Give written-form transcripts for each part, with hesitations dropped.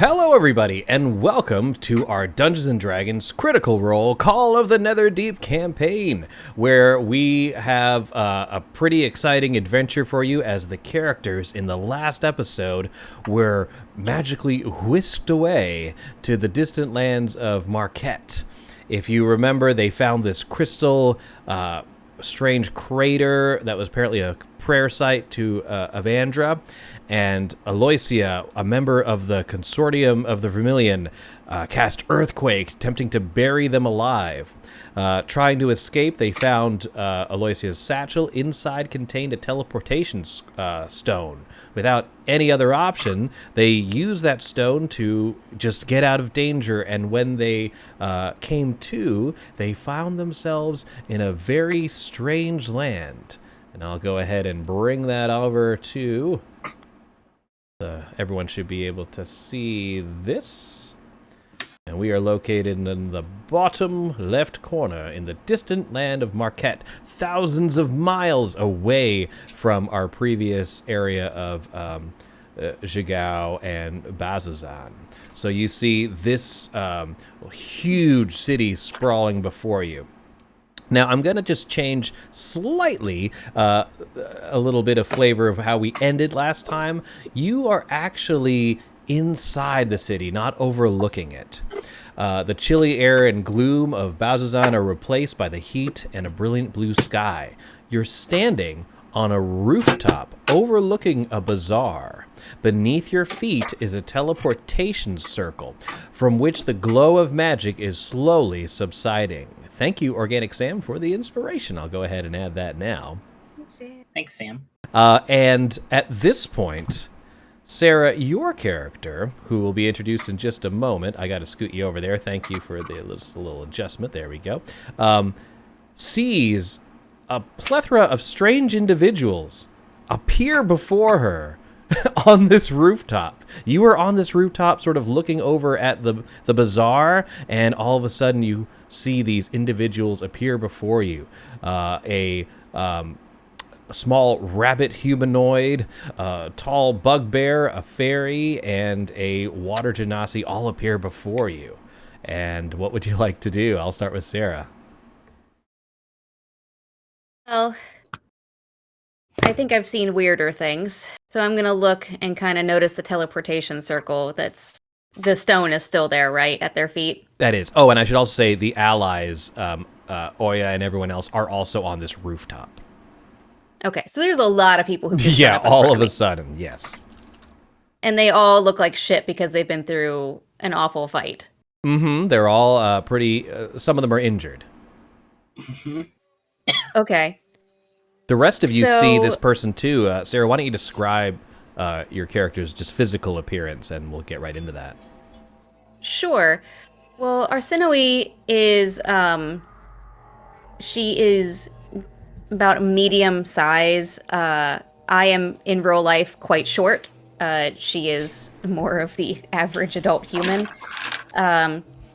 Hello everybody, and welcome to our Dungeons & Dragons Critical Role Call of the Netherdeep campaign, where we have a pretty exciting adventure for you as the characters in the last episode were magically whisked away to the distant lands of Marquette. If you remember, they found this crystal strange crater that was apparently a prayer site to Avandra, and Aloysia, a member of the consortium of the Vermilion, cast Earthquake, attempting to bury them alive. Trying to escape, they found Aloysia's satchel. Inside contained a teleportation stone. Without any other option, they used that stone to just get out of danger, and when they came to, they found themselves in a very strange land. And I'll go ahead and bring that over to... everyone should be able to see this. And we are located in the bottom left corner in the distant land of Marquette, thousands of miles away from our previous area of Jigao and Bazazan. So you see this huge city sprawling before you. Now, I'm going to just change slightly a little bit of flavor of how we ended last time. You are actually inside the city, not overlooking it. The chilly air and gloom of Bazazan are replaced by the heat and a brilliant blue sky. You're standing on a rooftop overlooking a bazaar. Beneath your feet is a teleportation circle from which the glow of magic is slowly subsiding. Thank you, Organic Sam, for the inspiration. I'll go ahead and add that now. Thanks, Sam. And at this point, Sarah, your character, who will be introduced in just a moment, I got to scoot you over there. Thank you for the little adjustment. There we go. Sees a plethora of strange individuals appear before her on this rooftop. You are on this rooftop sort of looking over at the bazaar, and all of a sudden you see these individuals appear before you. A small rabbit humanoid, a tall bugbear, a fairy, and a water genasi all appear before you. And what would you like to do? I'll start with Sarah. Well, I think I've seen weirder things. So I'm going to look and kind of notice the teleportation circle the stone is still there, right, at their feet? That is. Oh, and I should also say the allies, Oya and everyone else, are also on this rooftop. Okay, so there's a lot of people who yeah, all of a sudden, yes. And they all look like shit because they've been through an awful fight. Mm-hmm. They're all pretty... some of them are injured. Okay. The rest of you see this person too. Sarah, why don't you describe your character's just physical appearance, and we'll get right into that. Sure. Well, Arsinoe is, she is about medium size. I am, in real life, quite short. She is more of the average adult human.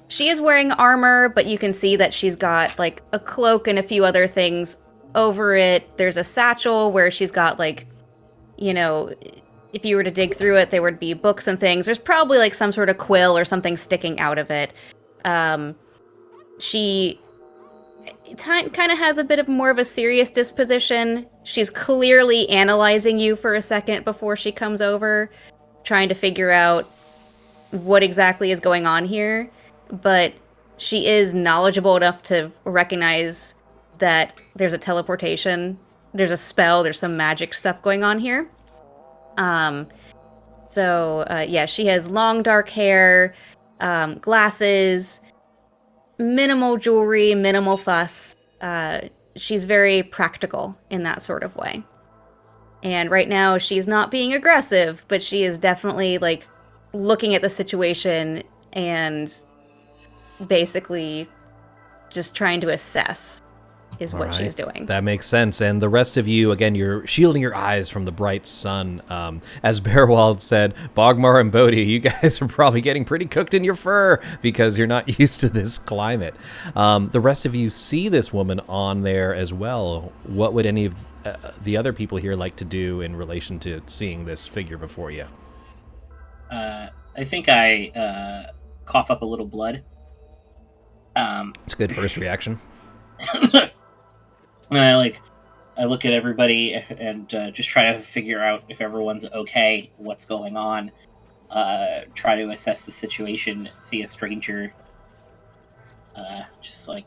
She is wearing armor, but you can see that she's got, like, a cloak and a few other things over it. There's a satchel where she's got, like, you know, if you were to dig through it, there would be books and things. There's probably, like, some sort of quill or something sticking out of it. She kind of has a bit of more of a serious disposition. She's clearly analyzing you for a second before she comes over, trying to figure out what exactly is going on here. But she is knowledgeable enough to recognize that there's a teleportation, there's a spell, there's some magic stuff going on here. Yeah, she has long dark hair, glasses, minimal jewelry, minimal fuss. She's very practical in that sort of way. And right now she's not being aggressive, but she is definitely, like, looking at the situation and basically just trying to assess is what she's doing. That makes sense. And the rest of you, again, you're shielding your eyes from the bright sun. As Bearwald said, Bogmar and Bodhi, you guys are probably getting pretty cooked in your fur because you're not used to this climate. The rest of you see this woman on there as well. What would any of the other people here like to do in relation to seeing this figure before you? I think I cough up a little blood. It's a good first reaction. And I look at everybody and just try to figure out if everyone's okay, what's going on. Try to assess the situation. See a stranger. Just like,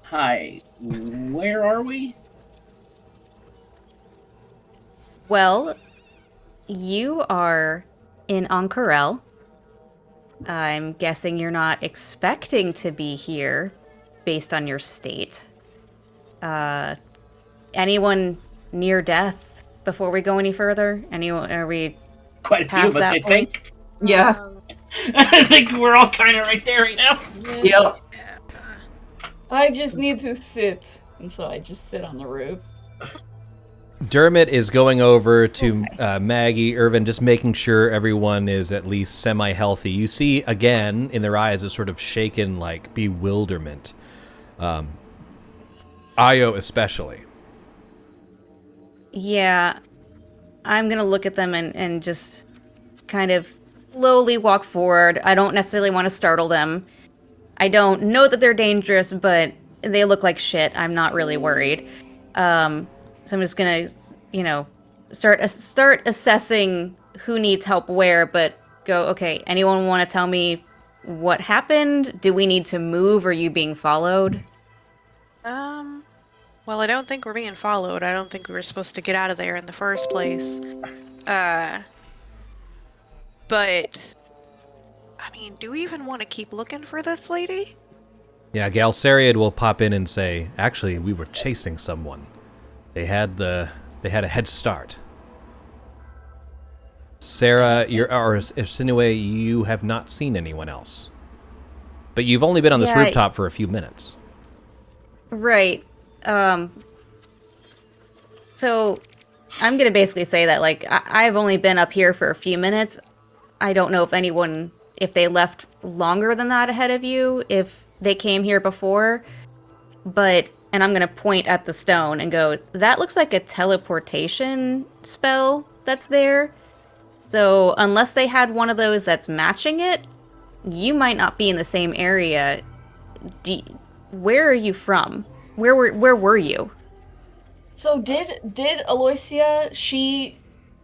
hi, where are we? Well, you are in Ank'Harel. I'm guessing you're not expecting to be here based on your state. Anyone near death before we go any further? Anyone? Are we Quite a few past of us, that I point? think. Yeah. I think we're all kind of right there right now. Yep. Yeah. I just need to sit. And so I just sit on the roof. Dermot is going over to Maggie, Irvin, just making sure everyone is at least semi-healthy. You see, again, in their eyes, a sort of shaken, like, bewilderment. Io especially. Yeah. I'm gonna look at them and just kind of slowly walk forward. I don't necessarily want to startle them. I don't know that they're dangerous, but they look like shit. I'm not really worried. So I'm just gonna, start assessing who needs help where, but go, okay, anyone want to tell me what happened? Do we need to move? Are you being followed? Well, I don't think we're being followed. I don't think we were supposed to get out of there in the first place. But I mean, do we even want to keep looking for this lady? Yeah, Galsariad will pop in and say, actually, we were chasing someone. They had a head start. Sarah, or Sinue, you have not seen anyone else. But you've only been on this Yeah, rooftop for a few minutes. Right. So I'm gonna basically say that, like, I've only been up here for a few minutes. I don't know if they left longer than that ahead of you, if they came here before, and I'm gonna point at the stone and go, that looks like a teleportation spell that's there. So unless they had one of those that's matching it, you might not be in the same area. Where are you from? Where were you? So did Aloysia, she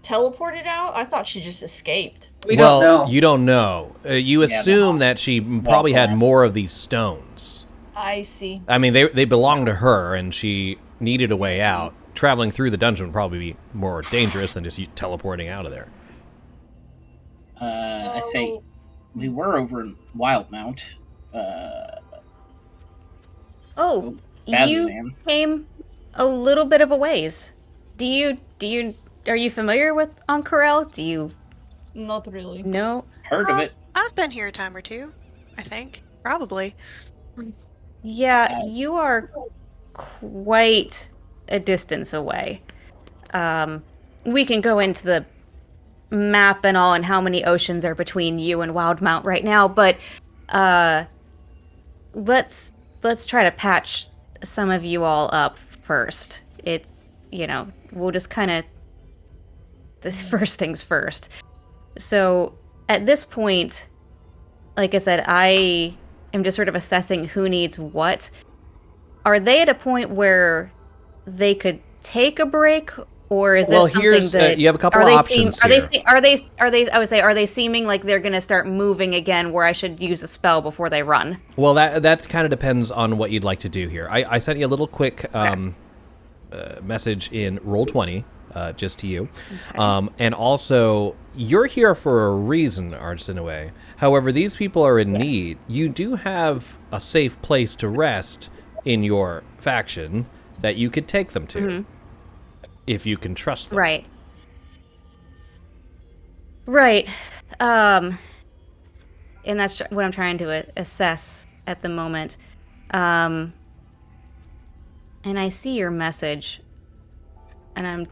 teleported out? I thought she just escaped. We don't know. You don't know. You assume that she probably had more of these stones. I see. I mean, they belong to her, and she needed a way out. Traveling through the dungeon would probably be more dangerous than just teleporting out of there. I say, we were over in Wildmount. Oh, you Bazzoxan. came a little bit of a ways. Are you familiar with Ank'Harel? Do you Not really. know? Heard of it. I've been here a time or two, I think. Probably. Yeah, you are quite a distance away. We can go into the map and all and how many oceans are between you and Wildmount right now, but let's try to patch some of you all up first. It's, we'll just kind of this first things first. So at this point, like I said, I am just sort of assessing who needs what. Are they at a point where they could take a break, or is this something that you have a couple of options here. Are they? I would say, are they seeming like they're going to start moving again, where I should use a spell before they run? Well, that kind of depends on what you'd like to do here. I sent you a little quick message in Roll20, just to you. Okay. And also, you're here for a reason, Arsenue. However, these people are in need. You do have a safe place to rest in your faction that you could take them to, if you can trust them. Right. Right. And that's what I'm trying to assess at the moment. And I see your message, and I'm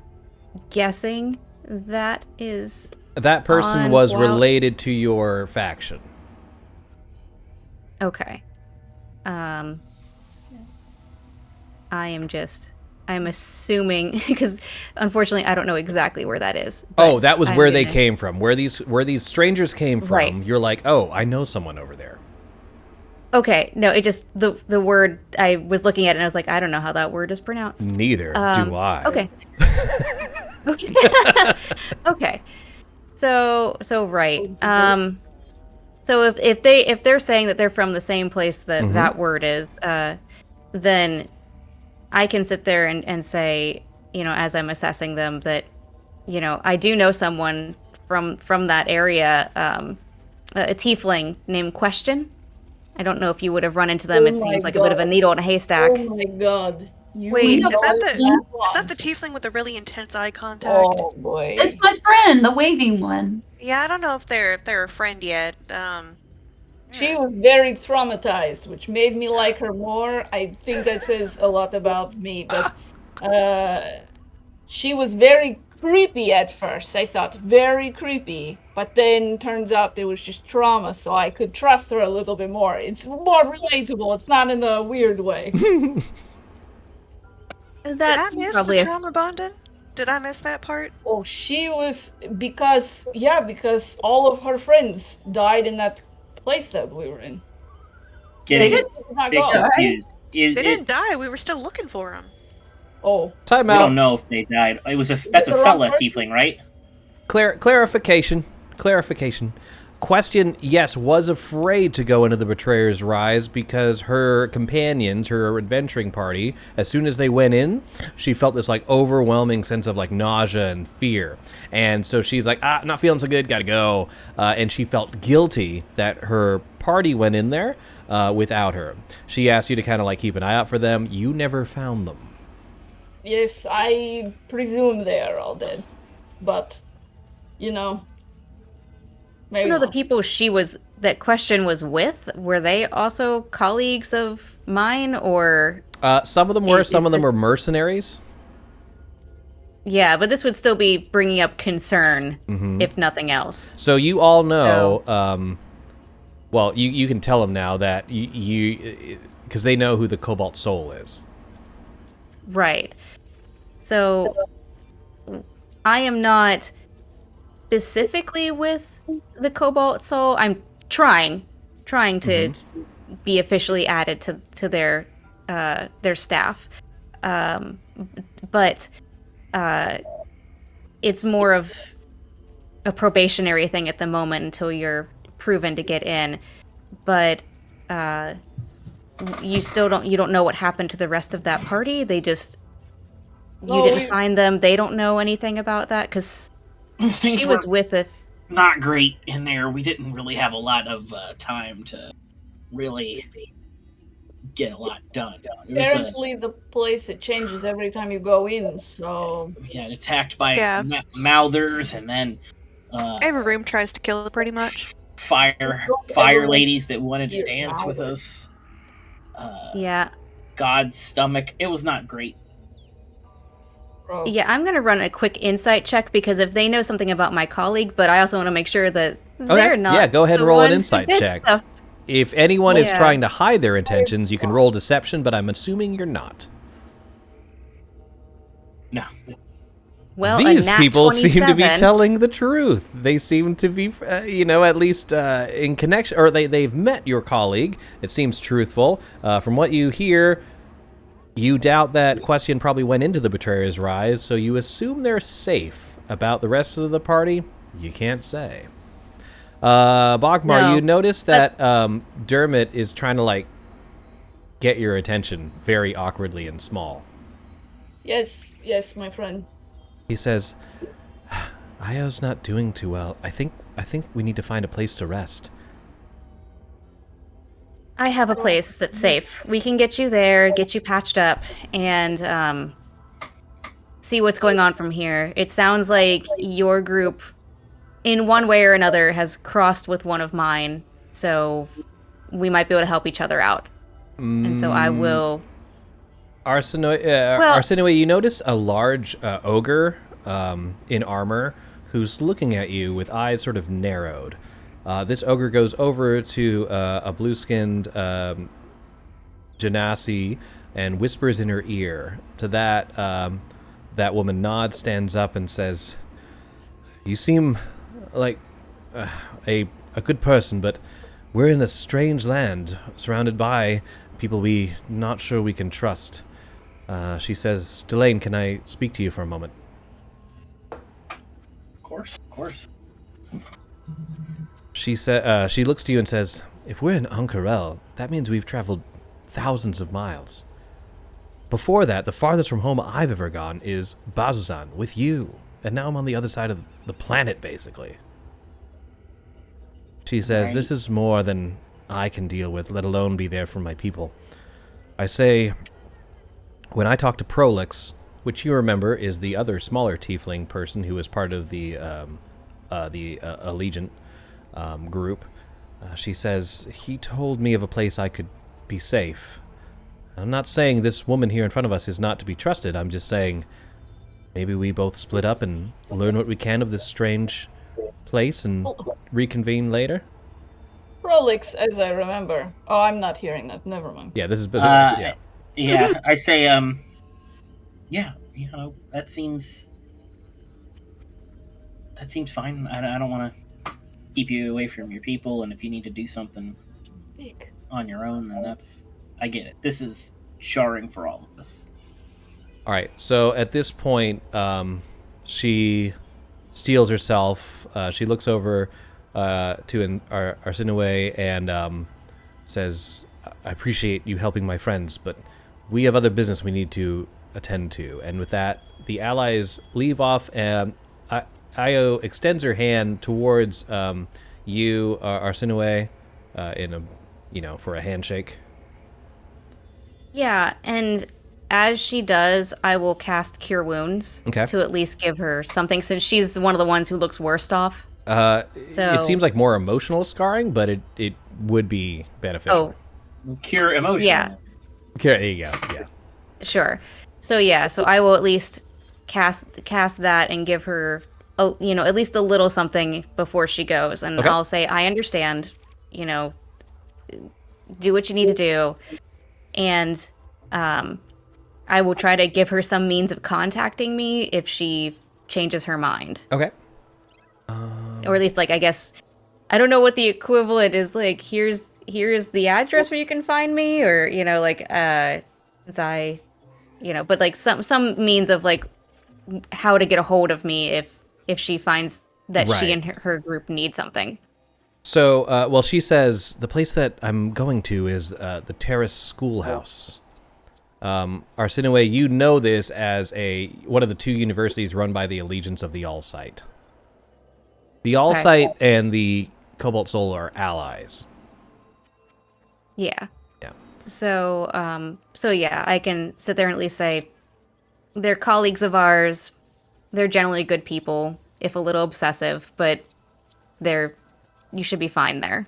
guessing that is That person on was Wild- related to your faction. okay. I am just I'm assuming because unfortunately I don't know exactly where that is. Oh, but that was I'm where they gonna- came from. Where these strangers came from. Right. You're like, oh, I know someone over there. Okay, no, it just the word I was looking at it and I was like, I don't know how that word is pronounced. Neither do I. Okay. Okay. Okay. So right. So if they're saying that they're from the same place that that word is, then I can sit there and say, as I'm assessing them that, I do know someone from that area, a tiefling named Question. I don't know if you would have run into them. It Oh my seems like a bit of a God. needle in a haystack. Oh my god. You Wait, know is that one. the tiefling with the really intense eye contact? Oh boy. It's my friend, the waving one. Yeah, I don't know if they're a friend yet. She was very traumatized, which made me like her more. I think that says a lot about me, but she was very creepy at first. I thought very creepy, but then turns out there was just trauma, so I could trust her a little bit more. It's more relatable. It's not in a weird way. That's Did I miss probably the a trauma bonding? Did I miss that part? Oh, she was because all of her friends died in that place that we were in. Getting did a Not bit go. confused. They didn't die. We were still looking for them. Oh, Time We don't out. know if they died. That's a the wrong fella person? tiefling, right? Clarification. Question, yes, was afraid to go into the Betrayer's Rise because her companions, her adventuring party, as soon as they went in, she felt this like overwhelming sense of like nausea and fear. And so she's like, not feeling so good, gotta go. And she felt guilty that her party went in there without her. She asked you to kind of like keep an eye out for them. You never found them. yes, I presume they are all dead, but maybe the not. people that Question was with, were they also colleagues of mine or Some of them were, Is some of them this- were mercenaries. yeah, but this would still be bringing up concern if nothing else. So you all know, well, you can tell them now that you because they know who the Cobalt Soul is. Right. So I am not specifically with the Cobalt Soul. I'm trying to be officially added to their staff. But it's more of a probationary thing at the moment until you're proven to get in. But you don't know what happened to the rest of that party. They just No, didn't find them. They don't know anything about that because Things she were was with a not great in there. We didn't really have a lot of time to really get a lot done. It was Apparently, the place it changes every time you go in. So we got attacked by Yeah. mouthers, and then Every room tries to kill it, pretty much. fire everyone ladies that wanted to hear dance with mouthers. us. yeah. God's stomach. It was not great. gross. Yeah, I'm gonna run a quick insight check because if they know something about my colleague, but I also want to make sure that they're not. Yeah, go ahead and the roll an ones who insight did check. stuff. If anyone is Yeah. trying to hide their intentions, you can roll deception, but I'm assuming you're not. No. Well, These a nat people seem to be 27. telling the truth. They seem to be, at least in connection, or they've met your colleague. It seems truthful. From what you hear, you doubt that Question probably went into the Betrayer's Rise, so you assume they're safe. About the rest of the party, you can't say. Bogmar, No, you notice that Dermot is trying to, get your attention very awkwardly and small. Yes, my friend. He says, Io's not doing too well. I think we need to find a place to rest. I have a place that's safe. We can get you there, get you patched up, and see what's going on from here. It sounds like your group, in one way or another, has crossed with one of mine, so we might be able to help each other out. And so I will. Arsinoe, you notice a large ogre in armor who's looking at you with eyes sort of narrowed. This ogre goes over to a blue-skinned genasi and whispers in her ear. To that, that woman nods, stands up, and says, "You seem like a good person, but we're in a strange land, surrounded by people we not sure we can trust." She says, "Delane, can I speak to you for a moment?" Of course. She looks to you and says, "If we're in Ank'Harel, that means we've traveled thousands of miles. Before that, the farthest from home I've ever gone is Bazuzan with you, and now I'm on the other side of the planet, basically." She says, Right. "This is more than I can deal with, let alone be there for my people." I say, when I talk to Prolix, which you remember is the other smaller tiefling person who was part of the Allegiant group, she says, "He told me of a place I could be safe." I'm not saying this woman here in front of us is not to be trusted. I'm just saying maybe we both split up and learn what we can of this strange place and reconvene later. Prolix, as I remember. Oh, I'm not hearing that. Never mind. Yeah, this is bizarre. Yeah. Yeah, I say, yeah, that seems fine. I don't want to keep you away from your people, and if you need to do something Speak. on your own, then I get it. This is jarring for all of us. All right. So at this point, she steels herself. She looks over to Arsinue and says, "I appreciate you helping my friends, but we have other business we need to attend to." And with that, the allies leave off, and Io extends her hand towards you, Arsinue, for a handshake. Yeah, and as she does, I will cast Cure Wounds Okay. to at least give her something, since she's one of the ones who looks worst off. It seems like more emotional scarring, but it would be beneficial. Cure emotion. Yeah. Okay, there you go. Yeah. Sure. So I will at least cast that and give her, at least a little something before she goes, and Okay. I'll say, "I understand. Do what you need to do," and I will try to give her some means of contacting me if she changes her mind, Okay. or at least, like, I guess I don't know what the equivalent is. Like, here's the address where you can find me, or since I. But like some means of like how to get a hold of me if she finds that Right. she and her group need something. So, she says the place that I'm going to is the Terrace Schoolhouse. Arsinue, you know this as one of the two universities run by the Allegiance of the All-Sight. The All-Sight and the Cobalt Soul are allies. Yeah. Yeah. So yeah, I can sit there and at least say they're colleagues of ours. They're generally good people, if a little obsessive, but you should be fine there.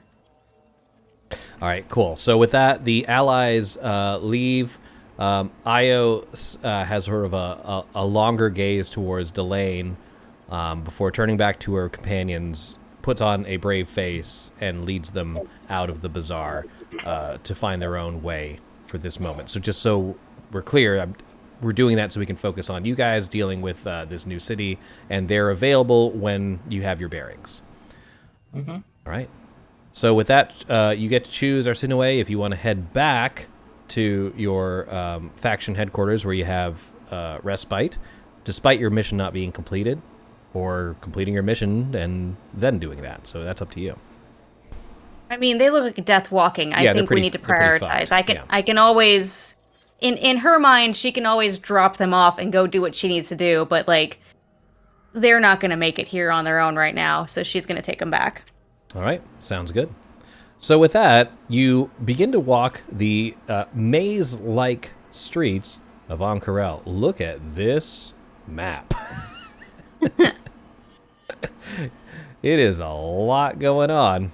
All right, cool. So with that, the allies leave. Io has sort of a longer gaze towards Delane before turning back to her companions, puts on a brave face, and leads them out of the bazaar to find their own way for this moment. So just so we're clear, we're doing that so we can focus on you guys dealing with this new city, and they're available when you have your bearings. Mm-hmm. All right. So with that, you get to choose, Arsinue, if you want to head back to your faction headquarters where you have respite, despite your mission not being completed, or completing your mission and then doing that. So that's up to you. I mean, they look like death walking. I think we need to prioritize. I can always, in her mind, she can always drop them off and go do what she needs to do, but like, they're not going to make it here on their own right now, so she's going to take them back. All right, sounds good. So with that, you begin to walk the maze-like streets of Ank'Harel. Look at this map. It is a lot going on.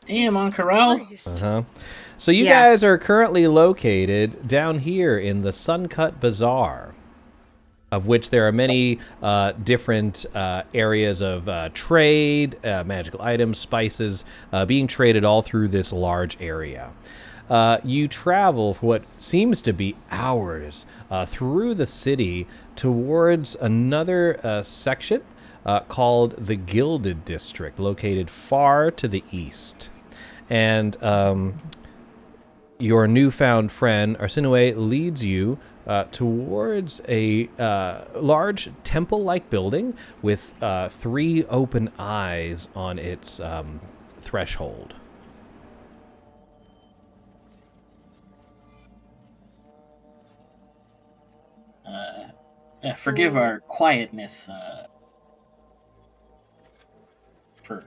Damn, Ank'Harel. Uh-huh. So you guys are currently located down here in the Suncut Bazaar, of which there are many different areas of trade, magical items, spices, being traded all through this large area. you travel for what seems to be hours through the city towards another section called the Gilded District, located far to the east. And your newfound friend, Arsinue, leads you towards a large temple-like building with 3 open eyes on its threshold. Forgive our quietness. Where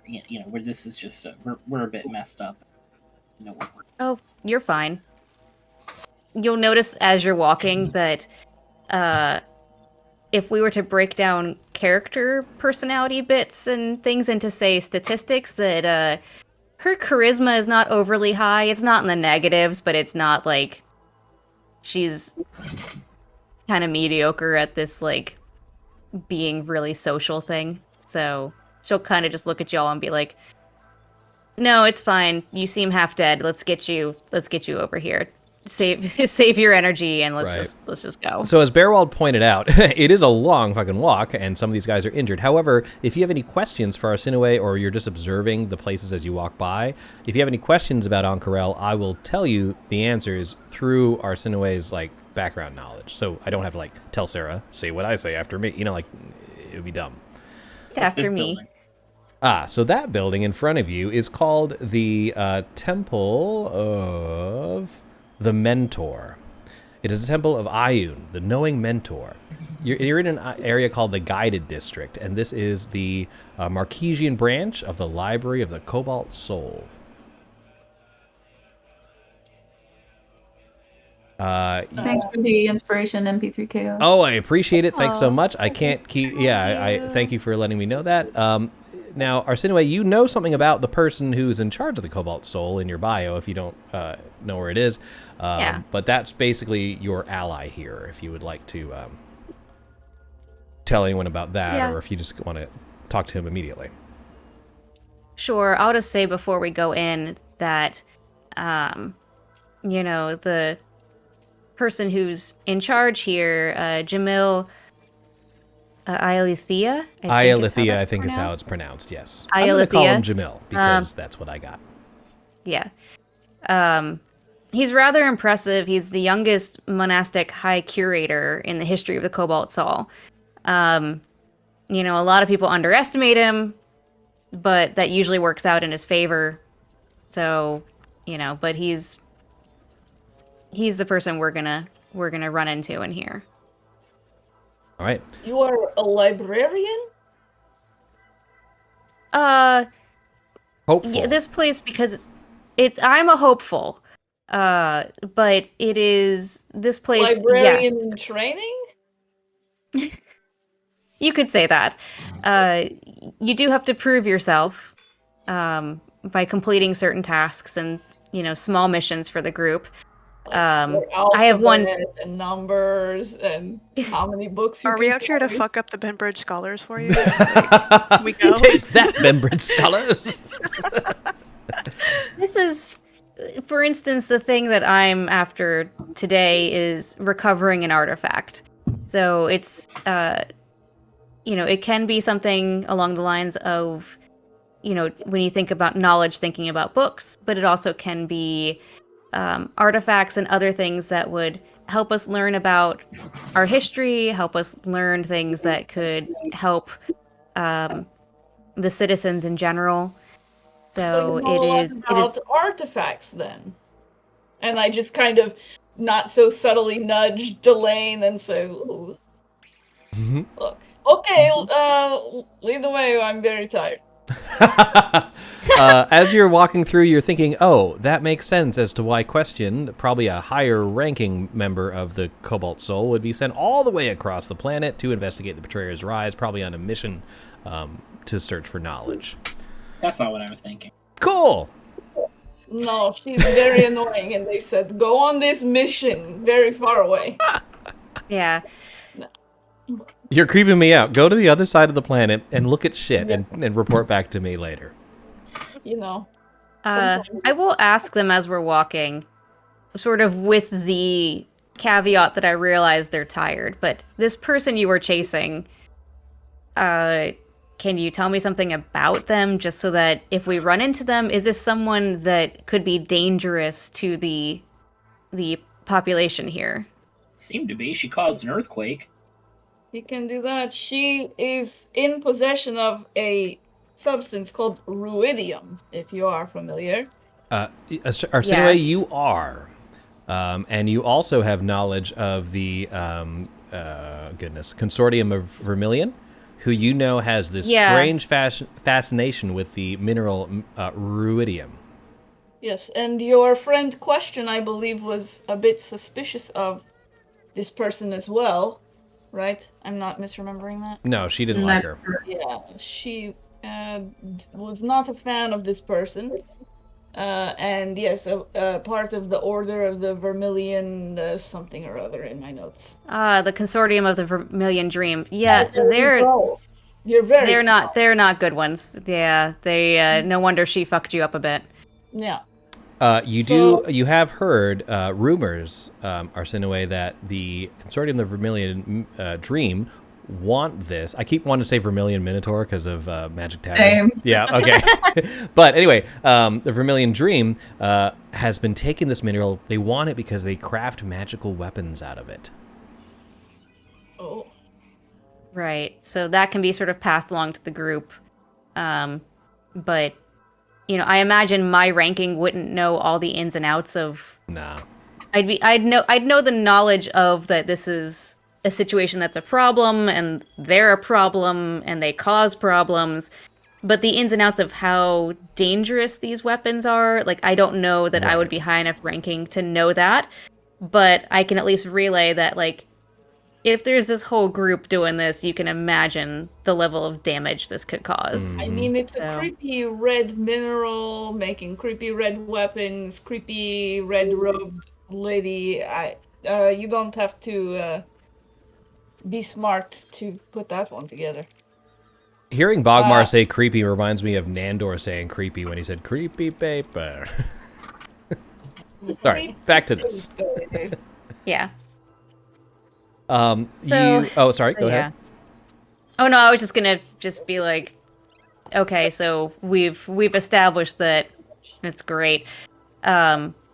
this is just we're a bit messed up. Oh, you're fine. You'll notice as you're walking that if we were to break down character personality bits and things into, say, statistics, that her charisma is not overly high. It's not in the negatives, but it's not like she's kind of mediocre at this, like, being really social thing. So she'll kind of just look at y'all and be like, "No, it's fine. You seem half dead. Let's get you over here. Save your energy and let's just go." So as Bearwald pointed out, it is a long fucking walk, and some of these guys are injured. However, if you have any questions for Arsinue, or you're just observing the places as you walk by, if you have any questions about Ank'Harel, I will tell you the answers through Arsinue's like background knowledge. So I don't have to like tell Sarah, say what I say after me. Like it would be dumb. After me. So that building in front of you is called the Temple of the Mentor. It is a temple of Ayun, the knowing mentor. You're in an area called the Guided District, and this is the Marquesian branch of the Library of the Cobalt Soul. Thanks for the inspiration, MP3 Chaos. Oh, I appreciate it. Thanks so much. I can't keep... Yeah, I thank you for letting me know that. Now, Arsinue, you know something about the person who's in charge of the Cobalt Soul in your bio, if you don't know where it is. Yeah. But that's basically your ally here, if you would like to tell anyone about that, or if you just want to talk to him immediately. Sure. I'll just say before we go in that, the person who's in charge here, Jamil Ialithia? Ialithia, I think is how it's pronounced, yes. I'm going to call him Jamil, because that's what I got. Yeah. He's rather impressive. He's the youngest monastic high curator in the history of the Cobalt Soul. A lot of people underestimate him, but that usually works out in his favor. So, but he's the person we're gonna run into in here. All right. You are a librarian? Hopeful. Yeah, this place, because it's I'm a hopeful. But it is this place. Librarian in training? You could say that. You do have to prove yourself by completing certain tasks and small missions for the group. I have one. And numbers and how many books you Are can we out here to carry. fuck up the Benbridge Scholars for you? Like, we go? Take that, Benbridge Scholars. This is, for instance, the thing that I'm after today is recovering an artifact. So it's, it can be something along the lines of, when you think about knowledge, thinking about books, but it also can be artifacts and other things that would help us learn about our history, help us learn things that could help the citizens in general. So you know it is artifacts then. And I just kind of not so subtly nudge Delane and say, "Ooh, look, okay, lead the way. I'm very tired." As you're walking through, you're thinking, oh, that makes sense as to why Question, probably a higher ranking member of the Cobalt Soul, would be sent all the way across the planet to investigate the Betrayer's Rise, probably on a mission to search for knowledge. That's not what I was thinking. Cool. No, she's very annoying, and they said, go on this mission very far away. yeah. You're creeping me out. Go to the other side of the planet and look at shit and report back to me later. You know. I will ask them as we're walking, sort of with the caveat that I realize they're tired, but this person you were chasing, can you tell me something about them just so that if we run into them, is this someone that could be dangerous to the population here? Seemed to be. She caused an earthquake. You can do that. She is in possession of a substance called ruidium, if you are familiar. Arsenue, Yes. you are. And you also have knowledge of the, Consortium of Vermilion, who you know has this Yeah. strange fascination with the mineral ruidium. Yes, and your friend Question, I believe, was a bit suspicious of this person as well, right? I'm not misremembering that. No, she didn't like her. Yeah, she was not a fan of this person. And yes, a part of the Order of the Vermilion something or other in my notes. The Consortium of the Vermilion Dream. Yeah, You're very they're smart. not they're not good ones. Yeah, they no wonder she fucked you up a bit. Yeah. You have heard rumors, Arsenue, that the Consortium of the Vermilion Dream want this. I keep wanting to say Vermilion Minotaur because of Magic Tavern. Same. Yeah, okay. But anyway, the Vermilion Dream has been taking this mineral. They want it because they craft magical weapons out of it. Oh. Right. So that can be sort of passed along to the group. But I imagine my ranking wouldn't know all the ins and outs of. Nah. I'd know the knowledge of that this is a situation that's a problem and they're a problem and they cause problems, but the ins and outs of how dangerous these weapons are, like I don't know that I would be high enough ranking to know that, but I can at least relay that like if there's this whole group doing this, you can imagine the level of damage this could cause. I mean, it's a So- creepy red mineral making creepy red weapons, creepy red robed lady. You don't have to be smart to put that one together. Hearing Bogmar say creepy reminds me of Nandor saying creepy when he said creepy paper. Sorry, back to this. Yeah. Sorry, go ahead. Oh no, I was just gonna be like, okay, so we've established that it's great.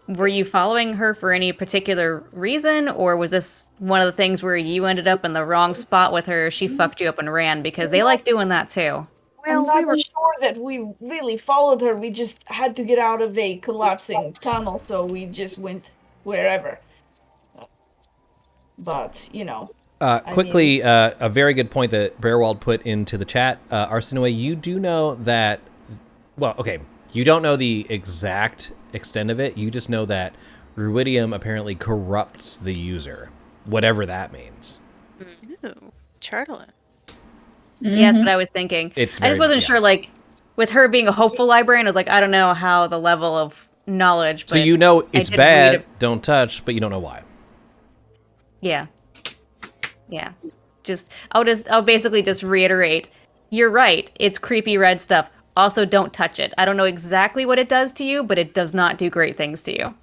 Were you following her for any particular reason, or was this one of the things where you ended up in the wrong spot with her, she fucked you up and ran? Because they like doing that too. I'm not sure that we really followed her. We just had to get out of a collapsing tunnel, so we just went wherever. But, Quickly, a very good point that Bearwald put into the chat. Arsenue, you do know that... Well, okay, you don't know the exact extent of it. You just know that ruidium apparently corrupts the user, whatever that means. Ooh, Charlotte. Yeah, that's what I was thinking. I just wasn't sure, like, with her being a hopeful librarian, I was like, I don't know how the level of knowledge. So you know it's bad, don't touch, but you don't know why. Yeah. I'll basically just reiterate. You're right. It's creepy red stuff. Also, don't touch it. I don't know exactly what it does to you, but it does not do great things to you.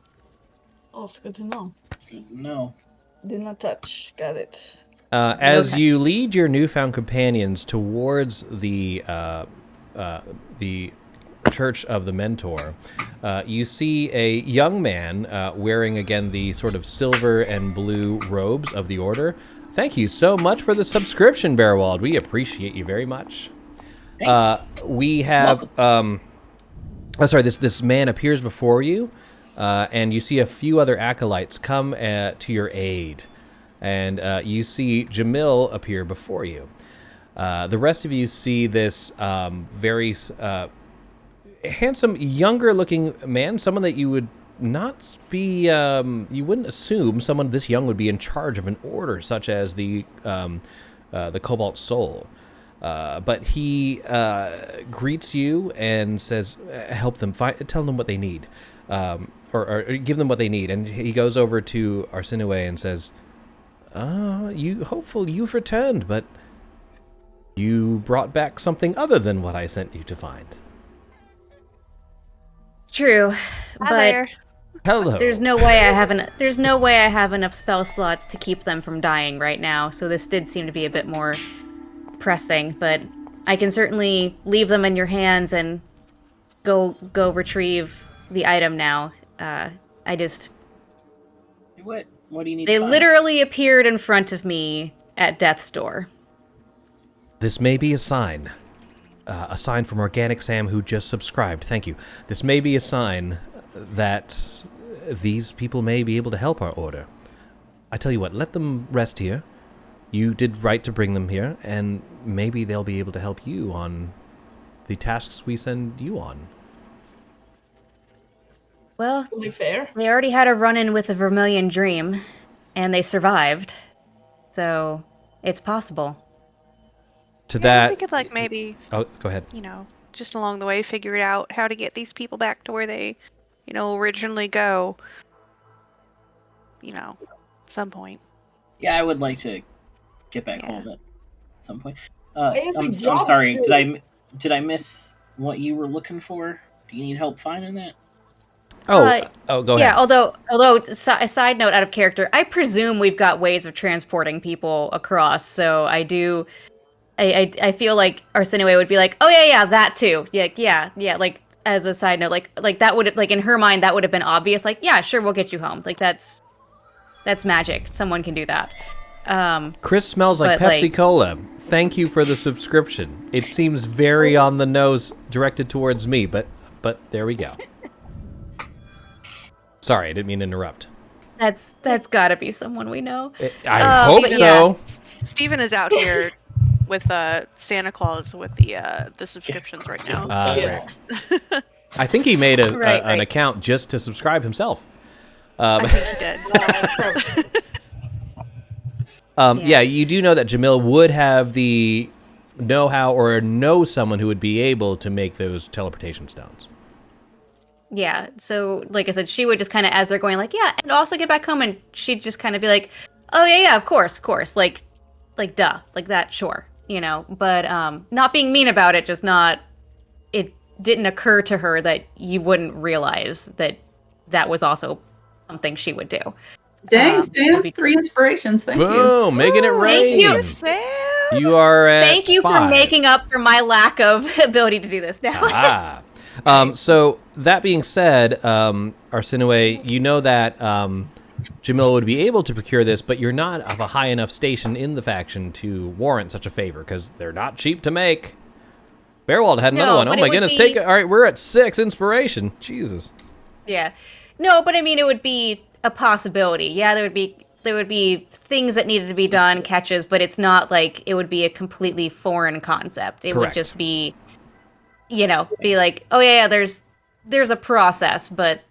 Oh, it's good to know. Good to know. Did not touch. Got it. As you lead your newfound companions towards the Church of the Mentor, you see a young man wearing, again, the sort of silver and blue robes of the Order. Thank you so much for the subscription, Bearwald. We appreciate you very much. Thanks. We have... this man appears before you, and you see a few other acolytes come to your aid. And you see Jamil appear before you. The rest of you see this very handsome, younger-looking man, someone that you would not be, you wouldn't assume someone this young would be in charge of an order such as the Cobalt Soul. But he greets you and says, help them, tell them what they need, or give them what they need. And he goes over to Arsenue and says, you've returned, but you brought back something other than what I sent you to find. True, Hi but there. Hello. There's no way I have enough spell slots to keep them from dying right now, so this did seem to be a bit more pressing, but I can certainly leave them in your hands and go retrieve the item now. I just What do you need They to find? literally appeared in front of me at death's door. This may be a sign. A sign from Organic Sam, who just subscribed. Thank you. This may be a sign that these people may be able to help our order. I tell you what, let them rest here. You did right to bring them here, and maybe they'll be able to help you on the tasks we send you on. Well, Totally fair. they already had a run-in with the Vermilion Dream, and they survived. So, it's possible. To Yeah, that... we could like maybe, Oh, go ahead. just along the way, figure it out how to get these people back to where they, originally go. At some point. Yeah, I would like to get back Yeah. home at some point. have a I'm job sorry. too. Did I miss what you were looking for? Do you need help finding that? Go Yeah, ahead. although a side note out of character, I presume we've got ways of transporting people across, so I feel like Arsinoe would be like, oh yeah, that too. Yeah, like, as a side note, like that would, like, in her mind, that would have been obvious, like, yeah, sure, we'll get you home. Like, that's magic. Someone can do that. Chris smells like but, Pepsi like- Cola. Thank you for the subscription. It seems very on the nose, directed towards me, but there we go. Sorry, I didn't mean to interrupt. That's gotta be someone we know. I hope but so. Steven is out here with Santa Claus with the subscriptions right now. Yes. Right. I think he made an Right. account just to subscribe himself. I think he did. Yeah, you do know that Jamil would have the know-how or know someone who would be able to make those teleportation stones. Yeah, so, like I said, she would just kind of, as they're going, like, yeah, and also get back home, and she'd just kind of be like, oh, yeah, of course, like, duh, like that, sure, but, not being mean about it, just not, it didn't occur to her that you wouldn't realize that that was also something she would do. Dang, Sam, maybe- 3 inspirations. Thank you. Boom, making it rain. Thank you. Sam! You are at Thank you 5. for making up for my lack of ability to do this now. So that being said, Arsinoe, you know that Jamil would be able to procure this, but you're not of a high enough station in the faction to warrant such a favor, because they're not cheap to make. Bearwald had another No, one. Oh but it my would goodness, be- take it. All right, we're at 6 inspiration. Jesus. Yeah. No, but I mean, it would be a possibility. Yeah, there would be things that needed to be done, catches, but it's not like it would be a completely foreign concept. It Correct. would just be, be like, oh yeah, there's a process, but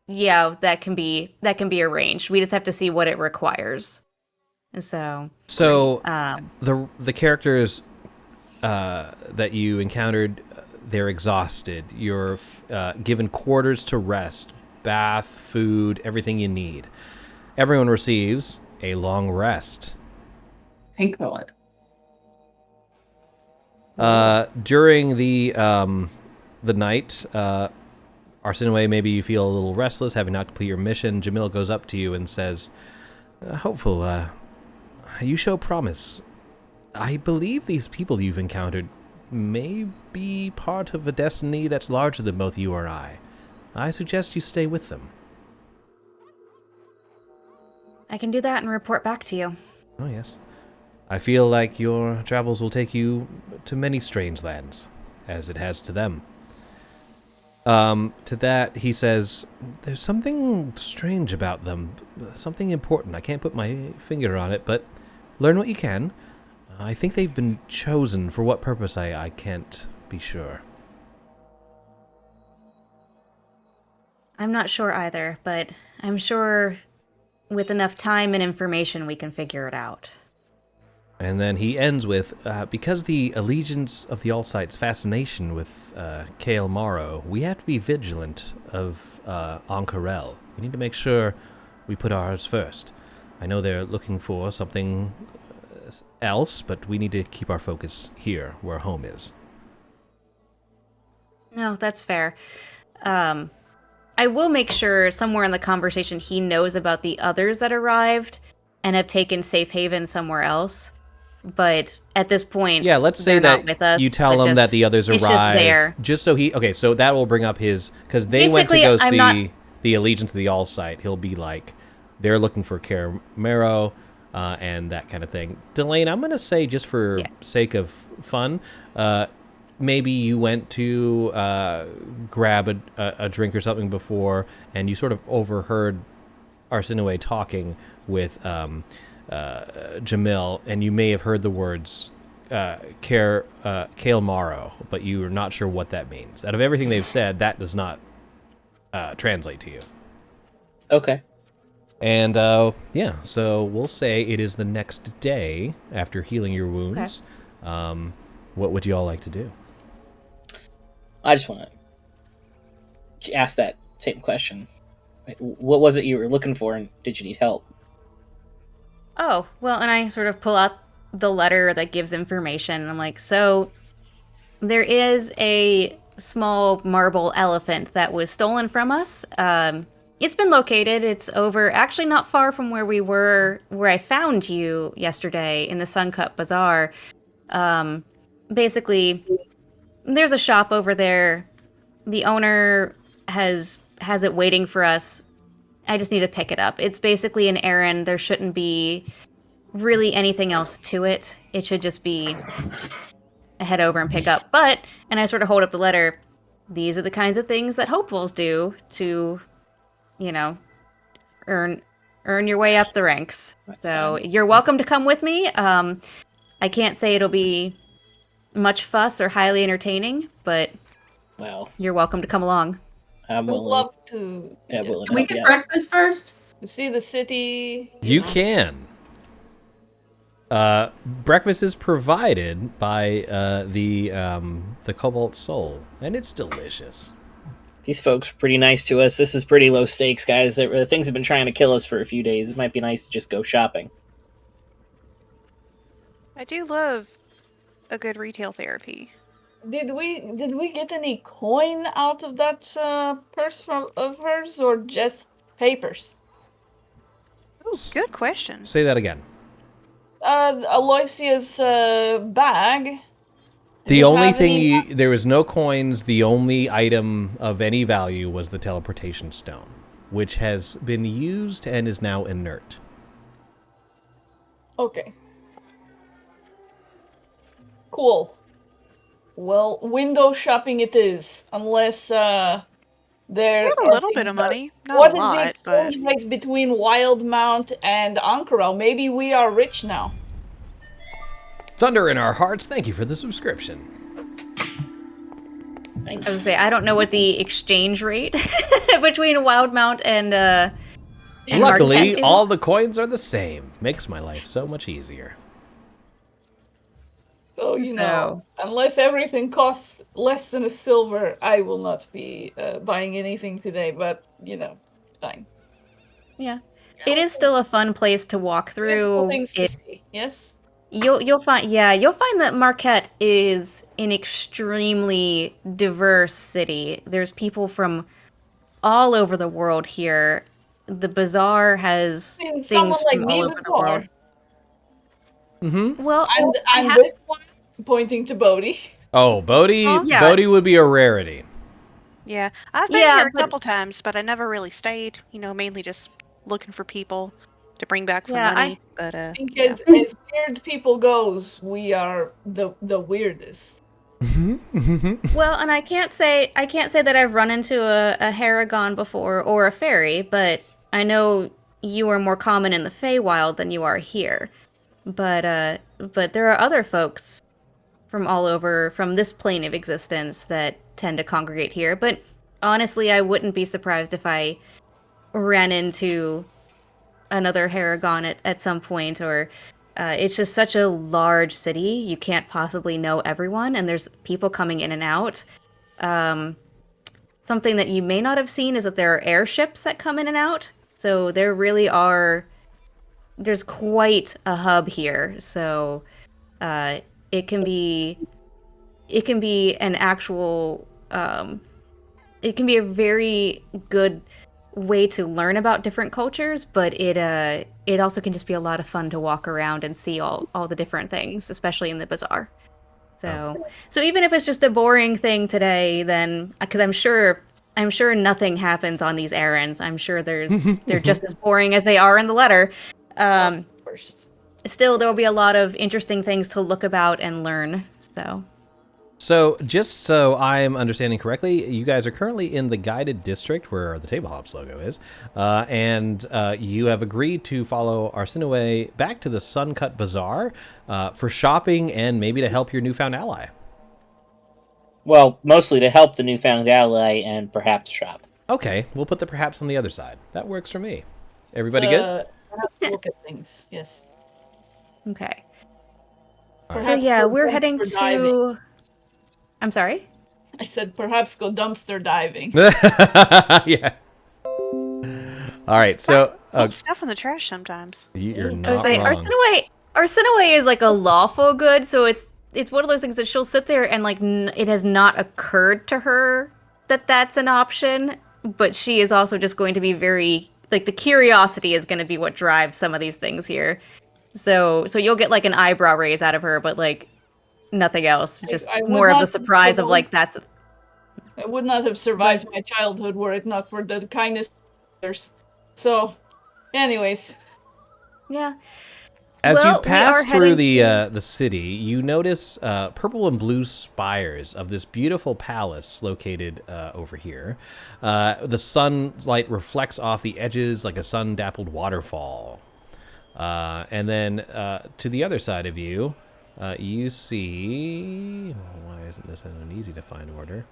yeah, that can be arranged. We just have to see what it requires. So the characters that you encountered, they're exhausted. You're given quarters to rest, bath, food, everything you need. Everyone receives a long rest. Thank God. During the night, Arsinoe, maybe you feel a little restless, having not completed your mission. Jamil goes up to you and says, hopeful, you show promise. I believe these people you've encountered may be part of a destiny that's larger than both you or I. I suggest you stay with them. I can do that and report back to you. Oh, yes. I feel like your travels will take you to many strange lands, as it has to them. To that, he says, there's something strange about them, something important. I can't put my finger on it, but learn what you can. I think they've been chosen. For what purpose, I can't be sure. I'm not sure either, but I'm sure with enough time and information we can figure it out. And then he ends with, because the allegiance of the Alsight's fascination with Kael Morrow, we have to be vigilant of Ank'Harel. We need to make sure we put ours first. I know they're looking for something else, but we need to keep our focus here, where home is. No, that's fair. I will make sure somewhere in the conversation he knows about the others that arrived and have taken safe haven somewhere else. But at this point, Yeah, let's say they're not that with us, you tell but him that the others it's arrive. just there. Just so he... Okay, so that will bring up his... Because they went to Basically, go I'm see not- the Allegiance to the All site. He'll be like, they're looking for Caramero and that kind of thing. Delane, I'm going to say, just for sake of fun, maybe you went to grab a drink or something before, and you sort of overheard Arsinoe talking with Jamil, and you may have heard the words Kale Maro, but you are not sure what that means. Out of everything they've said, that does not translate to you. Okay. And so we'll say it is the next day after healing your wounds. Okay. What would you all like to do? I just want to ask that same question. What was it you were looking for, and did you need help? Oh, well, and I sort of pull up the letter that gives information, and I'm like, so there is a small marble elephant that was stolen from us. It's been located. It's over, actually not far from where we were, where I found you yesterday in the Suncut Bazaar. Basically, there's a shop over there. The owner has it waiting for us. I just need to pick it up. It's basically an errand. There shouldn't be really anything else to it. It should just be a head over and pick up. But, and I sort of hold up the letter, these are the kinds of things that hopefuls do to, you know, earn your way up the ranks. That's so fine. You're welcome to come with me. I can't say it'll be much fuss or highly entertaining, but Well, you're welcome to come along. I'm Would willing. love to. Yeah, willing to Can we help get you out. breakfast first? To see the city. You know. can. Breakfast is provided by the Cobalt Soul, and it's delicious. These folks are pretty nice to us. This is pretty low stakes, guys. Things have been trying to kill us for a few days. It might be nice to just go shopping. I do love a good retail therapy. Did we get any coin out of that purse of hers, or just papers? Ooh, good question. Say that again. Aloysia's bag. The you only have any- thing there was no coins. The only item of any value was the teleportation stone, which has been used and is now inert. Okay. Cool. Well, window shopping it is, unless there. We have a little bit of money, not What a is lot, the exchange rate between Wildmount and Ank'Harel? Maybe we are rich now. Thunder in our hearts. Thank you for the subscription. Thanks. I was gonna say, I don't know what the exchange rate between Wildmount and Luckily, Marquette is. all the coins are the same. Makes my life so much easier. So, you know, unless everything costs less than a silver, I will not be buying anything today, but, you know, fine. Yeah, it is still a fun place to walk Beautiful through. things to see, yes? You'll find that Marquette is an extremely diverse city. There's people from all over the world here. The bazaar has Seen things someone like from me all over the before. world. Mm-hmm. Well, And this one, pointing to Bodhi. Oh, Bodhi. Huh? Yeah. Bodhi would be a rarity. Yeah, I've been Yeah, here a but- couple times, but I never really stayed. You know, mainly just looking for people to bring back for Yeah, money. But I think yeah. as weird people goes, we are the weirdest. Well, and I can't say that I've run into a Haragon before or a fairy, but I know you are more common in the Feywild than you are here. But there are other folks from all over, from this plane of existence, that tend to congregate here. But honestly, I wouldn't be surprised if I ran into another Haragon at some point, or it's just such a large city, you can't possibly know everyone, and there's people coming in and out. Something that you may not have seen is that there are airships that come in and out, so there really are... There's quite a hub here, so it can be an actual it can be a very good way to learn about different cultures, but it also can just be a lot of fun to walk around and see all the different things, especially in the bazaar. So even if it's just a boring thing today, then because I'm sure nothing happens on these errands. I'm sure they're just as boring as they are in the letter. Of course. Still, there will be a lot of interesting things to look about and learn. So, just so I'm understanding correctly, you guys are currently in the guided district where the Table Hops logo is, and you have agreed to follow Arsinoe back to the Suncut Bazaar for shopping and maybe to help your newfound ally. Well, mostly to help the newfound ally and perhaps shop. Okay, we'll put the perhaps on the other side. That works for me. Everybody good? Look at things. Yes. Okay. All So right. yeah, go we're heading dumpster diving. to. I'm sorry. I said perhaps go dumpster diving. Yeah. All right, so Leave stuff in the trash sometimes. you're I not was saying, wrong. Arsinoe is like a lawful good, so it's one of those things that she'll sit there and like it has not occurred to her that that's an option, but she is also just going to be very like the curiosity is going to be what drives some of these things here. So you'll get like an eyebrow raise out of her, but like nothing else. Just I would more of the not surprise of like that's. I would not have survived my childhood were it not for the kindness of others. So, anyways. Yeah. As Well, you we pass are through heading the city, you notice purple and blue spires of this beautiful palace located over here. The sunlight reflects off the edges like a sun-dappled waterfall. And then to the other side of you, you see... why isn't this in an easy-to-find order?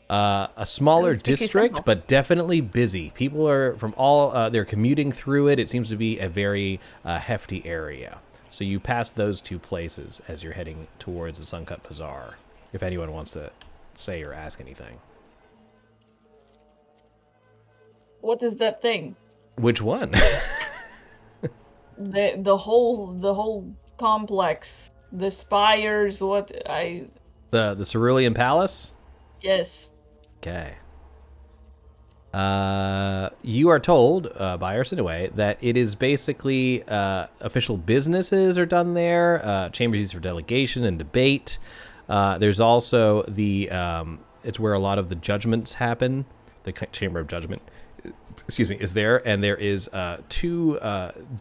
A smaller Looks too district, simple. but definitely busy. People are from all, they're commuting through it. It seems to be a very hefty area. So you pass those two places as you're heading towards the Suncut Bazaar, if anyone wants to say or ask anything. What is that thing? Which one? The whole complex. The spires, The Cerulean Palace? Yes. Okay. You are told by Arsinoe that it is basically official businesses are done there, chambers used for delegation and debate. There's also the it's where a lot of the judgments happen. The Chamber of Judgment, excuse me, is there, and there is two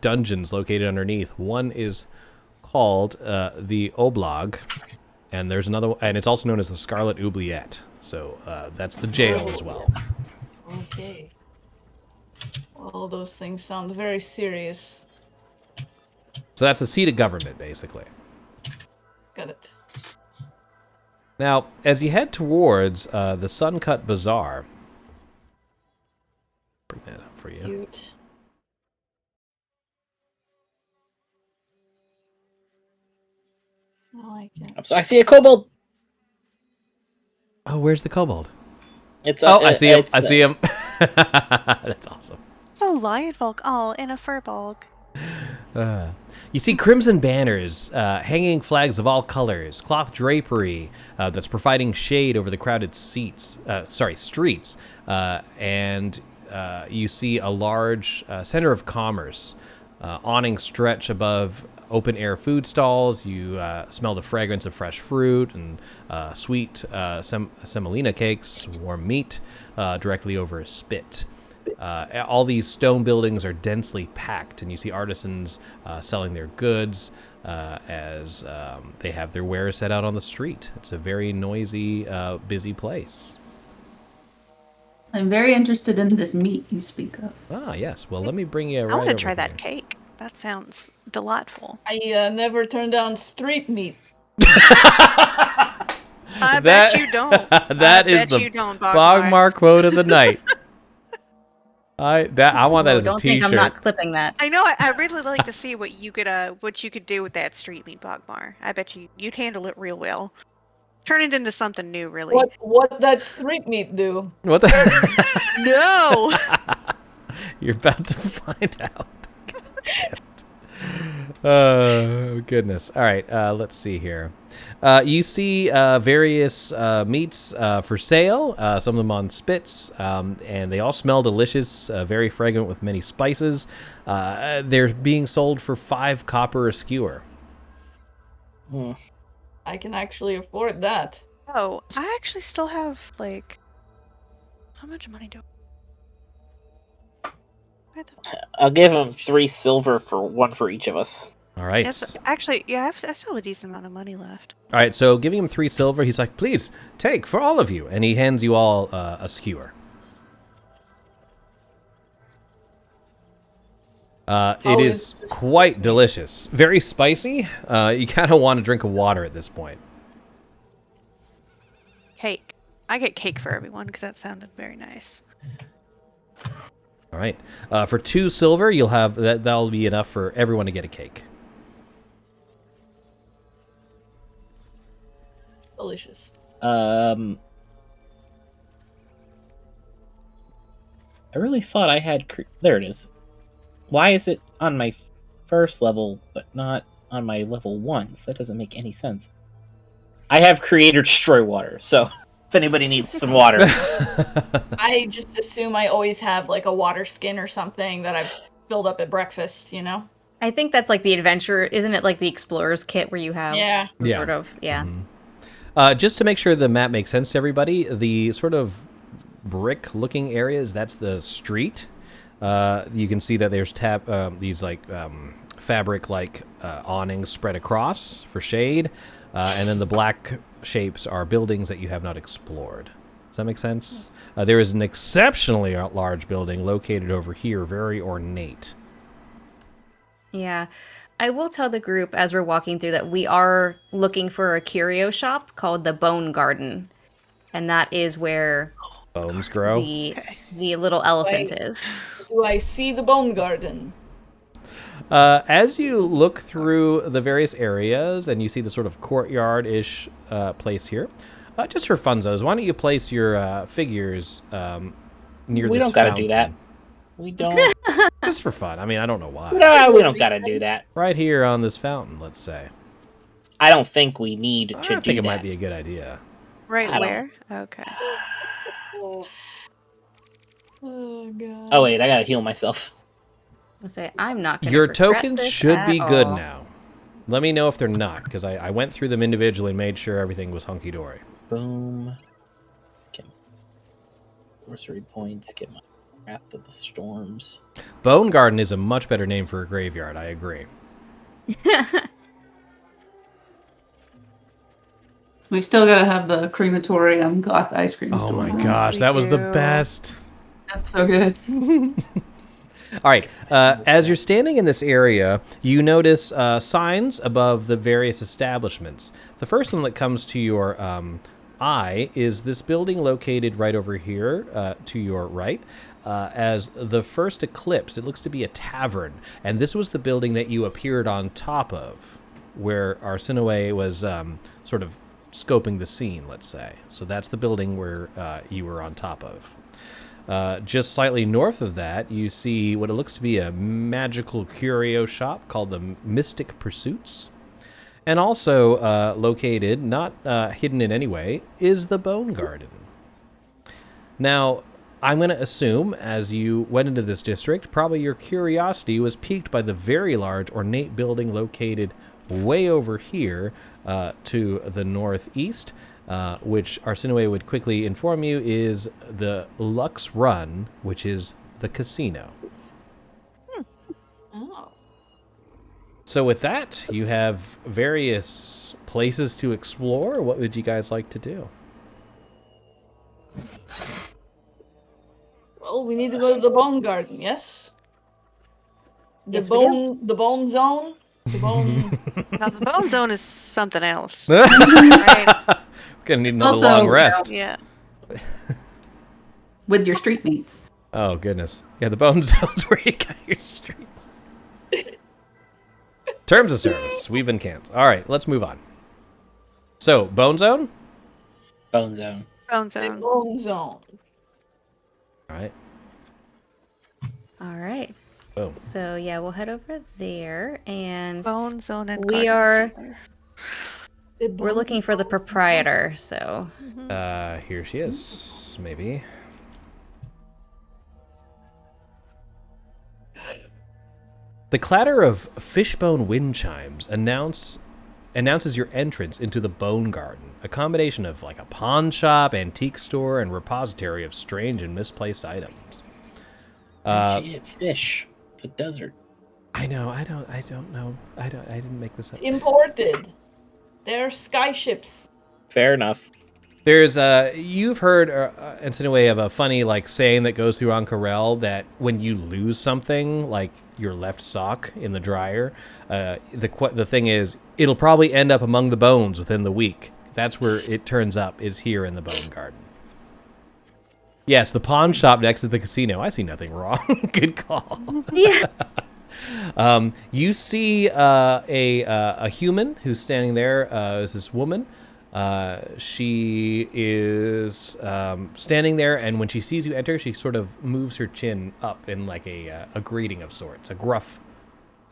dungeons located underneath. One is called the Oblag, and there's another one, and it's also known as the Scarlet Oubliette. So that's the jail as well. Okay. All those things sound very serious. So that's the seat of government, basically. Got it. Now, as you head towards the Suncut Bazaar, bring that up for you. Cute. I like it. So I see a kobold. Oh, where's the kobold? It's Oh, I see him. I see him. That's awesome. A lion folk all in a furbolg. You see crimson banners, hanging flags of all colors, cloth drapery that's providing shade over the crowded streets, and you see a large center of commerce, awnings stretch above open-air food stalls. You smell the fragrance of fresh fruit and sweet semolina cakes, warm meat directly over a spit. All these stone buildings are densely packed, and you see artisans selling their goods as they have their wares set out on the street. It's a very noisy, busy place. I'm very interested in this meat you speak of. Ah, yes. Well, let me bring you right I want to over try here. that cake. That sounds delightful. I never turn down street meat. I bet you don't. That is the you don't, Bogmar quote of the night. I want that as a Don't think T-shirt. I'm not clipping that. I know. I really like to see what you could do with that street meat, Bogmar. I bet you'd handle it real well. Turn it into something new, really. What that street meat do? What the? No. You're about to find out. Oh, goodness. All right, let's see here. You see various meats for sale, some of them on spits, and they all smell delicious, very fragrant with many spices. They're being sold for 5 copper a skewer. I can actually afford that. Oh, I actually still have, like... How much money do I... I'll give him 3 silver for 1 for each of us. All right. Yes, actually, yeah, I still have a decent amount of money left. All right, so giving him 3 silver, he's like, please, take for all of you. And he hands you all a skewer. It is quite delicious. Very spicy. You kind of want to drink of water at this point. Cake. I get cake for everyone because that sounded very nice. All right. For 2 silver, you'll have that'll be enough for everyone to get a cake. Delicious. I really thought I had... There it is. Why is it on my first level, but not on my level 1s? That doesn't make any sense. I have Creator Destroy Water, so if anybody needs some water... I just assume I always have like a water skin or something that I've filled up at breakfast, you know? I think that's like the adventure, isn't it? Like the explorer's kit where you have Yeah. Yeah. sort of, yeah. Just to make sure the map makes sense to everybody, the sort of brick-looking areas, that's the street. You can see that there's these like fabric-like awnings spread across for shade, and then the black shapes are buildings that you have not explored. Does that make sense? There is an exceptionally large building located over here, very ornate. Yeah. I will tell the group as we're walking through that we are looking for a curio shop called the Bone Garden. And that is where Bones grow. the little elephant is. Do I see the Bone Garden? As you look through the various areas and you see the sort of courtyard-ish place here, just for funzos, why don't you place your figures near We this don't gotta fountain? do that. We don't... Just for fun. I mean, I don't know why. No, we don't gotta do that. Right here on this fountain, let's say. I don't think we need to I do think it that. might be a good idea. Right I don't- where? Okay. Oh god. Oh wait, I gotta heal myself. I'll say, I'm not going to Your tokens should be good now. Let me know if they're not, because I went through them individually and made sure everything was hunky-dory. Boom. Get my sorcery points. Get my Wrath of the Storms. Bone Garden is a much better name for a graveyard, I agree. We've still got to have the crematorium goth ice cream Oh store. my gosh, We that was the do. best. That's so good. All right, as you're standing in this area, you notice signs above the various establishments. The first one that comes to your eye is this building located right over here to your right. As the first eclipse, it looks to be a tavern, and this was the building that you appeared on top of, where Arsinoe was sort of scoping the scene, let's say. So that's the building where you were on top of. Just slightly north of that, you see what it looks to be a magical curio shop called the Mystic Pursuits. And also located, not hidden in any way, is the Bone Garden. Now, I'm going to assume, as you went into this district, probably your curiosity was piqued by the very large, ornate building located way over here to the northeast, which Arsinoe would quickly inform you is the Lux Run, which is the casino. Oh. So with that, you have various places to explore. What would you guys like to do? Well, we need to go to the Bone Garden, yes? Yes, we do. The Bone Zone? The Bone... Now, the bone zone is something else. Right? Gonna need another Also, long rest. Yeah. With your street meats. Oh, goodness. Yeah, the Bone Zone's where you got your street. Terms of service. We've been canceled. All right, let's move on. So, Bone Zone? Bone Zone. Bone The zone. Bone Zone. All right. All right. Oh. So yeah, we'll head over there, and Bone zone and we garden are center. we're looking for the proprietor. So Here she is, maybe. The clatter of fishbone wind chimes announces your entrance into the Bone Garden, a combination of like a pawn shop, antique store, and repository of strange and misplaced items. Where'd you get fish? It's a desert. I know. I don't know. I didn't make this up. Imported. They're skyships. Fair enough. There's you've heard Insinuate of a funny like saying that goes through Ank'Harel, that when you lose something like your left sock in the dryer, the thing is it'll probably end up among the bones within the week. That's where it turns up, is here in the Bone Garden. Yes, the pawn shop next to the casino. I see nothing wrong. Good call. yeah, You see a human who's standing there. Is this woman? She is standing there, and when she sees you enter, she sort of moves her chin up in like a greeting of sorts, a gruff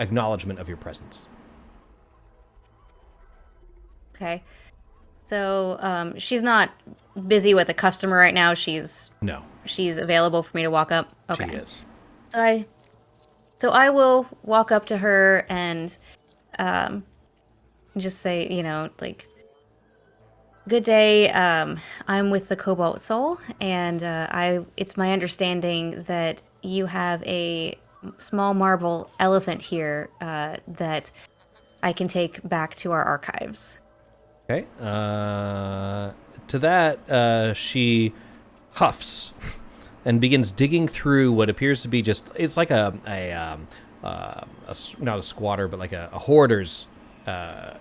acknowledgement of your presence. okay. So she's not busy with a customer right now. She's No, available for me to walk up. Okay. she is. So I will walk up to her and just say, like, good day. I'm with the Cobalt Soul, and it's my understanding that you have a small marble elephant here that I can take back to our archives. Okay. To that, she huffs and begins digging through what appears to be it's like not a squatter, but like a hoarder's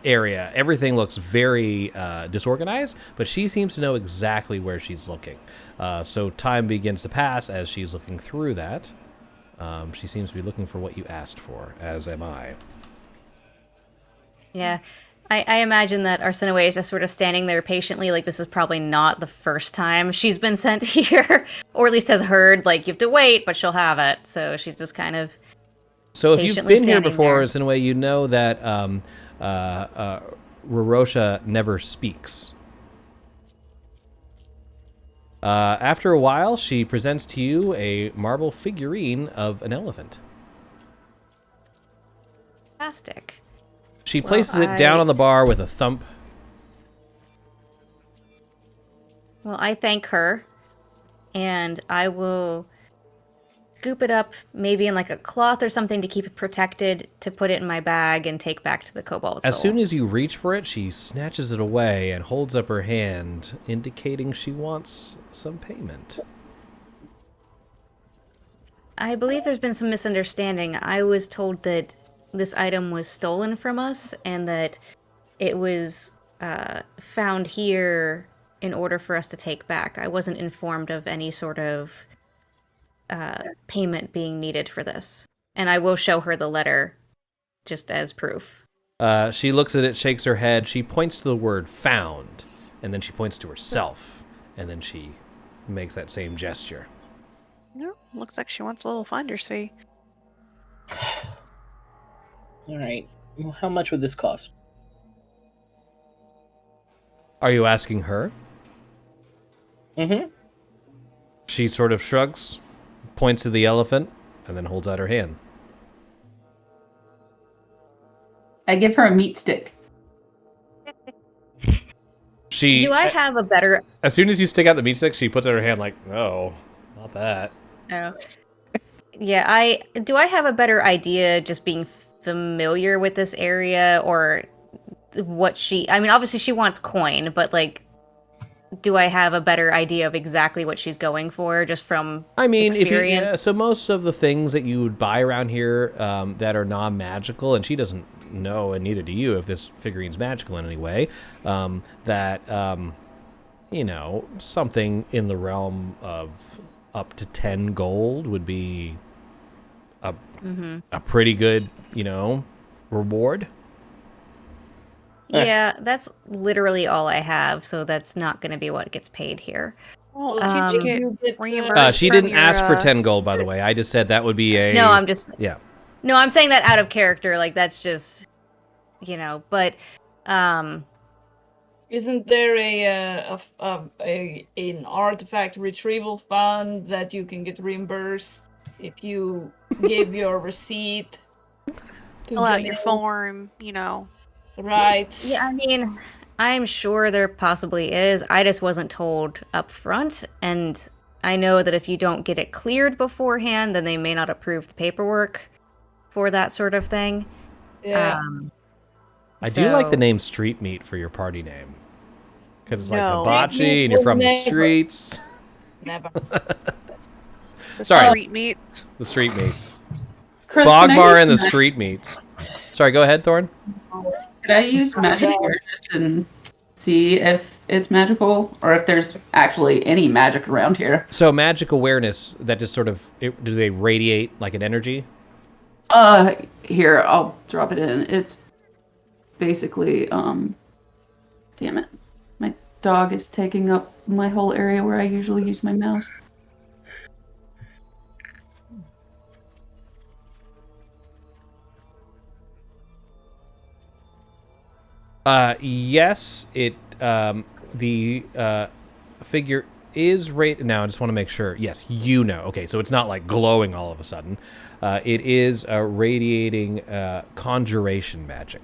area. Everything looks very disorganized, but she seems to know exactly where she's looking. So time begins to pass as she's looking through that. She seems to be looking for what you asked for, as am I. Yeah. I imagine that Arsinoe is just sort of standing there patiently, like this is probably not the first time she's been sent here, or at least has heard, like, you have to wait, but she'll have it. So she's just kind of So if you've patiently been here standing before, there. it's in a way you know that Rorosha never speaks. After a while, she presents to you a marble figurine of an elephant. Fantastic. She places it down on the bar with a thump. Well, I thank her, and I will scoop it up, maybe in like a cloth or something to keep it protected, to put it in my bag and take back to the Cobalt Soul. As soon as you reach for it, she snatches it away and holds up her hand, indicating she wants some payment. I believe there's been some misunderstanding. I was told that this item was stolen from us, and that it was found here in order for us to take back. I wasn't informed of any sort of payment being needed for this. And I will show her the letter just as proof. She looks at it, shakes her head. She points to the word found, and then she points to herself, and then she makes that same gesture. No, looks like she wants a little finder's fee. All right. Well, how much would this cost? Are you asking her? Mm-hmm. She sort of shrugs, points to the elephant, and then holds out her hand. I give her a meat stick. Do I have a better... As soon as you stick out the meat stick, she puts out her hand like, no, not that. Oh. Yeah, do I have a better idea, just being familiar with this area, or what I mean, obviously she wants coin, but like, do I have a better idea of exactly what she's going for, just from experience? So most of the things that you would buy around here that are non-magical, and she doesn't know, and neither do you, if this figurine's magical in any way, something in the realm of up to 10 gold would be a pretty good, reward. Yeah, that's literally all I have, so that's not going to be what gets paid here. Well, Um, can't you get You get, reimbursed? She from didn't your, ask for 10 gold, by the way. I just said that would be a... No, I'm just Yeah. no, I'm saying that out of character. Like that's just but Isn't there an artifact retrieval fund that you can get reimbursed if you give your receipt to fill out your Jamil? form, Right. yeah, I mean, I'm sure there possibly is. I just wasn't told up front, and I know that if you don't get it cleared beforehand, then they may not approve the paperwork for that sort of thing. Yeah. I do like the So- name Street Meat for your party name. Because it's like No. hibachi and you're from the streets. Never. the Sorry. street meat. The Street Meats. Chris, can I Bogmar use and the ma- Street Meats. Sorry, go ahead, Thorn. Could I use magic awareness and see if it's magical or if there's actually any magic around here? So magic awareness, that just sort of... do they radiate like an energy? Here, I'll drop it in. It's basically, damn it. My dog is taking up my whole area where I usually use my mouse. Yes, it the figure is now I just want to make sure. Yes, okay, so it's not like glowing all of a sudden. It is radiating conjuration magic.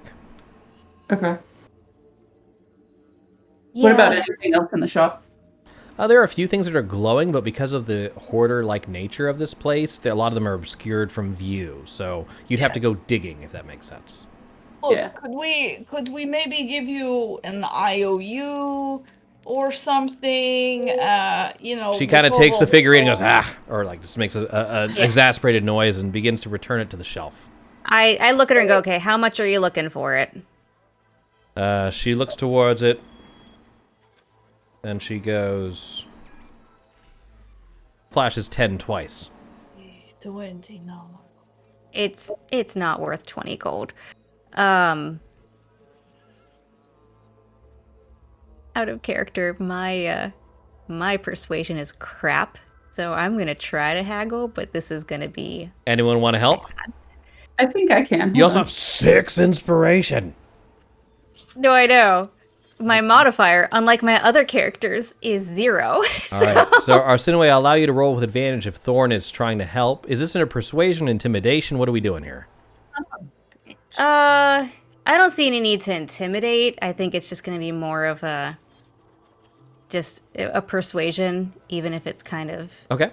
Okay. Yeah. What about anything else in the shop? There are a few things that are glowing, but because of the hoarder-like nature of this place, a lot of them are obscured from view. So you'd have to go digging, if that makes sense. Look, Yeah. could we maybe give you an IOU or something? She kind of takes the figurine and goes, or like just makes an exasperated noise and begins to return it to the shelf. I look at her and go, okay, how much are you looking for it? She looks towards it, and she goes, flashes 10 twice. 20, no. It's not worth 20 gold. Out of character, my persuasion is crap, so I'm gonna try to haggle, but this is gonna be... Anyone want to help? I think I can. You Hold also on. have 6 inspiration. No, I know. My modifier, unlike my other characters, is 0. All right. So Arsinoe, I'll allow you to roll with advantage if Thorn is trying to help. Is this in a persuasion, intimidation? What are we doing here? I don't see any need to intimidate. I think it's just going to be more of a persuasion, even if it's kind of Okay.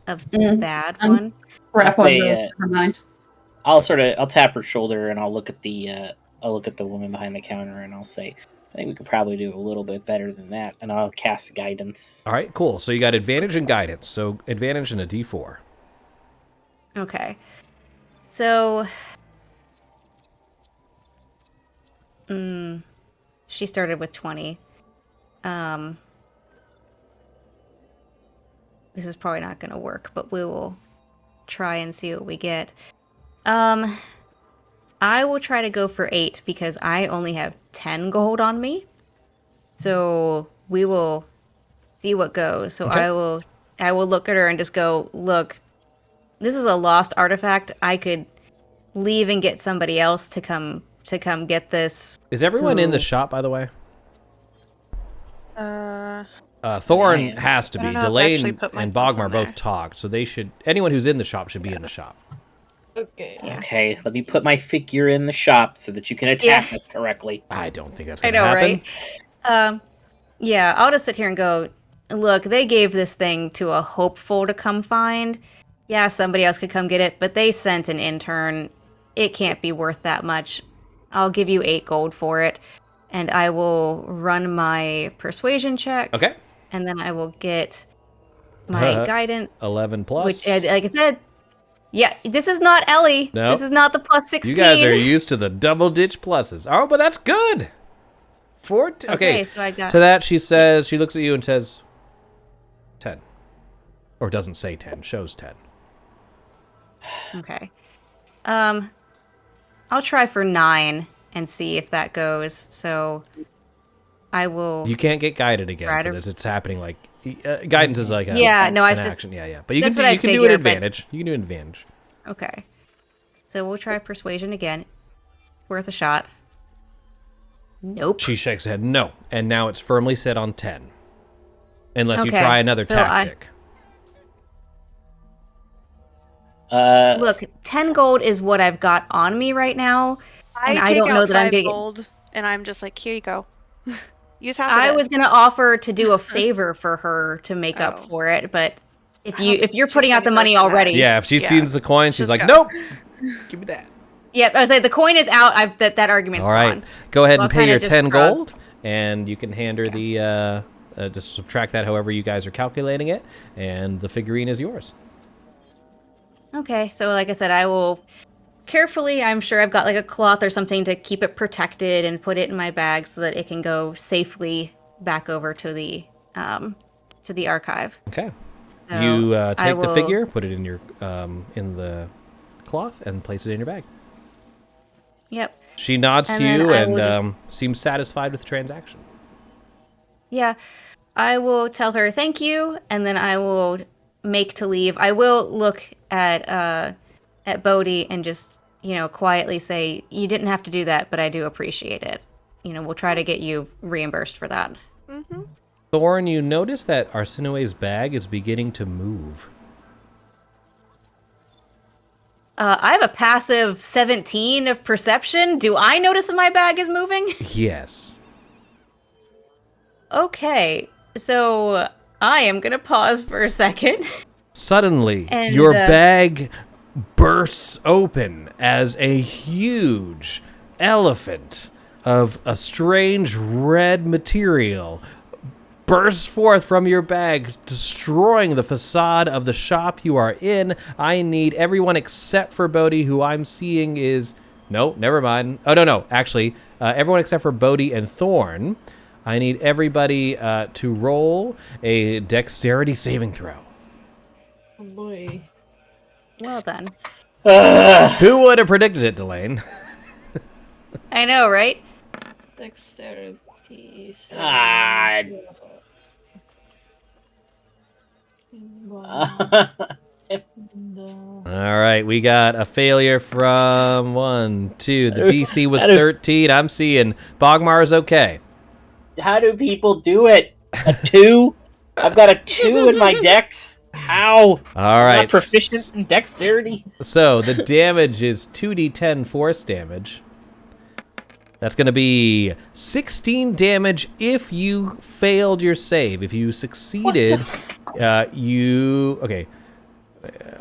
a bad I'm- one. Crap on Say, the never mind. I'll tap her shoulder and I'll look at the woman behind the counter and I'll say, I think we could probably do a little bit better than that, and I'll cast guidance. All right, cool. So you got advantage and guidance. So advantage and a D4. Okay. So... she started with 20. This is probably not going to work, but we will try and see what we get. I will try to go for 8 because I only have 10 gold on me. So we will see what goes. So Okay. I will look at her and just go, look, this is a lost artifact. I could leave and get somebody else to come get this. Is everyone in the Who- shop, by the way? I Thorn am. has to I be. don't know if I actually Delane put and myself Bogmar in both there. talked, so they should. Anyone who's in the shop should be in the shop. Okay. Yeah. Okay, let me put my figure in the shop so that you can attack Yeah. us correctly. I don't think that's I gonna know, happen. right? Yeah, I'll just sit here and go, look, they gave this thing to a hopeful to come find. Yeah, somebody else could come get it, but they sent an intern. It can't be worth that much. I'll give you 8 gold for it, and I will run my persuasion check. Okay. And then I will get my guidance. 11 plus. Which, like I said, yeah, this is not Ellie. No. This is not the plus 16. You guys are used to the double ditch pluses. Oh, but that's good. 14. Okay. so I got... To that, she says, she looks at you and says, 10. Or doesn't say 10, shows 10. Okay. I'll try for 9 and see if that goes. So I will. You can't get guided again Try for to- this. It's happening like guidance is like Yeah, no, an I've action. Yeah. But you that's can what I you can do an figured, but- advantage. You can do an advantage. Okay. So we'll try persuasion again. Worth a shot. Nope. She shakes her head. No, and now it's firmly set on 10. Unless you Okay, try another so tactic. Look, 10 gold is what I've got on me right now, and I take don't know out that I'm 5 gonna get. gold, and I'm just like, here you go. Use half of I that. was gonna offer to do a favor for her to make up Oh. for it, but I don't think if you're she's putting out the gonna go money for that. already, Yeah, if she Yeah. sees the coin, she's Just like, go. nope. Give me that. Yep, I was like, the coin is out. That argument's All right. gone. Go ahead So and I'll pay kinda your just 10 shrug. gold, and you can hand her the, just subtract that however you guys are calculating it, and the figurine is yours. Okay, so like I said, I will carefully. I'm sure I've got like a cloth or something to keep it protected and put it in my bag so that it can go safely back over to the archive. Okay. So You I take the will- figure, put it in your in the cloth, and place it in your bag. Yep. She nods And to then you I and will just- seems satisfied with the transaction. Yeah, I will tell her thank you, and then I will make to leave. I will look at Bodhi and just quietly say, "You didn't have to do that, but I do appreciate it. We'll try to get you reimbursed for that." Mm-hmm. Thorn, you notice that Arsinoe's bag is beginning to move. I have a passive 17 of perception. Do I notice that my bag is moving? Yes. Okay, so I am gonna pause for a second. Suddenly, And, your bag bursts open as a huge elephant of a strange red material bursts forth from your bag, destroying the facade of the shop you are in. I need everyone except for Bodhi, who I'm seeing is... No, never mind. Oh, no. Actually, everyone except for Bodhi and Thorn. I need everybody to roll a dexterity saving throw. Oh boy. Well done. Who would have predicted it, Delane? I know, right? Dexterity. Ah. All right, we got a failure from 1, 2. The DC was How do- 13. I'm seeing Bogmar's okay. How do people do it? A 2? I've got a 2 in my dex. How? All I'm right. not proficient in dexterity. So the damage is 2d10 force damage. That's going to be 16 damage if you failed your save. If you succeeded, you... Okay.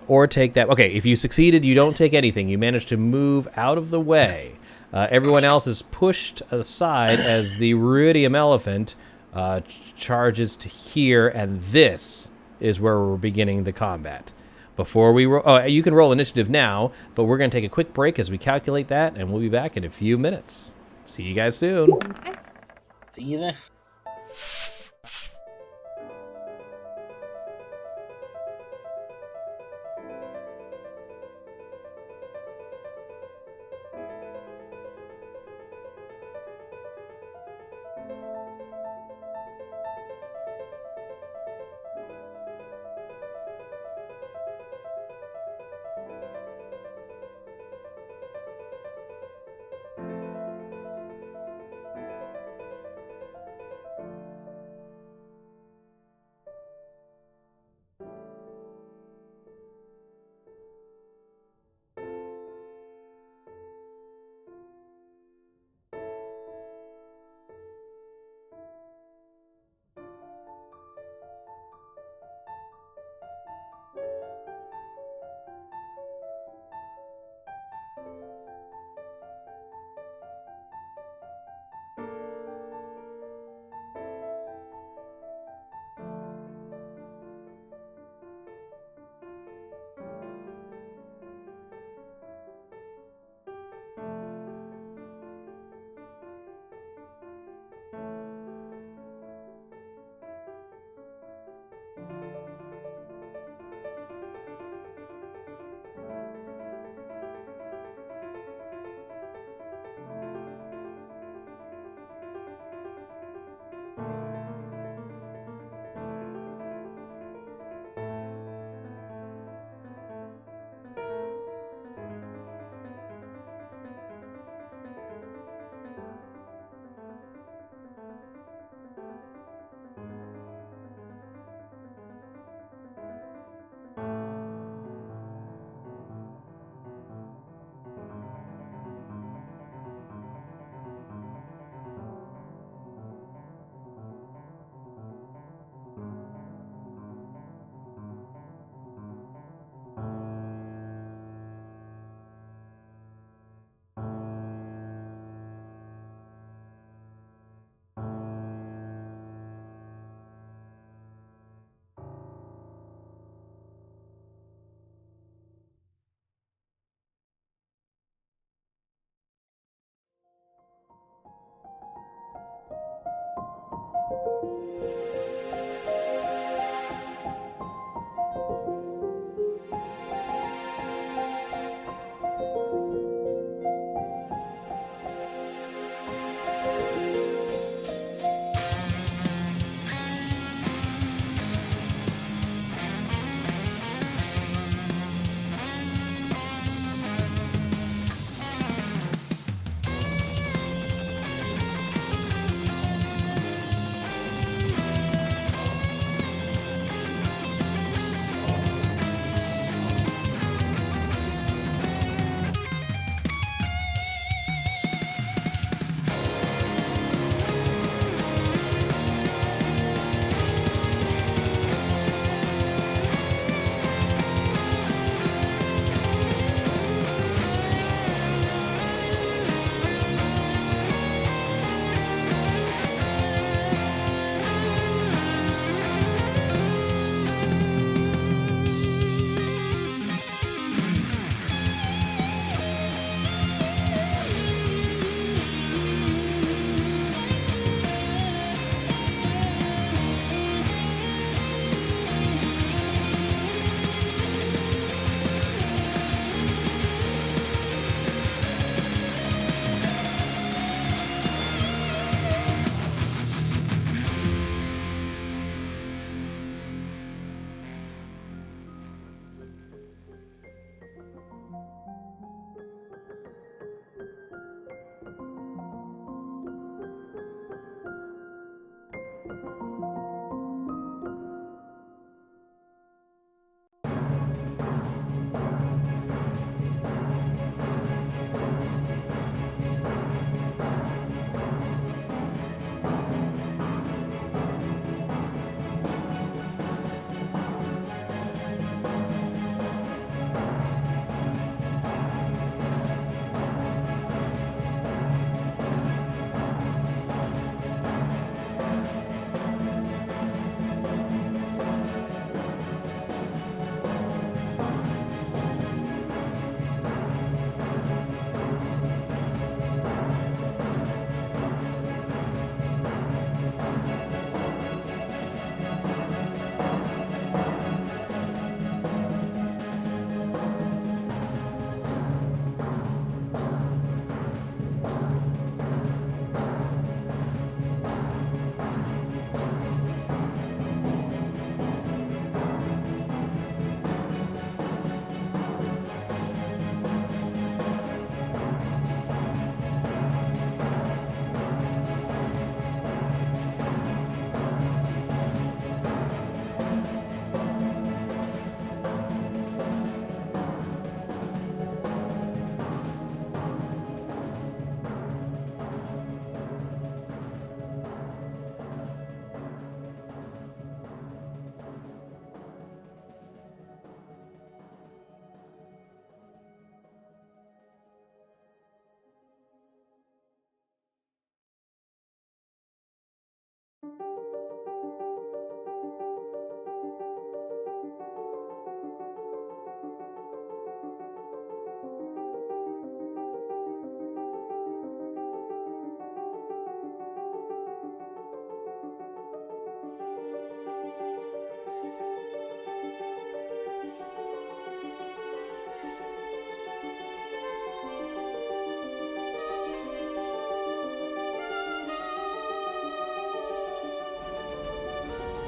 Or take that... Okay, if you succeeded, you don't take anything. You manage to move out of the way. Everyone else is pushed aside as the ruidium elephant charges to here, and this is where we're beginning the combat. Before we roll... Oh, you can roll initiative now, but we're going to take a quick break as we calculate that, and we'll be back in a few minutes. See you guys soon. See you then.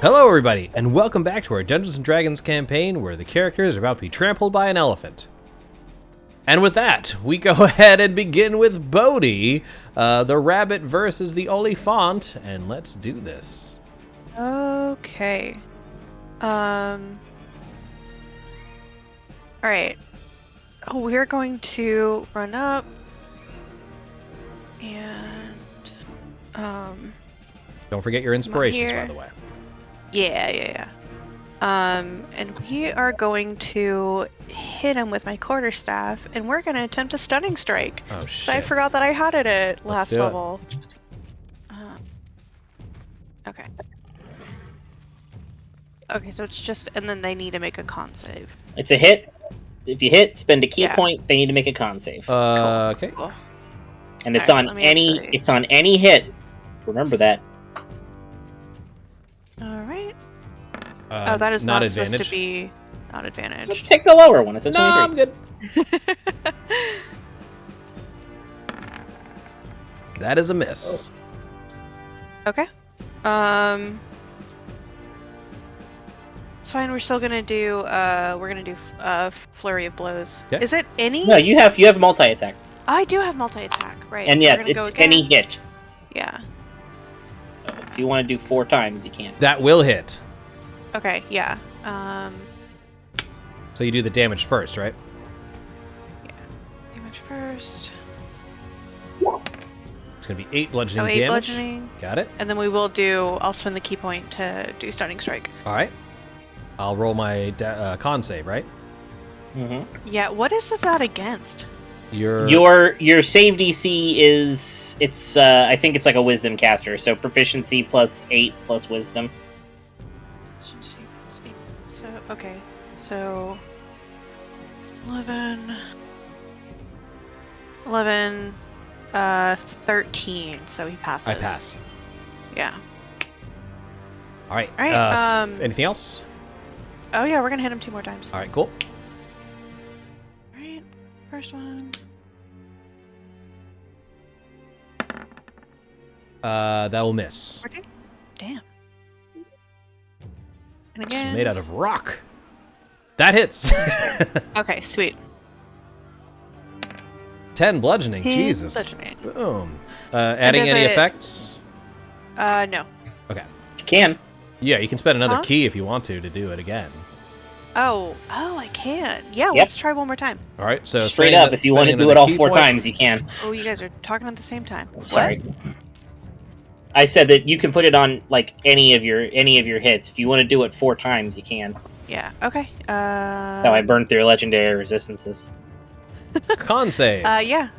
Hello, everybody, and welcome back to our Dungeons & Dragons campaign where the characters are about to be trampled by an elephant. And with that, we go ahead and begin with Bodhi, the rabbit versus the Oliphant, and let's do this. Okay. Alright. Oh, we're going to run up and Don't forget your inspirations, by here. the way. Yeah. And we are going to hit him with my quarterstaff, and we're going to attempt a stunning strike. Oh, So I shit. forgot that I had it at last do it. level. Okay. Okay, so it's just, and then they need to make a con save. It's a hit. If you hit, spend a key Yeah. point. They need to make a con save, Okay. Cool. and it's alright, on let me any. actually- It's on any hit. Remember that. Alright. Oh, that is not supposed to be not advantage. Take the lower one. It says No, 23. I'm good. That is a miss. Okay. It's fine. We're still gonna do. We're gonna do flurry of blows. Okay. Is it any? No, you have multi attack, I do have multi attack, right? and so we're yes, gonna go it's again. any hit. Yeah. So if you want to do 4 times, you can. That will hit. Okay. Yeah. So you do the damage first, right? Damage first. It's going to be 8 bludgeoning Oh, 8 damage. bludgeoning, Got it. and then we will do. I'll spend the key point to do stunning strike. All right. I'll roll my con save, right? Mm-hmm. Yeah. What is that against? Your save DC is I think it's like a wisdom caster, so proficiency plus 8 plus wisdom. So okay. So 11, 13. So he passes. I pass. Yeah. All right. All right, Anything else? Oh yeah, we're gonna hit him 2 more times. All right, cool. All right. First one. That will miss. 14. Damn. And It's again. made out of rock. That hits. Okay, sweet. 10 bludgeoning. 10 Jesus. bludgeoning. Boom. Adding does any it- effects? No. Okay. You can. Yeah, you can spend another Huh? key if you want to do it again. Oh, I can. Yeah, Yep. let's try one more time. All right. So Straight spending up, if you want to spending do it all another key 4 point- times, you can. Oh, you guys are talking at the same time. Sorry. I said that you can put it on like any of your hits. If you want to do it 4 times, you can. Yeah. Okay. How I burned through legendary resistances. Con save. Yeah.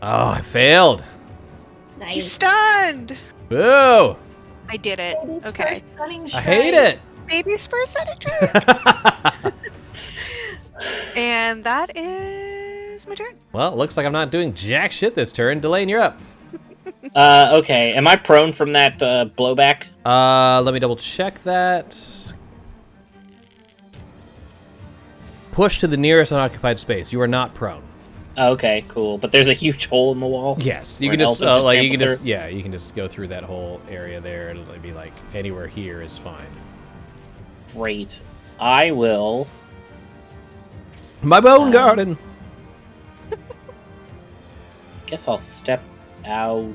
Oh, I failed. He's stunned. Boo! I did it. Baby's Okay. first stunning I hate strike. it. Baby's first strike. And that is my turn. Well, it looks like I'm not doing jack shit this turn. Delane, you're up. Okay. Am I prone from that blowback? Let me double check that. Push to the nearest unoccupied space. You are not prone. Okay, cool. But there's a huge hole in the wall. Yes, you Where can an just elephant like you trample can just through? yeah, you can just go through that whole area there. It'll be like anywhere here is fine. Great. I will. My bone garden. Guess I'll step out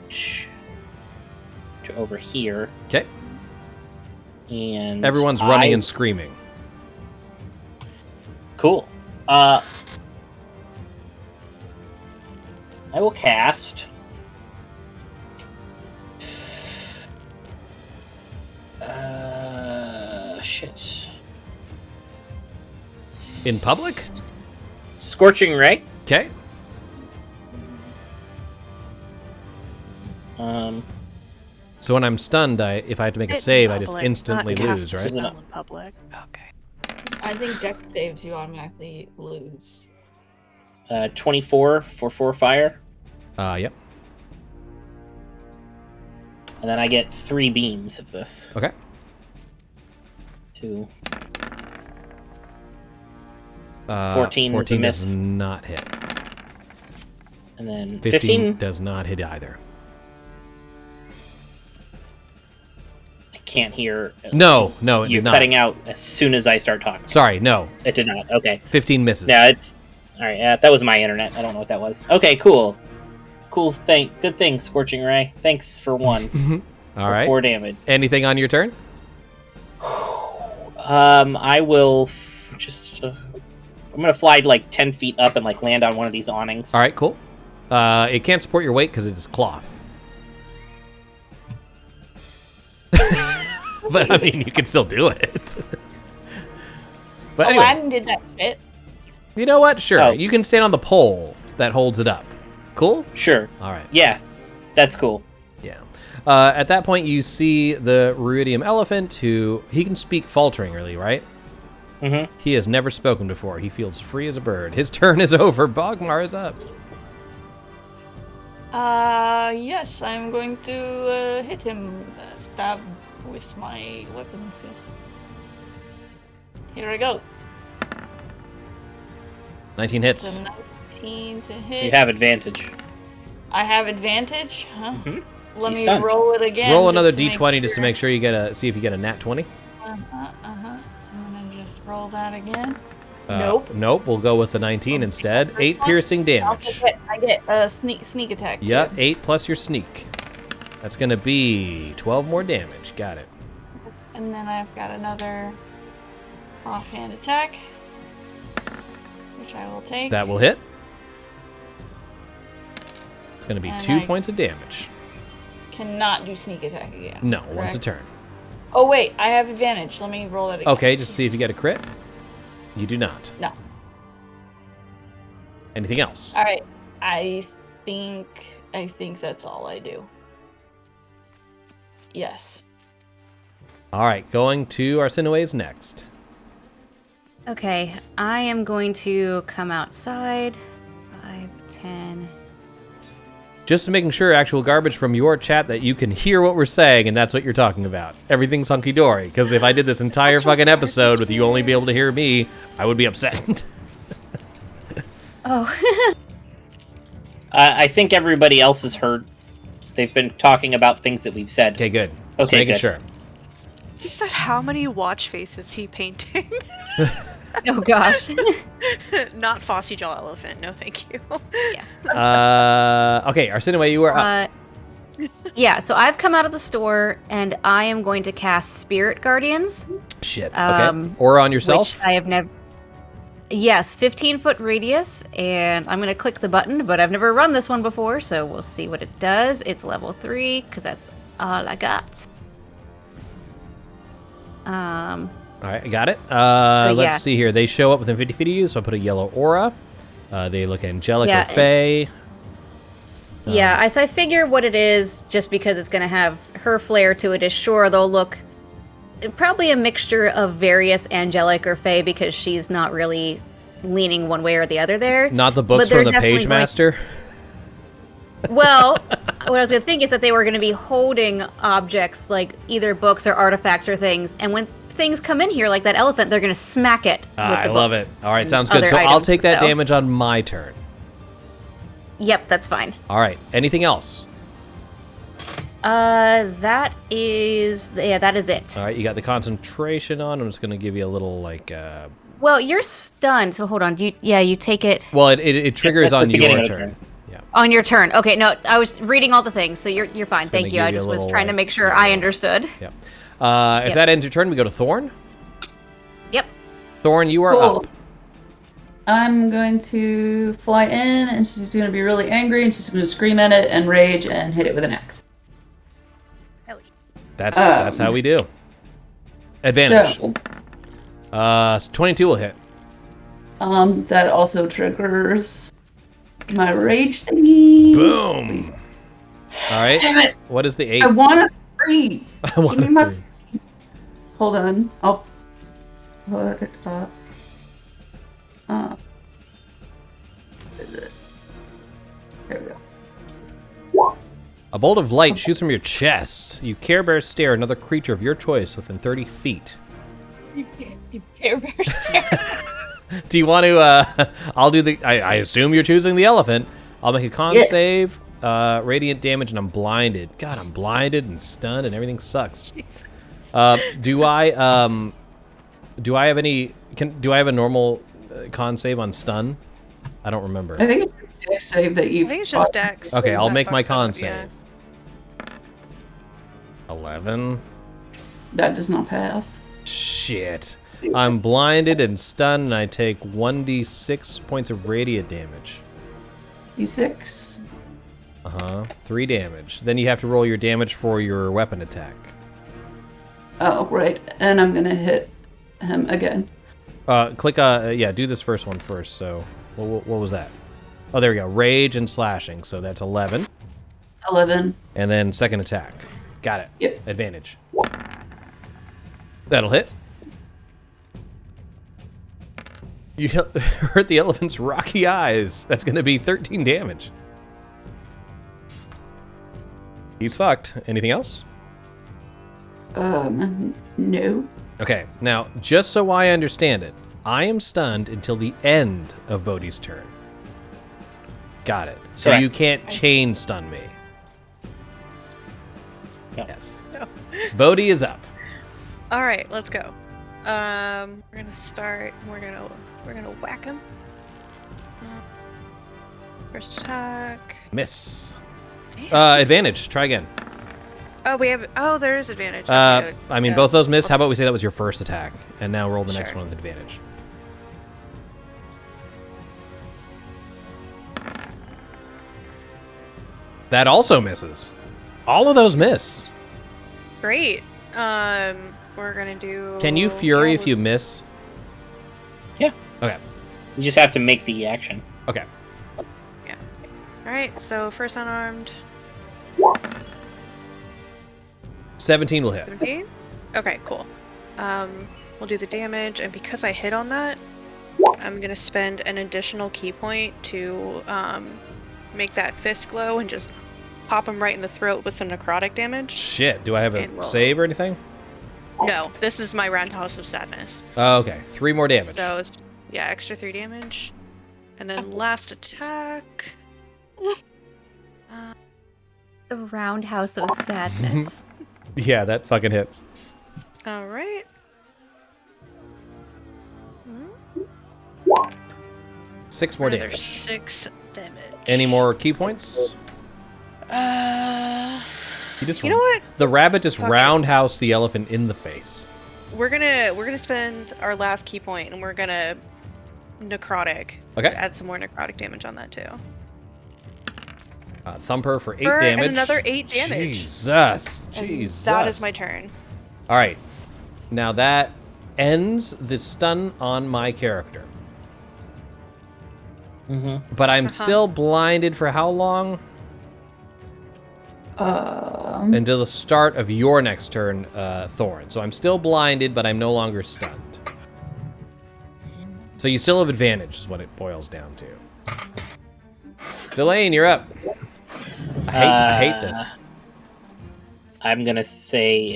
to over here, Okay, and everyone's running and screaming. Cool. I will cast. Shit. In public? Scorching Ray. Okay, so when I'm stunned, if I have to make a In save, I just public, instantly not cast lose, a right? spell in public. Okay. I think deck saves you automatically lose. 24 for 4 fire, Yep. and then I get 3 beams of this. Okay. 2. 14 is a miss. does not hit. And then 15 15. does not hit either. can't hear. No, it You did not. cutting out as soon as I start talking. Sorry, no. It did not. Okay. 15 misses. Yeah, it's all right. Yeah, that was my internet. I don't know what that was. Okay, cool. Good thing, Scorching Ray. Thanks for 1. All right. 4 damage. Anything on your turn? I will I'm gonna fly like 10 feet up and like land on one of these awnings. All right, cool. It can't support your weight because it is cloth. But I mean, you can still do it. But anyway, Aladdin did that fit. you know what? Sure, Oh. you can stand on the pole that holds it up. Cool. Sure. All right. Yeah, that's cool. Yeah. At that point, you see the Ruidium elephant, who he can speak falteringly, right? Mm-hmm. He has never spoken before. He feels free as a bird. His turn is over. Bogmar is up. Yes, I'm going to hit him. Stab with my weapons, yes. Here I go. 19 hits. So 19 to hit. You have advantage. I have advantage, huh? Mhm. Let He's me stunned. roll it again. Roll just another to make d20 just to sure. make sure you see if you get a nat 20. I'm gonna just roll that again. Nope. Nope. We'll go with the 19 instead. 8 piercing damage. I get a sneak attack. too. Yep, 8 plus your sneak. That's gonna be 12 more damage. Got it. And then I've got another offhand attack, which I will take. That will hit. It's gonna be And 2 I- points of damage. Cannot do sneak attack again. No, once a correct? turn. Oh wait, I have advantage. Let me roll that again. Okay, just see if you get a crit. You do not. No. Anything else? All right. I think that's all I do. Yes. All right, going to Arsinoe's next. Okay, I am going to come outside. 5, 10. Just making sure, actual garbage from your chat, that you can hear what we're saying, and that's what you're talking about. Everything's hunky-dory, because if I did this entire fucking episode with you only be able to hear me, I would be upset. Oh. I think everybody else has heard. They've been talking about things that we've said. Okay, good. Just Okay, making good. sure. He said, "How many watch faces he painting?" Oh gosh. Not Fossy Jaw Elephant. No, thank you. Okay, Arsinoe, you are up. Yeah, so I've come out of the store and I am going to cast Spirit Guardians. Shit. Okay. um, Or on yourself? Which I have never. Yes, 15-foot radius, and I'm going to click the button, but I've never run this one before, so we'll see what it does. It's level 3, because that's all I got. All right, I got it. yeah. Let's see here. They show up within 50 feet of you, so I put a yellow aura. They look angelic Yeah, or fey. Yeah, so I figure what it is, just because it's going to have her flair to it, is sure they'll look probably a mixture of various angelic or fey, because she's not really leaning one way or the other there. Not the books But they're from the definitely Page going- Master. Well, what I was going to think is that they were going to be holding objects, like either books or artifacts or things, and when things come in here, like that elephant, they're going to smack it with the I love books it. All right, and sounds good. other So I'll items, take that so- damage on my turn. Yep, that's fine. All right. Anything else? That is it. All right, you got the concentration on. I'm just going to give you a little, like... Well, you're stunned, so hold on. You take it Well, it triggers At the on beginning your of the turn. turn. Yeah. on your turn. Okay, no, I was reading all the things, so you're fine. Just gonna Thank you. I give you a just was little, trying to like, make sure I understood. Yeah. If Yep. that ends your turn, we go to Thorn. Yep. Thorn, you are Cool. up. I'm going to fly in, and she's going to be really angry, and she's going to scream at it and rage and hit it with an axe. That's how we do. Advantage. So, 22 will hit. that also triggers my rage thingy. Boom. Please. All right. Damn it! What is the 8? I want a 3. I want Give me a my- 3. Hold on. I'll put it up. Is it? There we go. A bolt of light shoots from your chest. You Care Bear stare another creature of your choice within 30 feet. You Care Bear stare. Do you want to, I'll do the, I assume you're choosing the elephant. I'll make a con Yeah. save, radiant damage, and I'm blinded. God, I'm blinded and stunned and everything sucks. Do I have any? Do I have a normal con save on stun? I don't remember. I think it's just dex save that you. I think it's just Dex. Okay, I'll that make my fucks that con up, yeah. save. 11. That does not pass. Shit. I'm blinded and stunned, and I take 1d6 points of radiant damage. D6. 3 damage. Then you have to roll your damage for your weapon attack. Oh, right. And I'm gonna hit him again. Click, do this first one first. So, what was that? Oh, there we go. Rage and slashing. So that's 11. 11. And then second attack. Got it. Yep. Advantage. That'll hit. You hurt the elephant's rocky eyes. That's going to be 13 damage. He's fucked. Anything else? No. Okay, now, just so I understand it, I am stunned until the end of Bodhi's turn. Got it. So Correct. you can't chain stun me. No. Yes. Bodhi is up. All right, let's go. We're gonna start. We're gonna whack him. First attack. Miss. Advantage. Try again. Oh, we have. Oh, there is advantage. I mean, Yeah. both those miss. How about we say that was your first attack, and now roll the next Sure. one with advantage. That also misses. All of those miss. Great. We're gonna do. Can you fury if you miss? Yeah. Okay. You just have to make the action. Okay. Yeah. All right. So first unarmed. 17 will hit. 17. Okay. Cool. We'll do the damage, and because I hit on that, I'm gonna spend an additional key point to make that fist glow and just pop him right in the throat with some necrotic damage. Shit. Do I have And a roll. save or anything? No, this is my Roundhouse of Sadness. Oh, okay. 3 more damage. So it's extra 3 damage, and then last attack. The roundhouse of sadness. Yeah, that fucking hits. All right. 6 more Another damage. 6 damage. Any more key points? You just You know what? The rabbit just Fuck it. roundhouse the elephant in the face. We're gonna spend our last key point, and we're gonna necrotic. Okay. Add some more necrotic damage on that too. Thumper for 8 And damage. another 8 damage. Jesus. And Jesus. that is my turn. All right. Now that ends the stun on my character. Mm-hmm. But I'm still blinded for how long? Until the start of your next turn, Thorn. So I'm still blinded, but I'm no longer stunned. So you still have advantage, is what it boils down to. Delane, you're up. I hate this. I'm gonna say,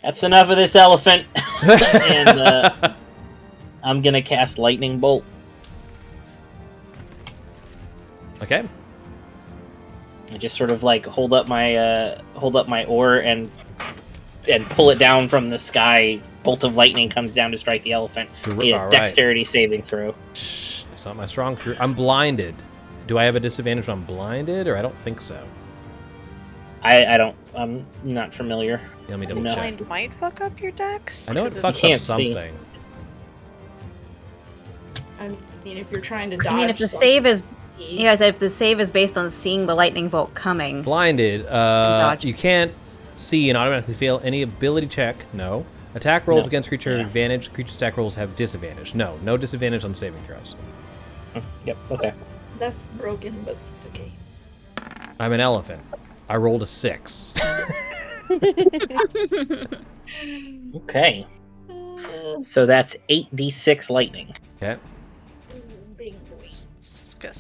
that's enough of this elephant, and I'm gonna cast Lightning Bolt. Okay. I just sort of like hold up my oar and pull it down from the sky. Bolt of lightning comes down to strike the elephant. Need a All right. dexterity saving throw. Shh, it's not my strong suit. I'm blinded. Do I have a disadvantage when I'm blinded, or I don't think so? I'm not familiar. Let me double No. check. Blind might fuck up your dex. I know it because fucks it's- up can't see. something. I mean, if you're trying to dodge. I mean, if the something- save is, you guys, if the save is based on seeing the lightning bolt coming, Blinded. Dodge. You can't see and automatically fail any ability check. No. Attack rolls No. against creature have Yeah. advantage. Creature attack rolls have disadvantage. No disadvantage on saving throws. Yep. Okay. That's broken, but it's okay. I'm an elephant. I rolled a 6. Okay. So that's 8d6 lightning. Okay. It's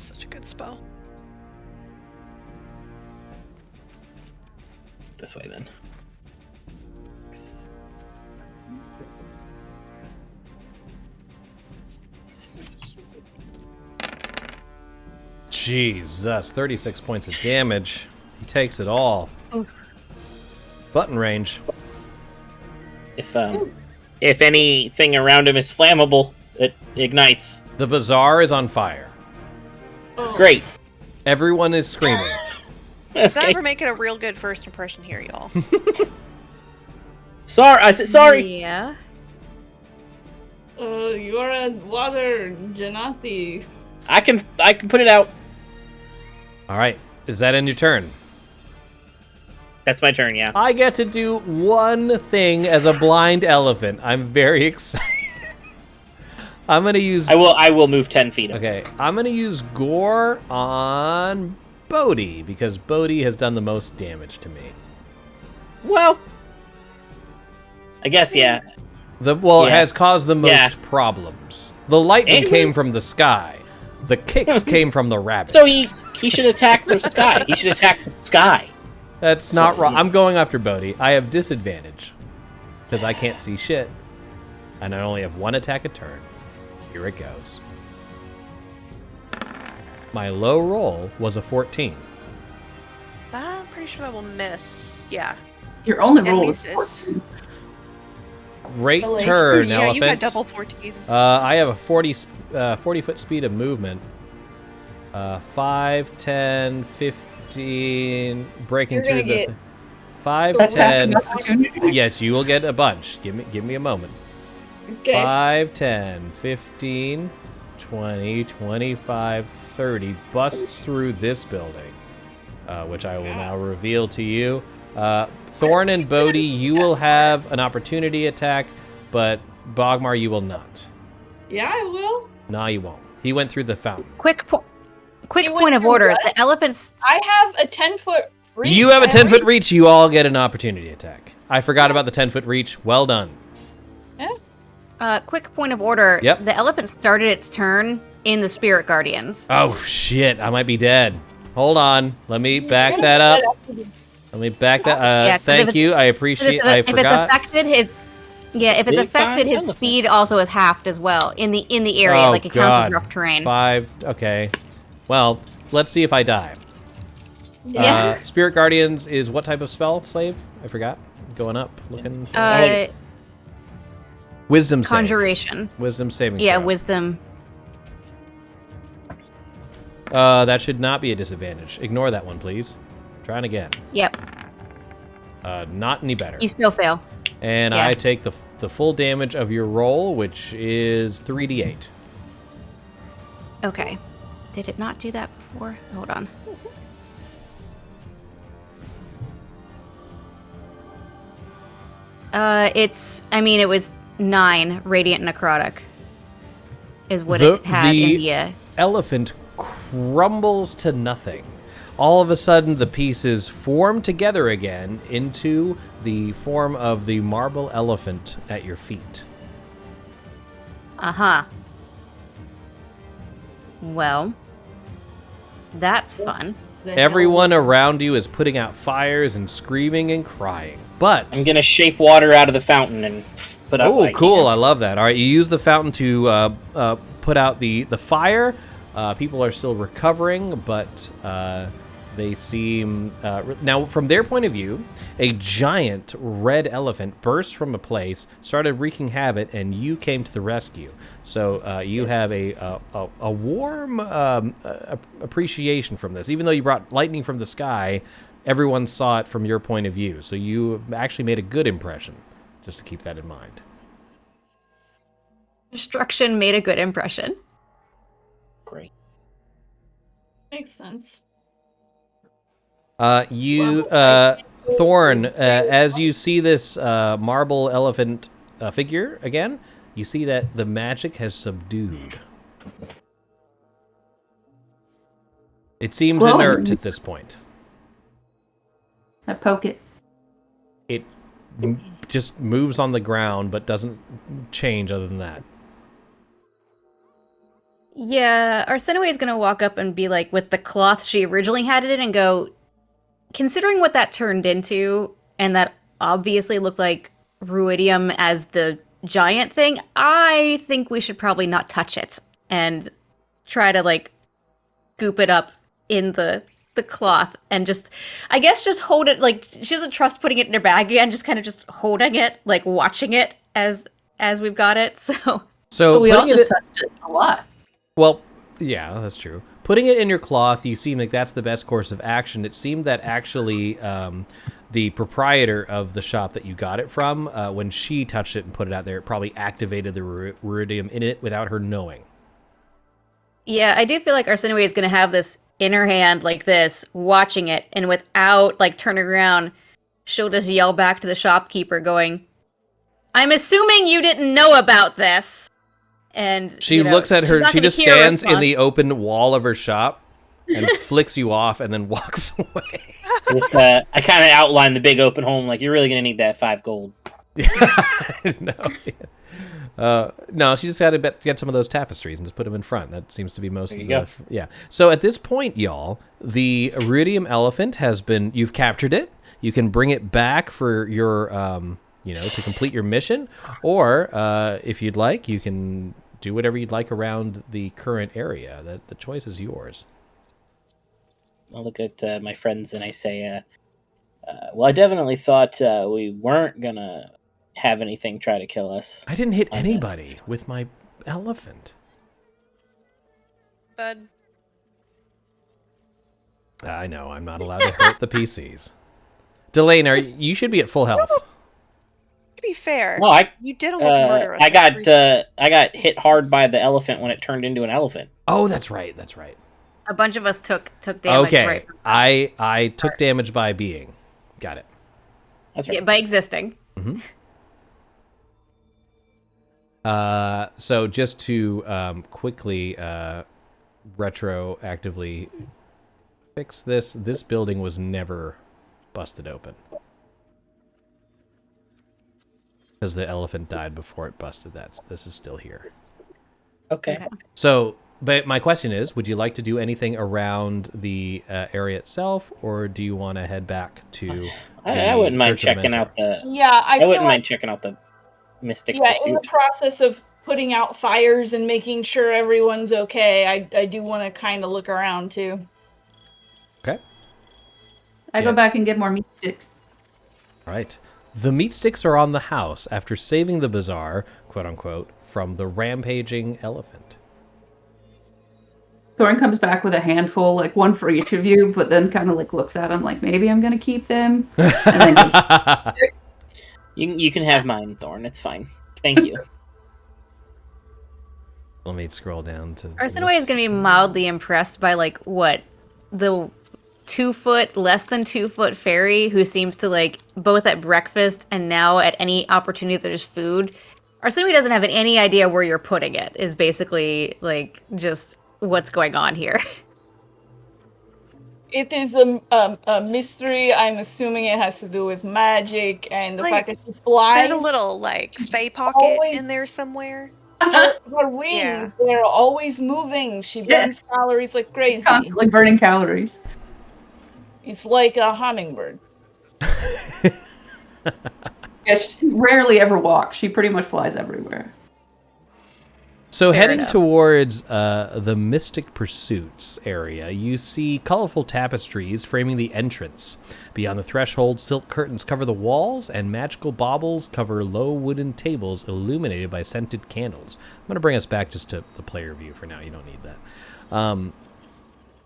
such a good spell. This way then. Jesus, 36 points of damage. He takes it all. Oof. Button range. If anything around him is flammable, it ignites. The bazaar is on fire. Great. Everyone is screaming. Does that Okay. ever make it a real good first impression here, y'all? Sorry, I said sorry. Yeah. You're in water, Janati. I can put it out. All right. Is that in your turn? That's my turn. Yeah. I get to do one thing as a blind elephant. I'm very excited. I'm gonna use. I will move 10 feet. Okay, I'm gonna use Gore on Bodhi because Bodhi has done the most damage to me. Well, I guess yeah. It Yeah. has caused the most Yeah. problems. The lightning Anyway. came from the sky. The kicks came from the rabbit. So he should attack the sky. He should attack the sky. That's not wrong. I'm going after Bodhi. I have disadvantage because I can't see shit, and I only have one attack a turn. Here it goes. My low roll was a 14. I'm pretty sure that will miss. Yeah. Your only It roll was misses. 14. Great Really? turn, Yeah, elephant. you got double 14s. I have a 40 foot speed of movement. 5, 10, 15, breaking You're through gonna the get- 5, Attack 10. of opportunity. Yes, you will get a bunch. Give me a moment. Okay. 5, 10, 15, 20, 25, 30 busts through this building, which I will now reveal to you. Thorn and Bodhi, you will have an opportunity attack, but Bogmar, you will not. Yeah, I will. No, you won't. He went through the fountain. Quick You went point of through order. what? The elephants. I have a 10-foot reach. You have a I 10-foot reach, you all get an opportunity attack. I forgot about the 10-foot reach. Well done. Quick point of order. Yep. The elephant started its turn in the Spirit Guardians. Oh, shit. I might be dead. Hold on. Let me back that up. Let me back that. Yeah, 'cause Thank if you. I If appreciate. it's, I if it's forgot. affected, his if it's Big affected, fat his elephant. speed also is halved as well in the area. Oh, Like it counts as God. rough terrain. 5. Okay. Well, let's see if I die. Yeah. Spirit Guardians is what type of spell, Slave? I forgot. Going up, looking. Wisdom save. Conjuration. Wisdom saving. Yeah, throw. wisdom. That should not be a disadvantage. Ignore that one, please. Trying again. Yep. Not any better. You still fail. And yeah. I take the full damage of your roll, which is 3d8. Okay. Did it not do that before? Hold on. It was 9 radiant necrotic. Is what it had in the. Elephant crumbles to nothing. All of a sudden, the pieces form together again into the form of the marble elephant at your feet. Uh-huh. Well, that's fun. Everyone around you is putting out fires and screaming and crying. But I'm gonna shape water out of the fountain and put out. oh, cool! I love that. All right, you use the fountain to put out the fire. People are still recovering, but they seem now from their point of view, a giant red elephant burst from a place, started wreaking havoc, and you came to the rescue. So you have a warm appreciation from this, even though you brought lightning from the sky. Everyone saw it from your point of view, so you actually made a good impression. Just to keep that in mind. Destruction made a good impression. Great. Makes sense. Thorn, as you see this marble elephant figure again, you see that the magic has subdued. It seems Glowing. inert at this point. I poke it. It just moves on the ground, but doesn't change other than that. Yeah, Arsenoe is gonna walk up and be like, with the cloth she originally had it in, and go, considering what that turned into, and that obviously looked like ruidium as the giant thing, I think we should probably not touch it, and try to, like, scoop it up in the the cloth and just, I guess, just hold it. Like she doesn't trust putting it in her bag again. Just kind of just holding it, like watching it as we've got it. So But we all putting just it, touched it a lot. well, yeah, that's true. Putting it in your cloth, you seem like that's the best course of action. It seemed that actually the proprietor of the shop that you got it from, when she touched it and put it out there, it probably activated the ruidium in it without her knowing. Yeah, I do feel like Arsenoi is going to have this in her hand like this, watching it, and without like turning around, she'll just yell back to the shopkeeper, going, "I'm assuming you didn't know about this." And She looks at her. She just stands in the response. open wall of her shop and flicks you off, and then walks away. Just, I kind of outlined the big open home, like, you're really going to need that 5 gold. No, she just had to get some of those tapestries and just put them in front. That seems to be most There of you the go. yeah. So at this point, y'all, the iridium elephant has been. You've captured it. You can bring it back for your to complete your mission, or if you'd like, you can do whatever you'd like around the current area. The choice is yours. I look at my friends and I say, well, I definitely thought we weren't going to have anything try to kill us. I didn't hit on anybody this. with my elephant. Bud, I know, I'm not allowed to hurt the PCs. Delane, you should be at full health. to be fair, No, you did almost murder us. I like, got hit hard by the elephant when it turned into an elephant. Oh, that's right. That's right. A bunch of us took damage. Okay, Right? I took damage by being. Got it. That's right. Yeah, by existing. So just to quickly retroactively fix this building was never busted open because the elephant died before it busted that. This is still here. Okay. So, but my question is, would you like to do anything around the area itself, or do you want to head back to? I wouldn't mind Church of the checking Mentor? out the. Yeah, I I feel wouldn't like mind checking out the Mystic in the Pursuit. process of putting out fires and making sure everyone's okay, I do want to kind of look around too. Okay. I Yeah. go back and get more meat sticks. All right. The meat sticks are on the house after saving the bazaar, quote unquote, from the rampaging elephant. Thorn comes back with a handful, like one for each of you, but then kind of like looks at them like, maybe I'm gonna keep them. And then goes, You can have mine, Thorn. It's fine. Thank you. Let me scroll down to. Arsenoi is going to be mildly impressed by, like, what? The 2 foot, less than 2 foot fairy who seems to, like, both at breakfast and now at any opportunity that there's food. Arsenoi doesn't have any idea where you're putting it, is basically, like, just what's going on here. It is a mystery. I'm assuming it has to do with magic and the Like, fact that she's blind. there's a little like fey pocket Always- in there somewhere. Her wings, Yeah. they're always moving. She burns calories like crazy. constantly burning calories. It's like a hummingbird. Yeah, she rarely ever walks. She pretty much flies everywhere. So Fair heading enough. towards the Mystic Pursuits area, you see colorful tapestries framing the entrance. Beyond the threshold, silk curtains cover the walls, and magical baubles cover low wooden tables illuminated by scented candles. I'm going to bring us back just to the player view for now. You don't need that.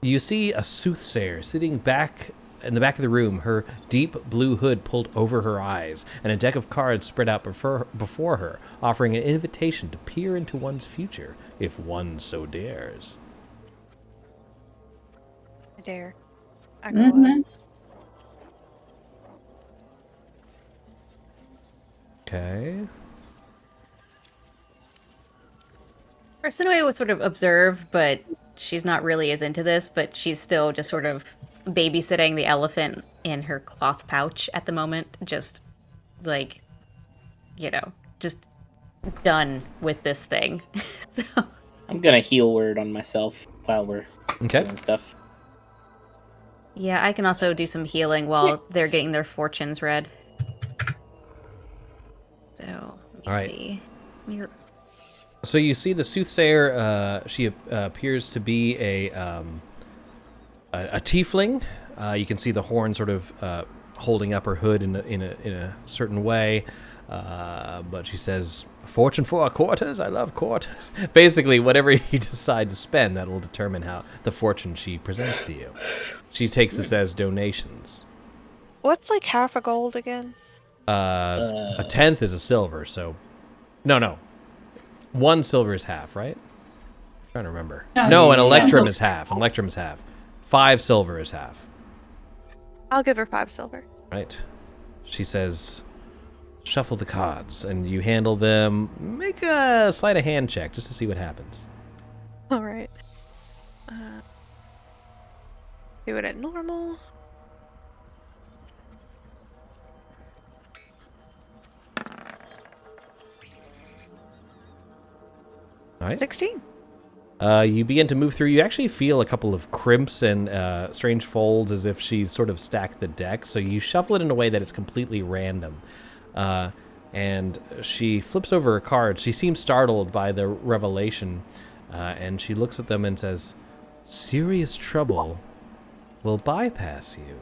You see a soothsayer sitting back in the back of the room, her deep blue hood pulled over her eyes, and a deck of cards spread out before her, offering an invitation to peer into one's future, if one so dares. I dare. I go up. Mhm. Okay. Arsenoi would sort of observe, but she's not really as into this, but she's still just sort of babysitting the elephant in her cloth pouch at the moment. Just, like, just done with this thing. So, I'm gonna heal word on myself while we're Okay. doing stuff. yeah, I can also do some healing while they're getting their fortunes read. So, let me All right. see. So you see the soothsayer. She appears to be a tiefling. You can see the horn sort of holding up her hood in a certain way. But she says, "Fortune for our quarters. I love quarters." Basically, whatever you decide to spend, that will determine how the fortune she presents to you. She takes this as donations. What's like half a gold again? A tenth is a silver, so no. 1 silver is half, right? I'm trying to remember. No, an electrum is half. An electrum is half. 5 silver is half. I'll give her 5 silver. Right. She says, "Shuffle the cards," and you handle them. Make a sleight of hand check just to see what happens. All right. Do it at normal. All right. 16. You begin to move through. You actually feel a couple of crimps and strange folds as if she's sort of stacked the deck. So you shuffle it in a way that it's completely random. And she flips over her cards. She seems startled by the revelation. And she looks at them and says, "Serious trouble will bypass you."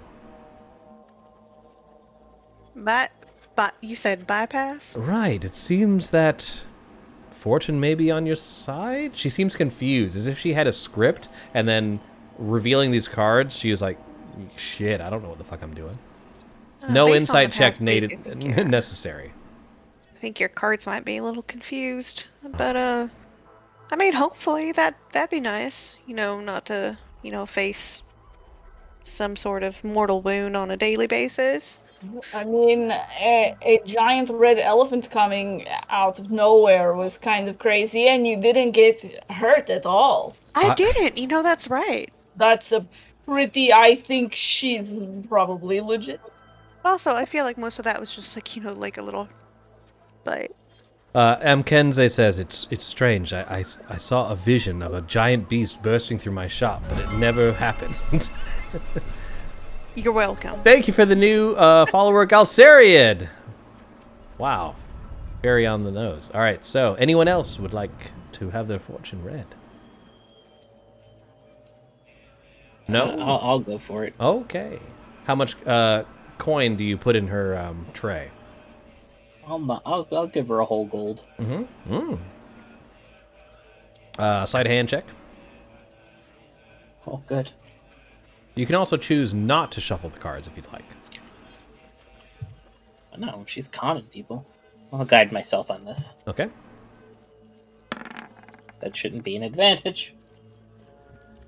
But you said bypass? Right. It seems that fortune may be on your side. She seems confused, as if she had a script, and then revealing these cards, she was like, "Shit, I don't know what the fuck I'm doing." No Based on insight the check past week, I think, necessary. I think your cards might be a little confused, but I mean, hopefully that'd be nice. Not to face some sort of mortal wound on a daily basis. I mean, a giant red elephant coming out of nowhere was kind of crazy, and you didn't get hurt at all. I didn't. That's right. That's a pretty. I think she's probably legit. Also, I feel like most of that was just like a little bite. Mkenze says, it's strange. I saw a vision of a giant beast bursting through my shop, but it never happened. You're welcome. Thank you for the new follower, Galceriad. Wow. Very on the nose. All right, so anyone else would like to have their fortune read? No? I'll go for it. Okay. How much coin do you put in her tray? I'll give her a whole gold. Sleight of hand check. Oh, good. You can also choose not to shuffle the cards if you'd like. No, she's conning people. I'll guide myself on this. Okay. That shouldn't be an advantage.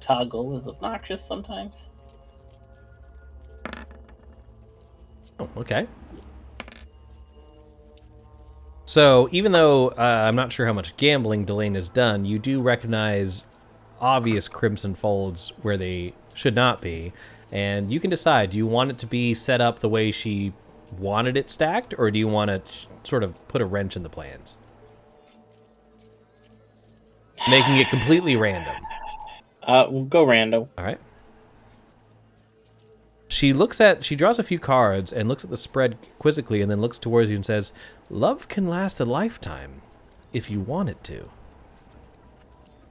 Toggle is obnoxious sometimes. Oh, okay. So, even though I'm not sure how much gambling Delane has done, you do recognize obvious crimson folds where they should not be. And you can decide, do you want it to be set up the way she wanted it stacked, or do you want to sort of put a wrench in the plans? Making it completely random. We'll go random. All right. She draws a few cards and looks at the spread quizzically and then looks towards you and says, "Love can last a lifetime if you want it to."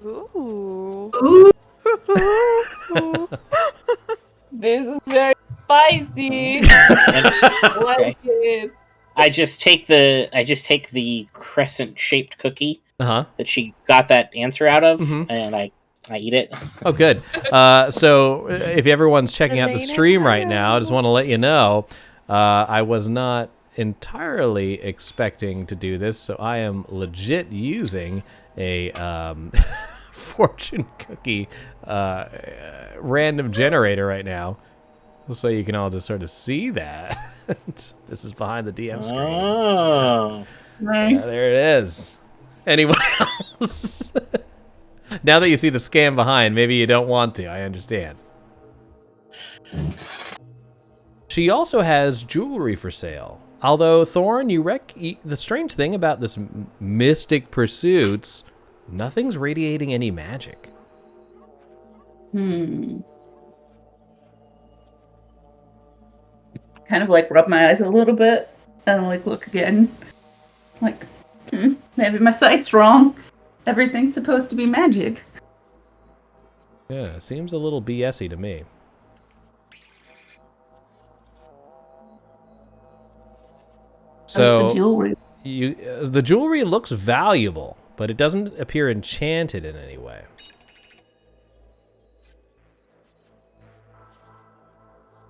Ooh. This is very spicy. I like it. I just take the crescent-shaped cookie Uh-huh. that she got that answer out of, and I eat it. Oh, good. So if everyone's checking out the stream right now, I just want to let you know, I was not entirely expecting to do this, so I am legit using a fortune cookie random generator right now, so you can all just sort of see that. This is behind the DM screen. Oh. Nice. Yeah, there it is. Anyone else? Now that you see the scam behind, maybe you don't want to. I understand. She also has jewelry for sale. Although, Thorn, the strange thing about this mystic pursuits, nothing's radiating any magic. Kind of like rub my eyes a little bit and like look again. Like, maybe my sight's wrong. Everything's supposed to be magic. Yeah, it seems a little BS-y to me. So the jewelry? the jewelry looks valuable, but it doesn't appear enchanted in any way.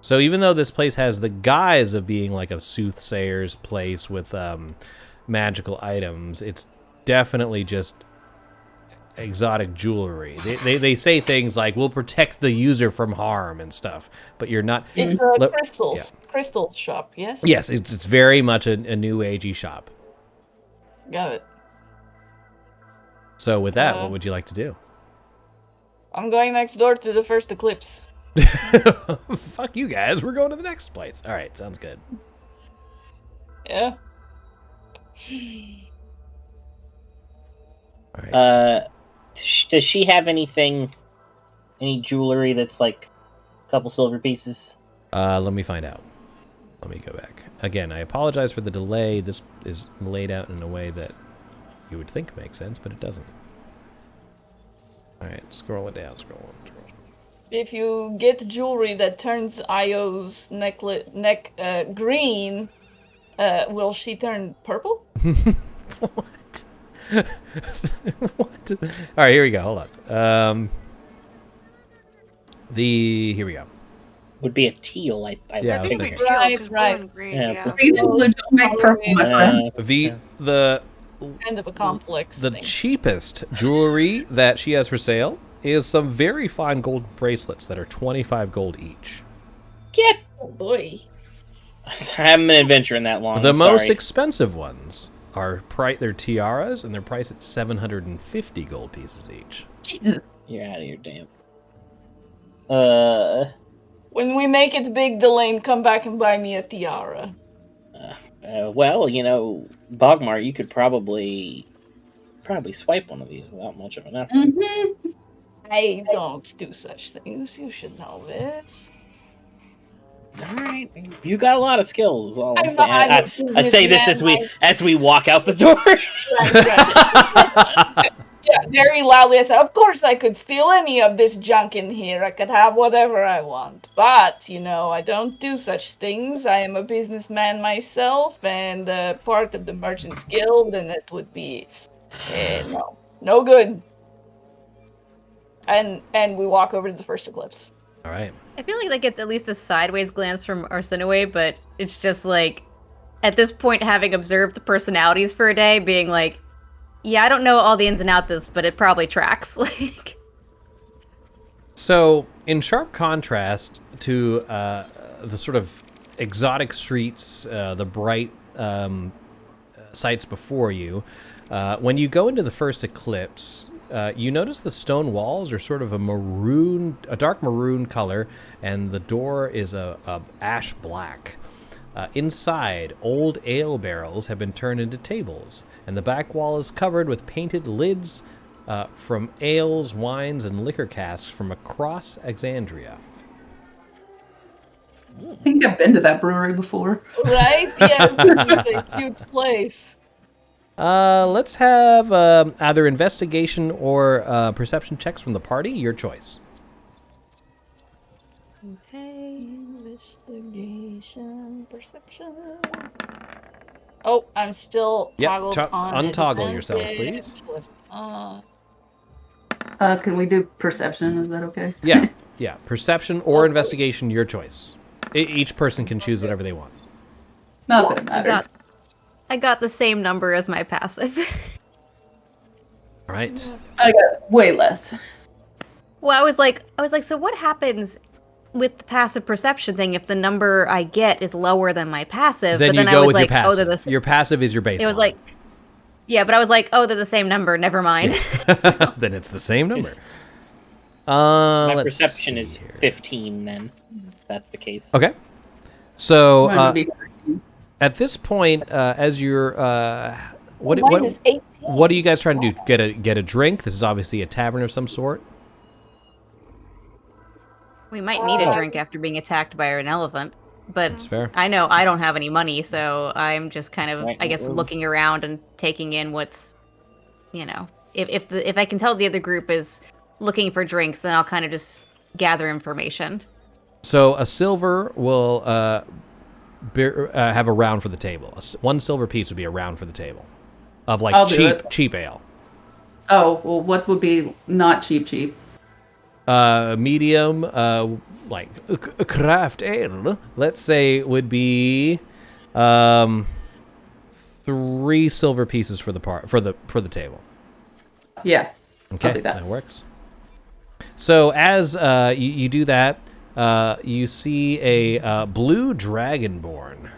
So even though this place has the guise of being like a soothsayer's place with magical items, it's definitely just exotic jewelry. They say things like, we'll protect the user from harm and stuff, but you're not... It's a crystals shop, yes? Yes, it's very much a new agey shop. Got it. So with that, what would you like to do? I'm going next door to the first eclipse. Fuck you guys, we're going to the next place. All right, sounds good. Yeah. All right. Does she have any jewelry that's like a couple silver pieces? Let me find out. Let me go back. Again, I apologize for the delay. This is laid out in a way that you would think makes sense, but it doesn't. All right, scrolling down, scrolling. If you get jewelry that turns Io's neck green, will she turn purple? What? What? All right, here we go. Hold on. Here we go. Would be a teal. I Yeah, I was think. thinking. Right. Green, Yeah, yeah. Green and blue don't make purple, my friend. The Kind of a complex The thing. cheapest jewelry that she has for sale is some very fine gold bracelets that are 25 gold each. Get. Oh boy. I haven't been adventuring that long. The I'm most sorry. expensive ones are they're tiaras, and they're priced at 750 gold pieces each. Jesus. You're out of your damn. When we make it big, Delane, come back and buy me a tiara. Well, Bogmar, you could probably swipe one of these without much of an effort. Mm-hmm. I don't do such things. You should know this. All right, you got a lot of skills. Is all I'm I'm saying. not I say this businessman, as we walk out the door. Right. Yeah, very loudly I said, of course I could steal any of this junk in here. I could have whatever I want. But, I don't do such things. I am a businessman myself and part of the Merchants Guild, and it would be, no good. And we walk over to the first eclipse. All right. I feel like that gets at least a sideways glance from Arsinoe, but it's just like, at this point, having observed the personalities for a day, being like, yeah, I don't know all the ins and outs of this, but it probably tracks. Like, So, in sharp contrast to the sort of exotic streets, the bright sights before you, when you go into the first eclipse, you notice the stone walls are sort of a dark maroon color, and the door is a ash black. Inside, old ale barrels have been turned into tables, and the back wall is covered with painted lids from ales, wines, and liquor casks from across Exandria. I think I've been to that brewery before. Right? Yeah, it's a cute place. Let's have either investigation or perception checks from the party. Your choice. okay. Investigation, perception. Oh, I'm still Yep, toggled on untoggle yourself, advantage. please. Can we do perception? Is that okay? Yeah. Perception or investigation, your choice. Each person can choose whatever they want. Not that it matters. I got the same number as my passive. All right. I got way less. Well, I was like, so what happens with the passive perception thing if the number I get is lower than my passive? Then but then you go I was with like, your passive. oh, they're the same. Your passive is your baseline. It was like, yeah, but I was like, oh, they're the same number. Never mind. Then it's the same number. My Let's perception see is here. 15. Then, if that's the case. Okay. So Mine would be 13. at this point, as you're, what Mine is 18. are you guys trying to do? Get a drink? This is obviously a tavern of some sort. We might need a drink after being attacked by an elephant, but That's fair. I know I don't have any money, so I'm just kind of, Right, I guess, well- looking around and taking in what's, if I can tell the other group is looking for drinks, then I'll kind of just gather information. So a silver will have a round for the table. One silver piece would be a round for the table of like I'll do it. cheap ale. Oh, well, what would be not cheap? Medium, like a craft ale. Let's say would be 3 silver pieces for the table. Yeah. Okay, I'll do that. that works. So as you do that, you see a blue dragonborn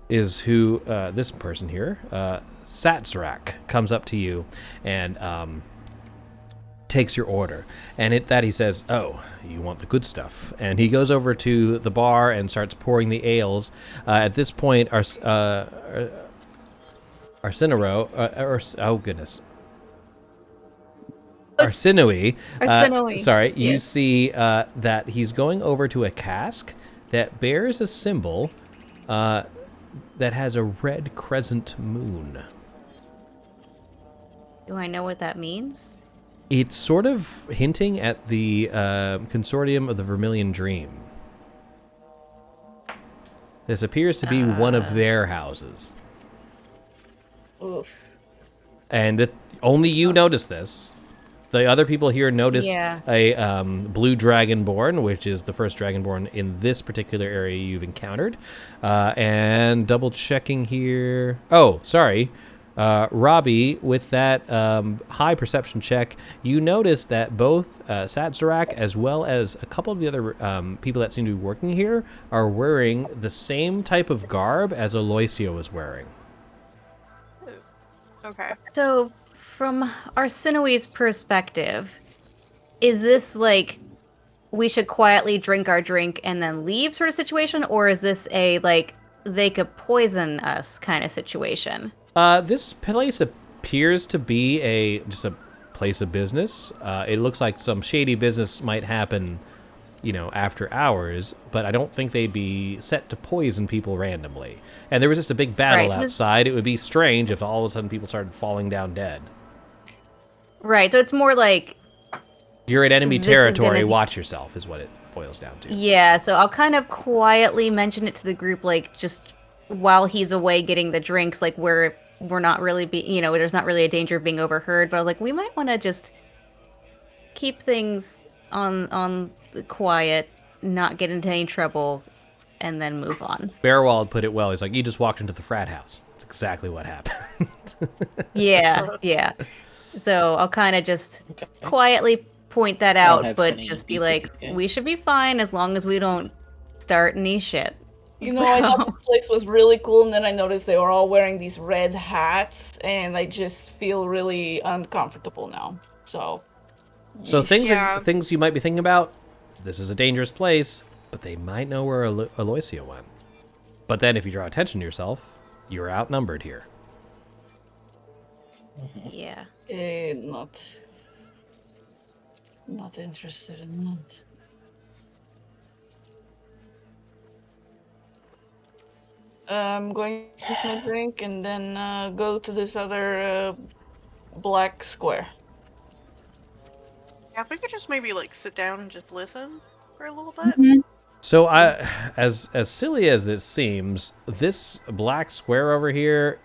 is who this person here, Satsrak, comes up to you and takes your order. And he says, "Oh, you want the good stuff." And he goes over to the bar and starts pouring the ales. At this point, Arsenero, oh goodness. Arsenoi. Arsenoi. Sorry, you Yes. see that he's going over to a cask that bears a symbol that has a red crescent moon. Do I know what that means? It's sort of hinting at the consortium of the Vermilion Dream. This appears to be one of their houses. Oof. And only you notice this. The other people here notice Yeah. a blue dragonborn, which is the first dragonborn in this particular area you've encountered. And double checking here. Oh, sorry. Robbie, with that high perception check, you notice that both Satsarak as well as a couple of the other people that seem to be working here are wearing the same type of garb as Aloysia was wearing. Okay. So, from Arsinoi's perspective, is this like we should quietly drink our drink and then leave sort of situation, or is this a like they could poison us kind of situation? This place appears to be just a place of business. It looks like some shady business might happen, after hours, but I don't think they'd be set to poison people randomly. And there was just a big battle Right, so outside. It would be strange if all of a sudden people started falling down dead. Right, so it's more like You're in enemy This is territory, gonna be- watch yourself is what it boils down to. yeah, so I'll kind of quietly mention it to the group, like just while he's away getting the drinks, like we're not really there's not really a danger of being overheard, but I was like, we might want to just keep things on the quiet, not get into any trouble, and then move on. Bearwald put it well. He's like, you just walked into the frat house. That's exactly what happened. Yeah. So I'll kind of just Okay. quietly point that I don't out, have but any just be beef like, with this guy. we should be fine as long as we don't start any shit. I thought this place was really cool, and then I noticed they were all wearing these red hats, and I just feel really uncomfortable now. So, So Yeah. things you might be thinking about, this is a dangerous place, but they might know where Aloysia went. But then if you draw attention to yourself, you're outnumbered here. Yeah. Not interested in that. I'm going to take my drink and then go to this other black square. Yeah, if we could just maybe like sit down and just listen for a little bit. Mhm. So as silly as this seems, this black square over here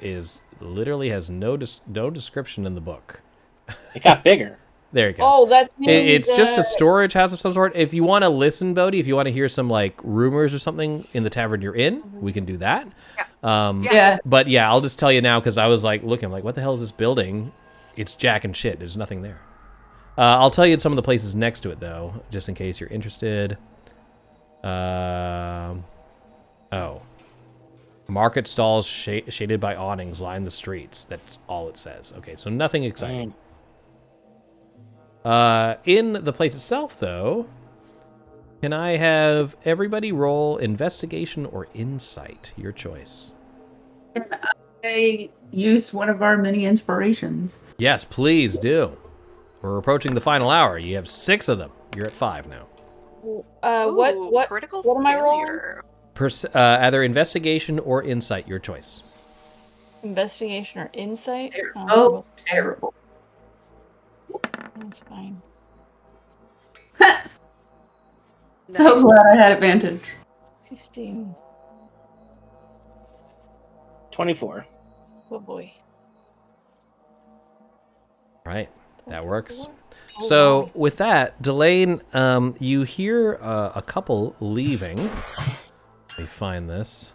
literally has no description in the book. It got bigger. There it goes. Oh, that means It's just a storage house of some sort. If you want to listen, Bodhi, if you want to hear some like rumors or something in the tavern you're in, we can do that. Yeah. But yeah, I'll just tell you now because I was like looking, I'm like, what the hell is this building? It's jack and shit. There's nothing there. I'll tell you some of the places next to it though, just in case you're interested. Market stalls shaded by awnings line the streets. That's all it says. Okay, so nothing exciting. In the place itself, though, can I have everybody roll investigation or insight? Your choice. I use one of our mini inspirations. Yes, please do. We're approaching the final hour. You have 6 of them. You're at 5 now. Ooh, What critical what am I rolling? failure. Either investigation or insight. Your choice. Investigation or insight? Oh, terrible. That's fine. So glad I had advantage. 16. 24. Oh boy. Right, that works. 24? So my. with that, Delane, you hear a couple leaving. Let me find this.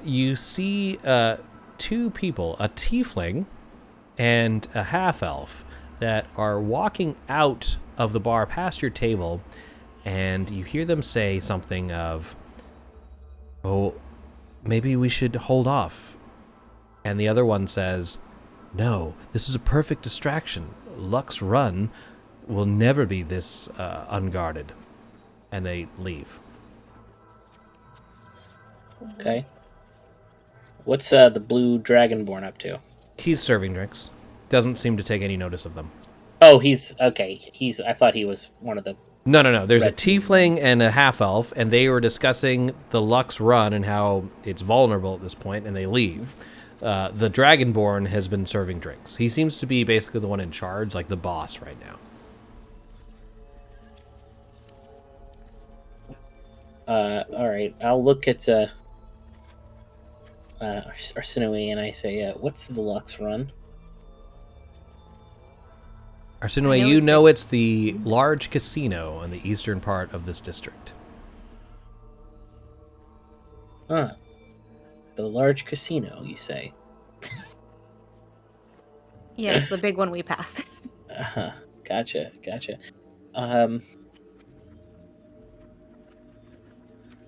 You see two people, a tiefling and a half-elf, that are walking out of the bar past your table, and you hear them say something of, "Oh, maybe we should hold off." And the other one says, "No, this is a perfect distraction. Lux Run will never be this unguarded." And they leave. Okay. What's the blue dragonborn up to? He's serving drinks. Doesn't seem to take any notice of them. Oh, he's okay. I thought he was one of the. No. There's a Red team. tiefling and a half-elf, and they were discussing the Lux Run and how it's vulnerable at this point, and they leave. The Dragonborn has been serving drinks. He seems to be basically the one in charge, like the boss right now. All right. I'll look at Arsinoe and I say, "What's the Lux Run?" Arsinoe, I know you it's know it's the large casino in the eastern part of this district. Huh. The large casino, you say? Yes, the big one we passed. Uh-huh. Gotcha.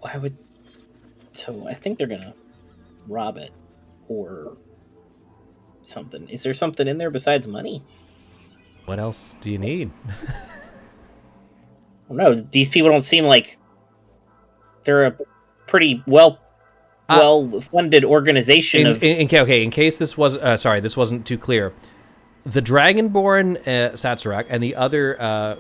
Why would... So I think they're gonna rob it. Or something. Is there something in there besides money? What else do you need? No, these people don't seem like... They're a pretty well-funded organization of... In case this was... this wasn't too clear. The Dragonborn, Satsurak, and the other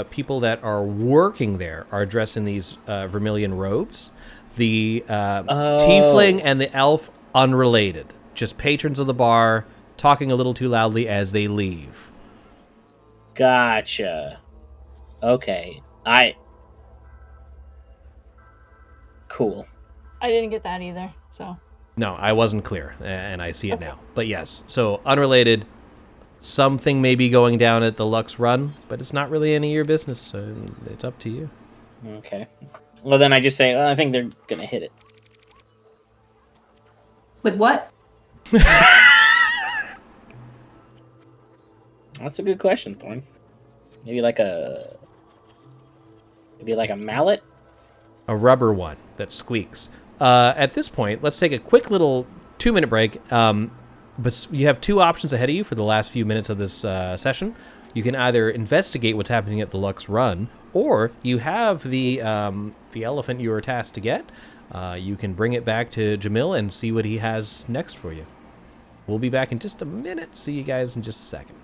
people that are working there are dressed in these vermilion robes. The tiefling and the elf, unrelated. Just patrons of the bar, talking a little too loudly as they leave. Gotcha. Okay. Cool. I didn't get that either, so. No, I wasn't clear, and I see it now. But yes, so unrelated... Something may be going down at the Lux Run, but it's not really any of your business, so it's up to you. Okay. Well, then I just say, I think they're gonna hit it. With what? That's a good question, Thorn. Maybe like a mallet? A rubber one that squeaks. At this point, let's take a quick little 2-minute break. But you have two options ahead of you for the last few minutes of this session. You can either investigate what's happening at the Lux Run, or you have the elephant you were tasked to get. You can bring it back to Jamil and see what he has next for you. We'll be back in just a minute. See you guys in just a second.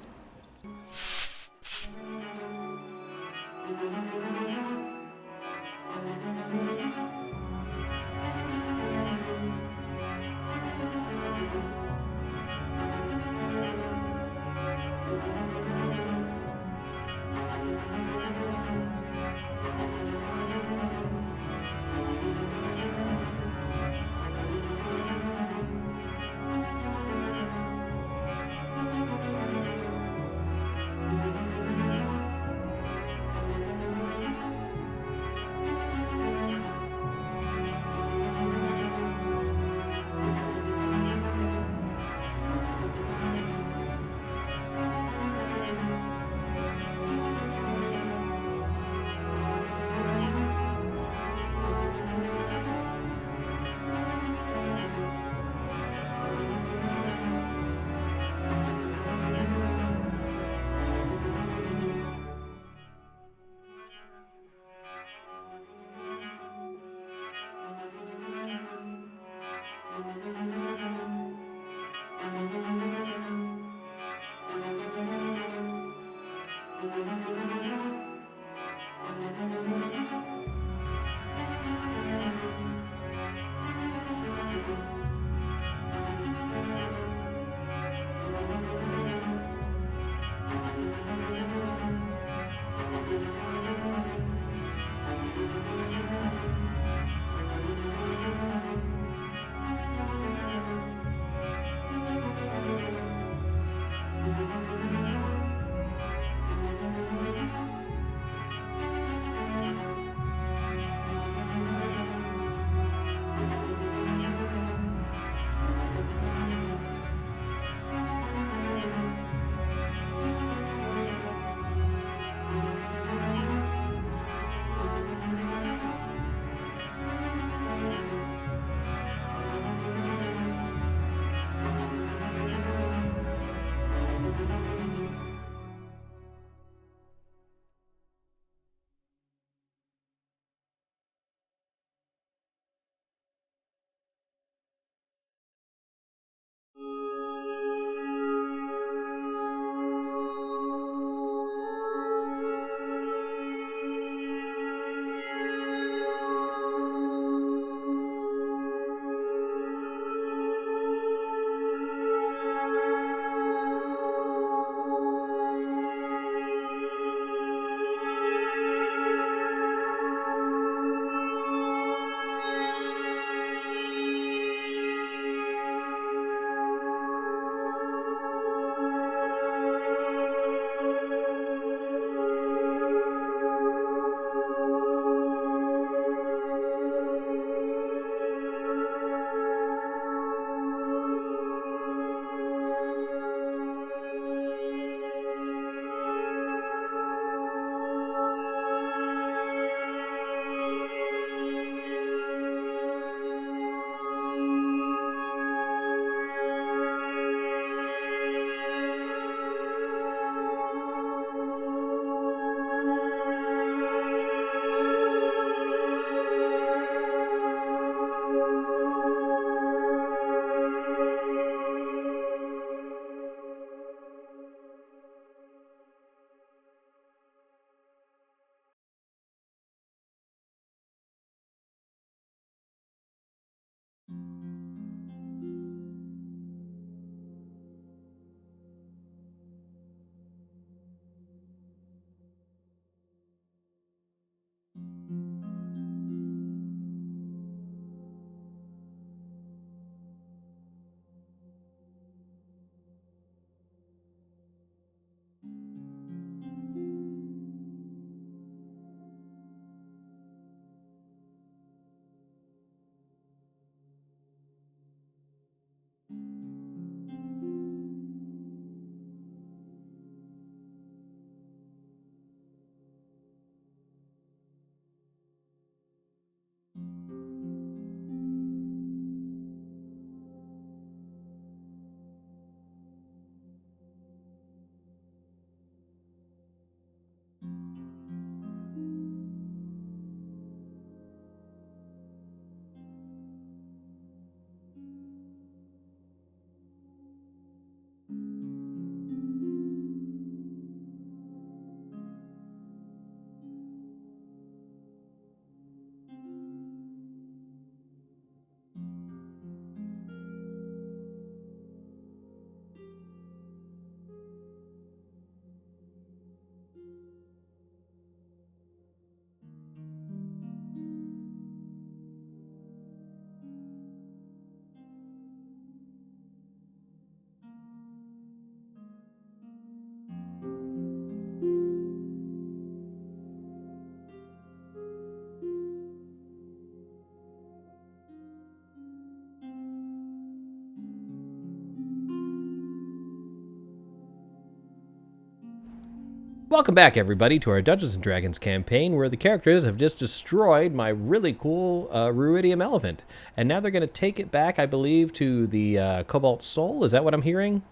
Welcome back, everybody, to our Dungeons & Dragons campaign, where the characters have just destroyed my really cool Ruidium elephant. And now they're going to take it back, I believe, to the Cobalt Soul. Is that what I'm hearing?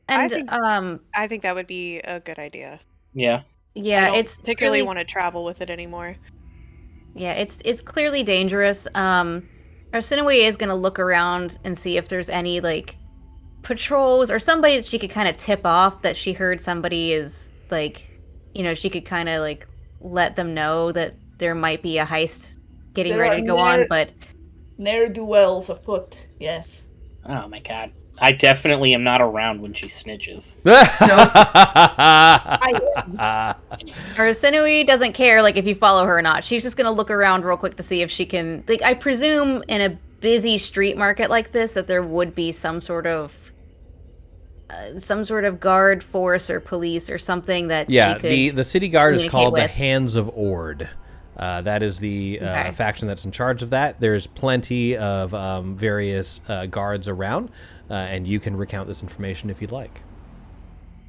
And I think that would be a good idea. Yeah. yeah, I don't it's particularly really, want to travel with it anymore. yeah, it's clearly dangerous. Arsinoe is gonna look around and see if there's any like patrols or somebody that she could kind of tip off that she heard somebody is like, she could kind of like let them know that there might be a heist getting There ready are to go on. But ne'er-do-wells afoot, yes. Oh my god. I definitely am not around when she snitches. Arsinoe doesn't care like if you follow her or not. She's just gonna look around real quick to see if she can. Like, I presume in a busy street market like this that there would be some sort of guard force or police or something that Yeah, she could the city guard is communicate called the with. Hands of Ord. That is the Okay. faction that's in charge of that. There's plenty of various guards around, and you can recount this information if you'd like.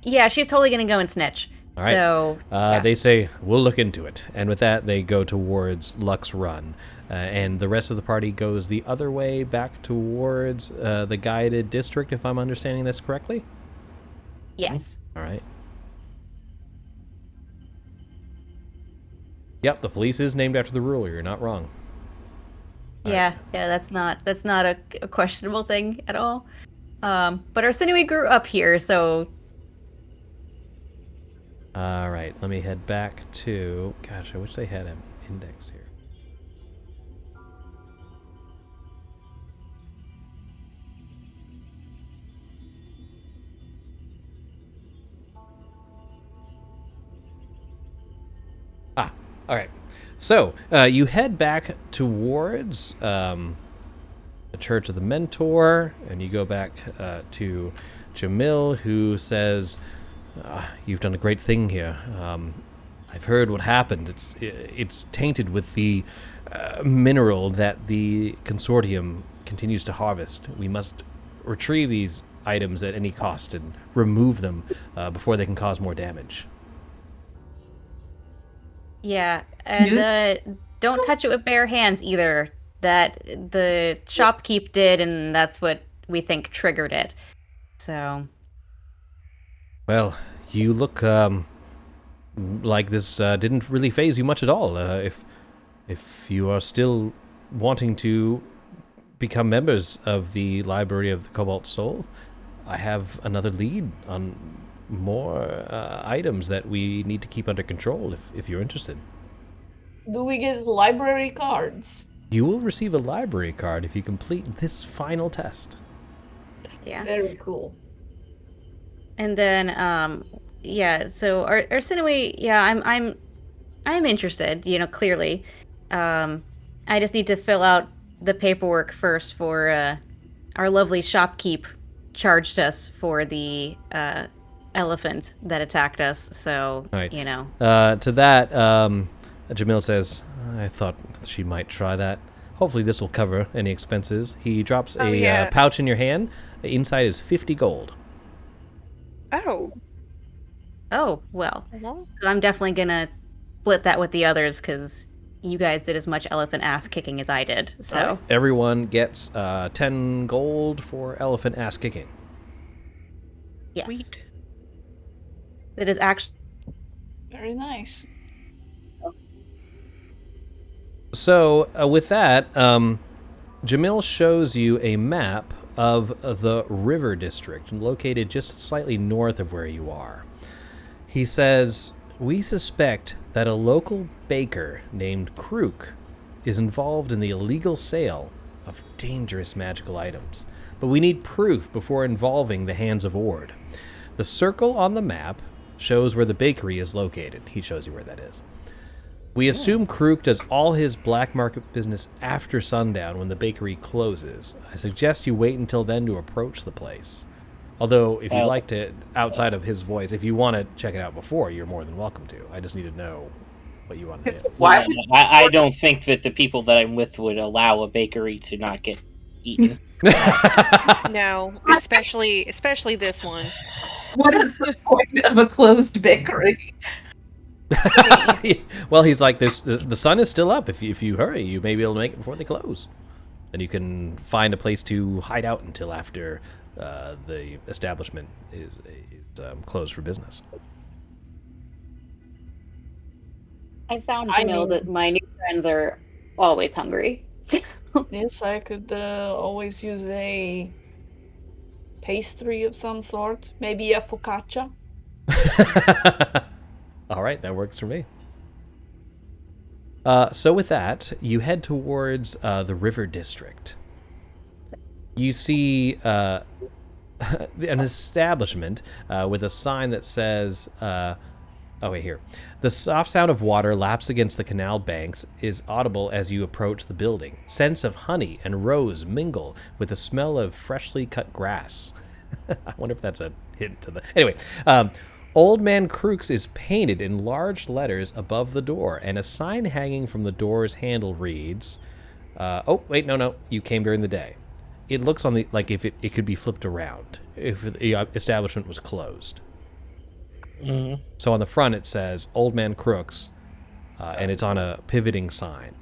Yeah, she's totally gonna go and snitch. All right. So yeah. They say, we'll look into it. And with that, they go towards Lux Run. And the rest of the party goes the other way back towards the guided district, if I'm understanding this correctly? Yes. All right. Yep, the police is named after the ruler. You're not wrong. Yeah, that's not a questionable thing at all. But Arsinoe grew up here, so All right, let me head back to... Gosh, I wish they had an index here. All right. So, you head back towards the Church of the Mentor, and you go back to Jamil, who says, you've done a great thing here. I've heard what happened. It's tainted with the mineral that the consortium continues to harvest. We must retrieve these items at any cost and remove them before they can cause more damage. yeah, and don't touch it with bare hands either. That the shopkeep did, and that's what we think triggered it. So, Well, you look like this didn't really faze you much at all. If you are still wanting to become members of the Library of the Cobalt Soul, I have another lead on more items that we need to keep under control if you're interested. Do we get library cards? You will receive a library card if you complete this final test. yeah. Very cool. And then, yeah. So Arsinoe, yeah, I'm interested. Clearly, I just need to fill out the paperwork first for our lovely shopkeep charged us for the elephant that attacked us. So Right. to To that, Jamil says, I thought she might try that. Hopefully this will cover any expenses. He drops a pouch in your hand. Inside is 50 gold. Oh. Oh well. Well, So I'm definitely gonna split that with the others because you guys did as much elephant ass kicking as I did. So Everyone gets 10 gold for elephant ass kicking. yes, sweet. it is actually. Very nice. So with that, Jamil shows you a map of the river district located just slightly north of where you are. He says, we suspect that a local baker named Krook is involved in the illegal sale of dangerous magical items, but we need proof before involving the Hands of Ord. The circle on the map shows where the bakery is located. He shows you where that is. We assume Krook does all his black market business after sundown when the bakery closes. I suggest you wait until then to approach the place. Although, if you'd like to, outside of his voice, if you want to check it out before, you're more than welcome to. I just need to know what you want to do. Why? I don't think that the people that I'm with would allow a bakery to not get eaten. No, especially this one. What is the point of a closed bakery? Well, he's like, the sun is still up. If you hurry, you may be able to make it before they close. And you can find a place to hide out until after the establishment is closed for business. I found I to know mean- that my new friends are always hungry. Yes, I could always use a pastry of some sort. Maybe a focaccia. All right, that works for me. So with that, you head towards the River District. You see an establishment with a sign that says, oh, wait, here. The soft sound of water laps against the canal banks is audible as you approach the building. Scents of honey and rose mingle with the smell of freshly cut grass. I wonder if that's a hint to the... Anyway, Old Man Crooks is painted in large letters above the door, and a sign hanging from the door's handle reads, oh, wait, no, you came during the day. It looks on the like if it could be flipped around if the establishment was closed. Mm-hmm. So on the front it says Old Man Crooks, and it's on a pivoting sign.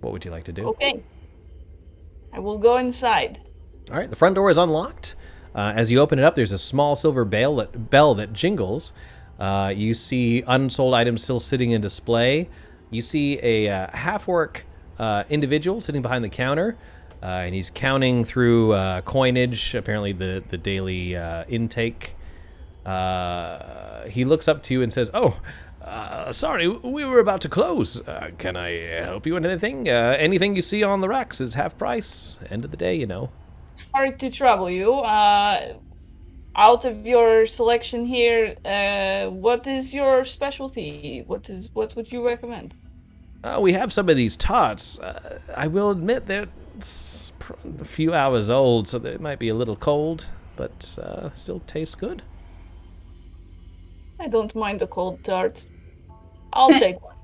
What would you like to do? Okay. I will go inside. All right, the front door is unlocked. As you open it up, there's a small silver bell that jingles. You see unsold items still sitting in display. You see a half-orc individual sitting behind the counter, and he's counting through coinage, apparently the daily intake. He looks up to you and says, "Oh, sorry, we were about to close. Can I help you with anything? Anything you see on the racks is half price. End of the day, you know." Sorry to trouble you. Out of your selection here, what is your specialty? What would you recommend? We have some of these tarts. I will admit they're a few hours old, so they might be a little cold, but still taste good. I don't mind a cold tart. I'll take one.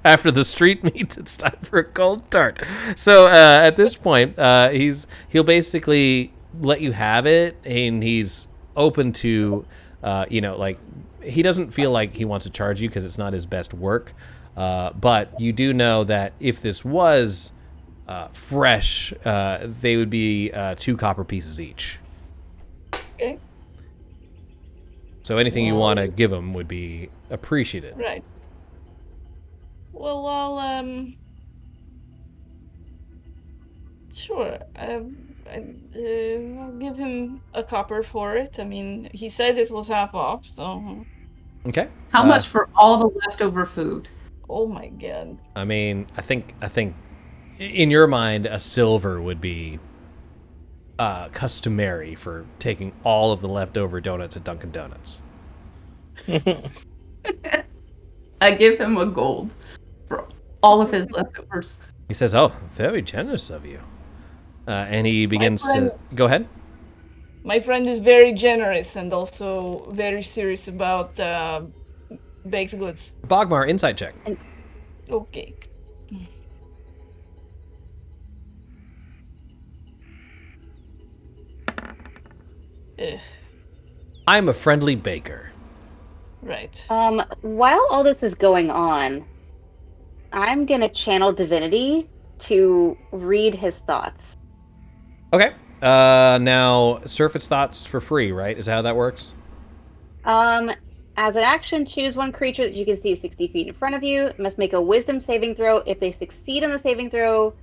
After the street meets, it's time for a cold tart. So at this point, he'll basically let you have it, and he's open to, like, he doesn't feel like he wants to charge you because it's not his best work. But you do know that if this was fresh, they would be 2 copper pieces each. Okay. So anything you want to give him would be appreciated. Right. Well, I'll sure. I'll give him a copper for it. I mean, he said it was half off, so. Okay. How much for all the leftover food? Oh my god. I mean, I think in your mind, a silver would be customary for taking all of the leftover donuts at Dunkin' Donuts. I give him a gold for all of his leftovers. He says, "Oh, very generous of you," and he begins to go ahead. My friend is very generous and also very serious about baked goods. Bogmar, insight check. Okay. I'm a friendly baker. Right. While all this is going on, I'm gonna channel divinity to read his thoughts. Okay. Now, surface thoughts for free, right? Is that how that works? As an action, choose one creature that you can see 60 feet in front of you. It must make a wisdom saving throw. If they succeed on the saving throw,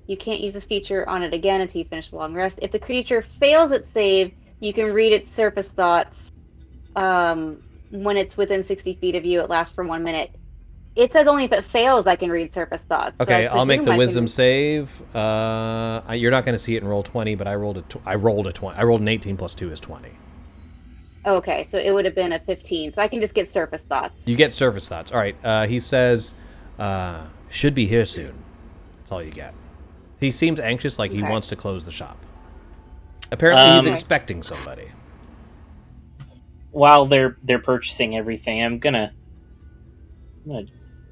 you can't use this feature on it again until you finish the long rest. If the creature fails its save, you can read its surface thoughts. When it's within 60 feet of you, it lasts for 1 minute. It says only if it fails, I can read surface thoughts. Okay, so I'll make the I wisdom can... save. You're not going to see it in roll 20, but I rolled a 20. I rolled an 18 plus 2 is 20. Okay, so it would have been a 15. So I can just get surface thoughts. You get surface thoughts. All right. He says, should be here soon. That's all you get. He seems anxious, like he wants to close the shop. Apparently, he's expecting somebody. While they're purchasing everything, I'm gonna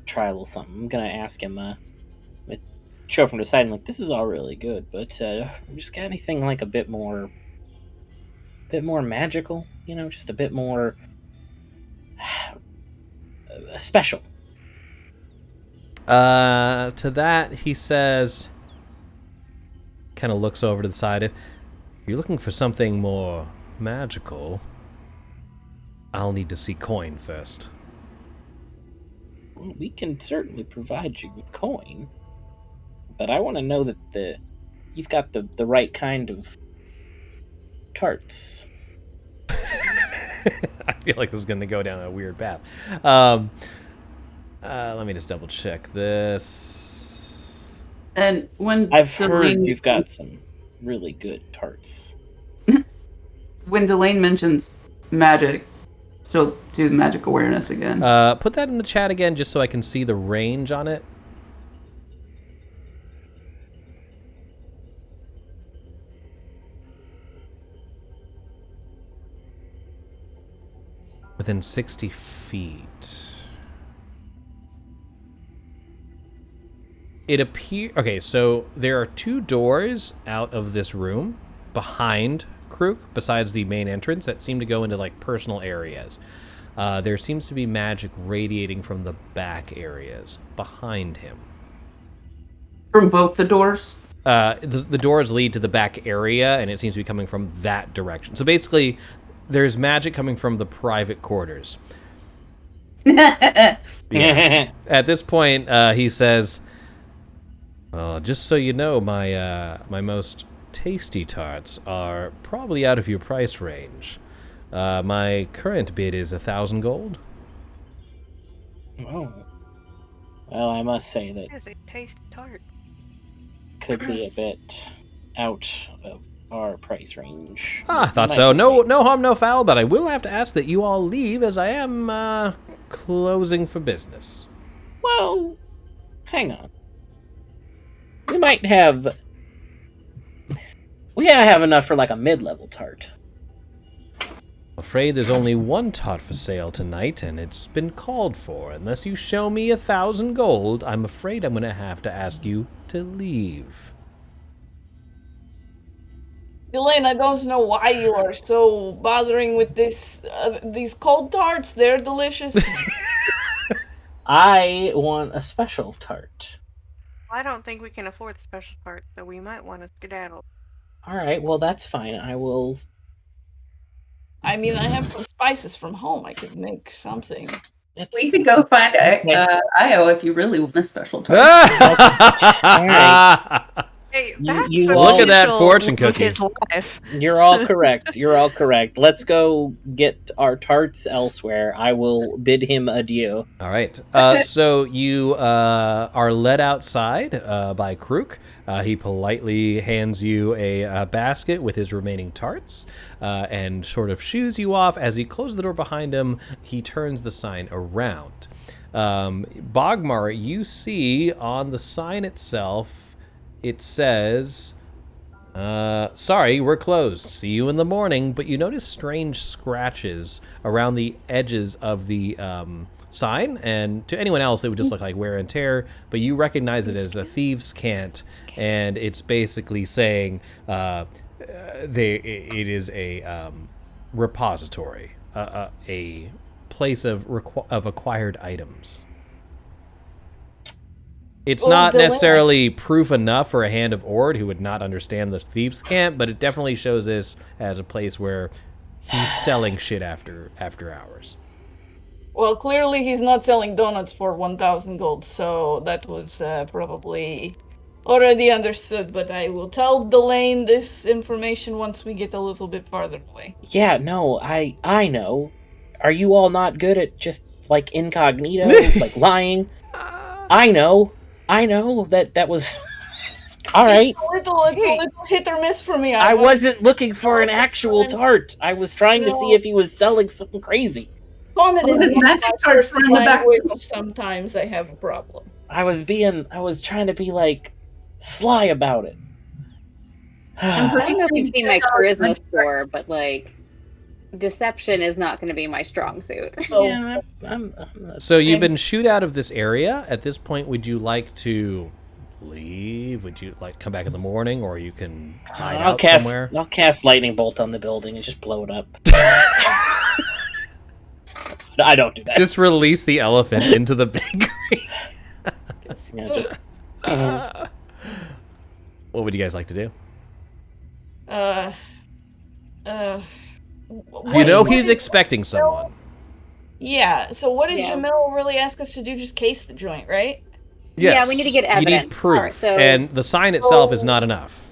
try a little something. I'm gonna ask him, show from the side and like, this is all really good, but just got anything like a bit more magical, just a bit more special. To that, he says, kind of looks over to the side. If you're looking for something more magical, I'll need to see coin first. Well, we can certainly provide you with coin, but I want to know that you've got the right kind of tarts. I feel like this is going to go down a weird path. Let me just double check this. And when I've heard Delane, you've got some really good tarts. when Delane mentions magic, she'll do magic awareness again. Put that in the chat again, just so I can see the range on it. Within 60 feet. It appears... Okay, so there are 2 doors out of this room behind Krook, besides the main entrance, that seem to go into, like, personal areas. There seems to be magic radiating from the back areas behind him. From both the doors? The doors lead to the back area, and it seems to be coming from that direction. So basically, there's magic coming from the private quarters. Yeah. At this point, he says, "Well, just so you know, my most tasty tarts are probably out of your price range. My current bid is 1,000 gold." Oh. Well, I must say that It is a tasty tart. could be a bit out of our price range. I thought Might so. be. No harm, no foul, but I will have to ask that you all leave, as I am closing for business. Well, hang on. We might have... We gotta have enough for like a mid-level tart. Afraid there's only one tart for sale tonight, and it's been called for. Unless you show me 1,000 gold, I'm afraid I'm going to have to ask you to leave. Elaine, I don't know why you are so bothering with these cold tarts. They're delicious. I want a special tart. I don't think we can afford the special part, so we might want to skedaddle. Alright, well that's fine. I will... I mean, I have some spices from home. I could make something. We It's... could go find Io if you really want a special tart. Hey, You- that's you the all- Look at that initial fortune of cookie. his life. You're all correct. You're all correct. Let's go get our tarts elsewhere. I will bid him adieu. All right. So you are led outside by Krook. He politely hands you a basket with his remaining tarts and sort of shoos you off. As he closes the door behind him, he turns the sign around. Bogmar, you see on the sign itself, it says, sorry, we're closed. See you in the morning. But you notice strange scratches around the edges of the sign, and to anyone else, they would just look like wear and tear, but you recognize it as a thieves' cant, and it's basically saying it is a repository, a place of acquired items. It's not necessarily proof enough for a Hand of Ord who would not understand the thieves' cant, but it definitely shows this as a place where he's selling shit after hours. Well, clearly he's not selling donuts for 1,000 gold, so that was probably already understood, but I will tell Delane this information once we get a little bit farther away. Yeah, no, I know. Are you all not good at just, like, incognito, like, lying? I know that was... Alright. It's a little hit or miss for me. I wasn't looking for an actual tart. I was trying to see if he was selling something crazy. Common is His not magic my tarts first were in the back. language. Sometimes I have a problem. I was trying to be, like, sly about it. I know you've seen my charisma score, but like, deception is not going to be my strong suit. Yeah, I'm So you've been shooed out of this area. At this point, would you like to leave? Would you like come back in the morning, or you can hide I'll out cast. somewhere? I'll cast lightning bolt on the building and just blow it up. I don't do that. Just release the elephant into the bakery. Just. What would you guys like to do? You know he's expecting someone. Yeah, so what did Yeah. Jamil really ask us to do? Just case the joint, right? Yeah, we need to get You evidence. need proof, Alright, so- and the sign itself is not enough.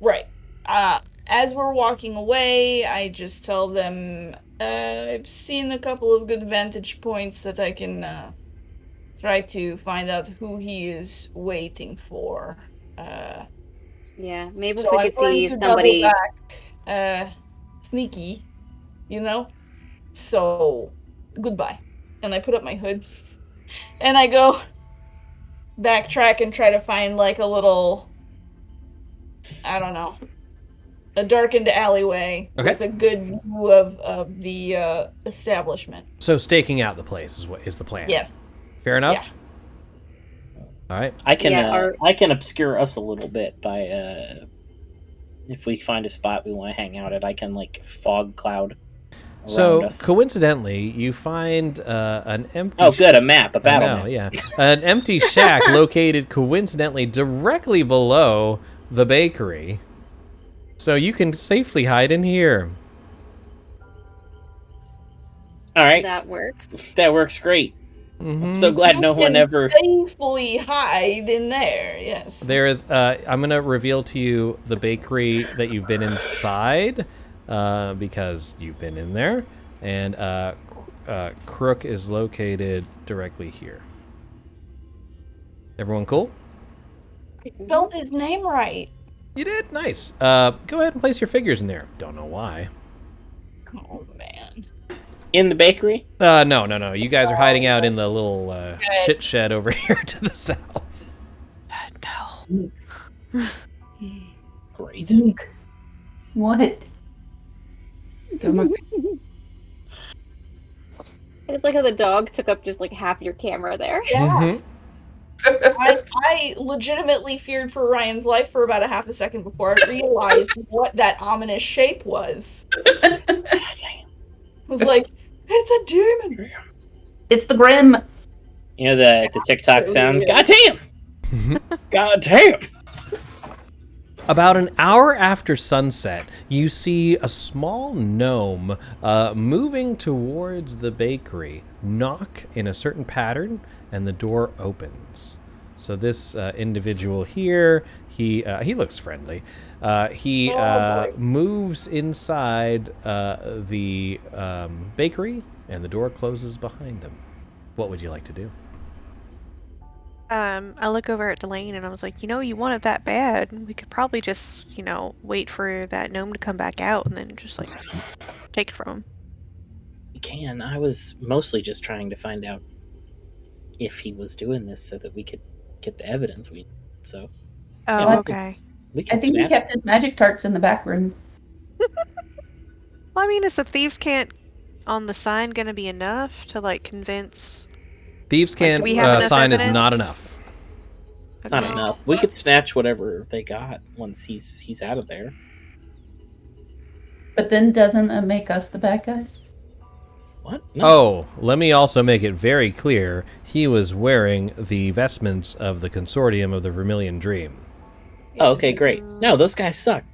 Right. As we're walking away, I just tell them, I've seen a couple of good vantage points that I can try to find out who he is waiting for. Yeah, maybe So if we I'm could going see to somebody. double back, sneaky, you know? So, goodbye. And I put up my hood. And I go backtrack and try to find like a little, I don't know, a darkened alleyway Okay. with a good view of the establishment. So staking out the place is the plan. Yes. Fair enough. All right. I can. Yeah, I can obscure us a little bit by. If we find a spot we want to hang out at, I can like fog cloud. So us. coincidentally, you find an empty. Oh, good, a map, a I battle know, map. yeah, an empty shack located coincidentally directly below the bakery, so you can safely hide in here. All right, That works. that works great. Mhm. I'm so glad no one can ever. safely hide in there. Yes. There is. I'm gonna reveal to you the bakery that you've been inside, because you've been in there, and Crook is located directly here. Everyone cool? I spelled his name right. You did? Nice. Go ahead and place your figures in there. Don't know why. Oh man. In the bakery? No. You guys are hiding out in the little shit shed over here to the south. No. Great. Zeke. What? Give him I just like how the dog took up just like half your camera there. Mhm. I legitimately feared for Ryan's life for about a half a second before I realized what that ominous shape was. Damn. I was like, it's a demon. It's the Grim. You know the TikTok sound? Yeah. God damn! God damn! About an hour after sunset, you see a small gnome moving towards the bakery. Knock in a certain pattern, and the door opens. So this individual here, he looks friendly. He moves inside the bakery, and the door closes behind him. What would you like to do? I look over at Delane and I was like, you want it that bad. We could probably just, wait for that gnome to come back out and then just, like, take it from him. You can. I was mostly just trying to find out if he was doing this so that we could get the evidence we need. So Oh, Yeah, okay. we can I think he snatch kept his magic tarts in the back room. Well, I mean, is the thieves can't on the sign gonna be enough to, like, convince... Thieves do can't we have enough sign is not evidence? enough. Not Okay. enough. We could snatch whatever they got once he's out of there. But then doesn't that make us the bad guys? What? No. Oh, let me also make it very clear, he was wearing the vestments of the Consortium of the Vermilion Dream. Oh, okay, great. No, those guys suck.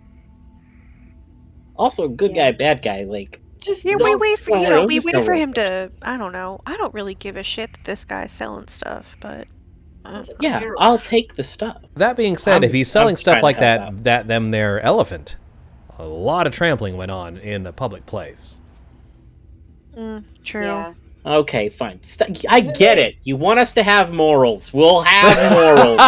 Also, good Yeah. guy, bad guy. Like, Just Yeah, we don't- wait for don't worry, we just wait no for real him to. I don't know. I don't really give a shit that this guy's selling stuff, but yeah, I'll take the stuff. That being said, if he's I'm selling stuff trying to like help that, them their elephant, a lot of trampling went on in a public place. true. Yeah. Okay, fine. I get it. You want us to have morals. We'll have morals.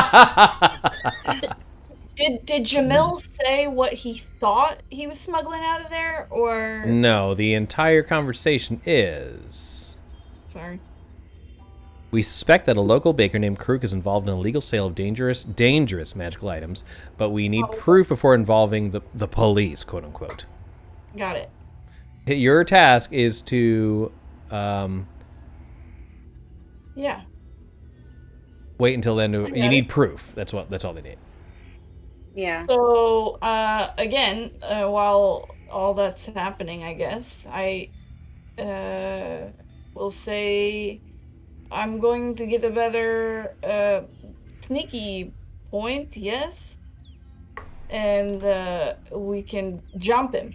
Did Jamil say what he thought he was smuggling out of there, or No, the entire conversation is... sorry? We suspect that a local baker named Kruk is involved in illegal sale of dangerous magical items, but we need proof before involving the police, quote unquote. Got it. Your task is to Yeah. Wait until then. You Okay. need proof. That's all they need. Yeah. So, again, while all that's happening, I guess, I will say I'm going to get a better sneaky point, yes? And we can jump him.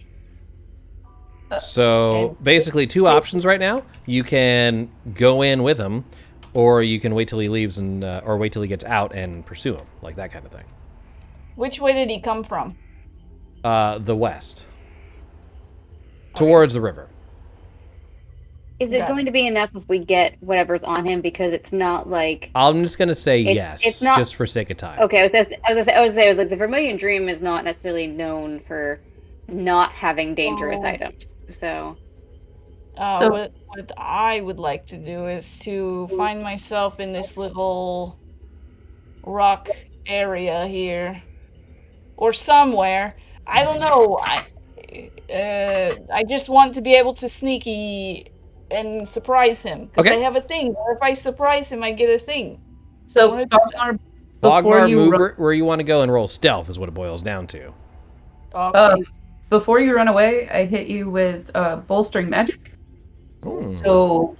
So And- basically, two options right now. You can go in with him, or you can wait till he leaves and or wait till he gets out and pursue him, like that kind of thing. Which way did he come from? The west, towards the river. Is it Got going to be enough if we get whatever's on him? Because it's not like. I'm just gonna say It's yes, not- just for sake of time. Okay, I was gonna say, it was like the Vermilion Dream is not necessarily known for not having dangerous Oh. items. So So- What I would like to do is to find myself in this little rock area here, or somewhere. I don't know. I just want to be able to sneaky and surprise him because Okay. I have a thing. Or if I surprise him, I get a thing. So, wanna do Bogmar, before Bogmar, you move run, where you want to go and roll stealth is what it boils down to. Okay. before you run away, I hit you with bolstering magic. Hmm. So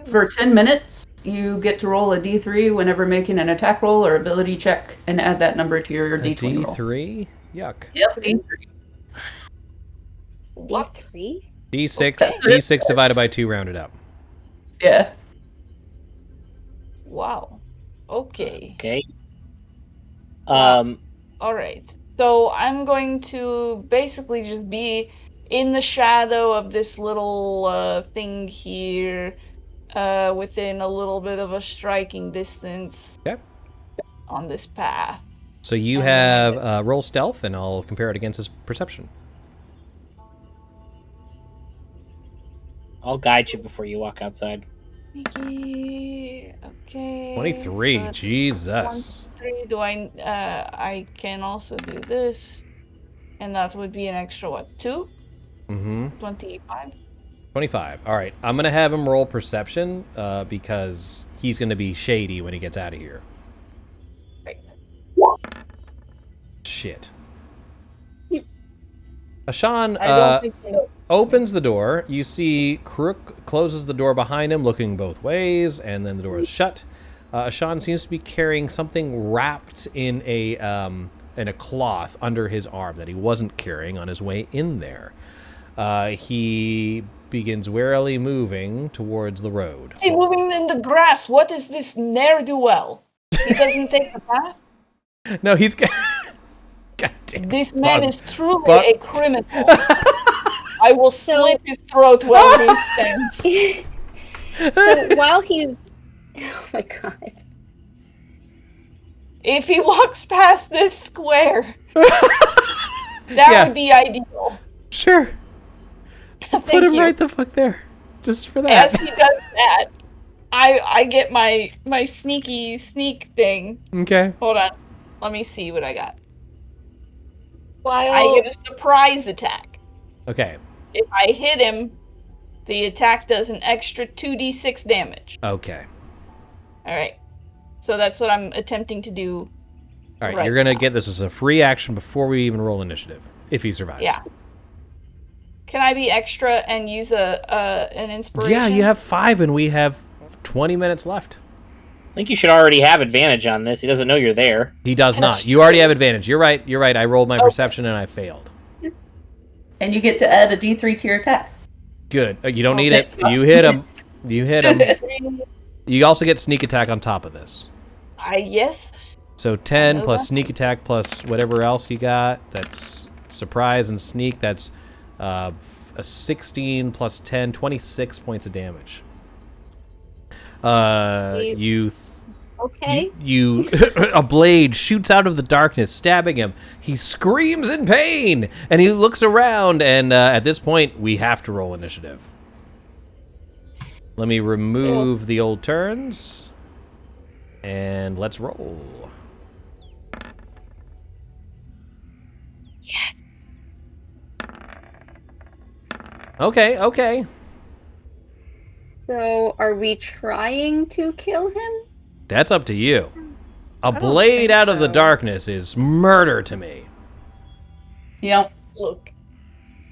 for 10 minutes, you get to roll a d3 whenever making an attack roll or ability check, and add that number to your A d20 roll. D3? Yuck. Yep, d3. What? D3? D6 divided by 2 rounded up. Yeah. Wow. Okay. Okay. All right. So I'm going to basically just be in the shadow of this little thing here, within a little bit of a striking distance Okay. on this path. So you And have roll stealth, and I'll compare it against his perception. I'll guide you before you walk outside. Okay. 23. so that's Jesus. 23. Do I can also do this, and that would be an extra what? 2? Mm-hmm. 25. 25. All right. I'm going to have him roll perception because he's going to be shady when he gets out of here. Right. Shit. Ashan I don't think he knows. opens the door. You see Crook closes the door behind him, looking both ways, and then the door is shut. Ashan seems to be carrying something wrapped in a cloth under his arm that he wasn't carrying on his way in there. He begins warily moving towards the road. Is he moving in the grass? What is this ne'er-do-well? He doesn't take the path? No, he's got... God damn. This man Bug. is truly Bug. a criminal. I will slit his throat while he stands. So while he's. Oh my god. If he walks past this square, that Yeah. would be ideal. Sure. Thank Put him you. right the fuck there. Just for that. As he does that, I get my sneaky sneak thing. Okay. Hold on. Let me see what I got. While I get a surprise attack. Okay. If I hit him, the attack does an extra 2d6 damage. Okay. Alright. So that's what I'm attempting to do. All right, Right you're going to now. get this as a free action before we even roll initiative, if he survives. Yeah. Can I be extra and use an inspiration? Yeah, you have 5 and we have 20 minutes left. I think you should already have advantage on this. He doesn't know you're there. He does That's not. You already have advantage. You're right. You're right. I rolled my Okay. perception and I failed. And you get to add a d3 to your attack. Good. You don't need it. You hit him. You hit him. You also get sneak attack on top of this. Yes. So 10 know plus that. sneak attack plus whatever else you got. That's surprise and sneak. That's a 16 plus 10, 26 points of damage. You okay. You a blade shoots out of the darkness, stabbing him. He screams in pain, and he looks around. And at this point, we have to roll initiative. Let me remove the old turns, and let's roll. Okay, okay. So are we trying to kill him? That's up to you. A don't blade think out of the so. darkness is murder to me. Yep. Look,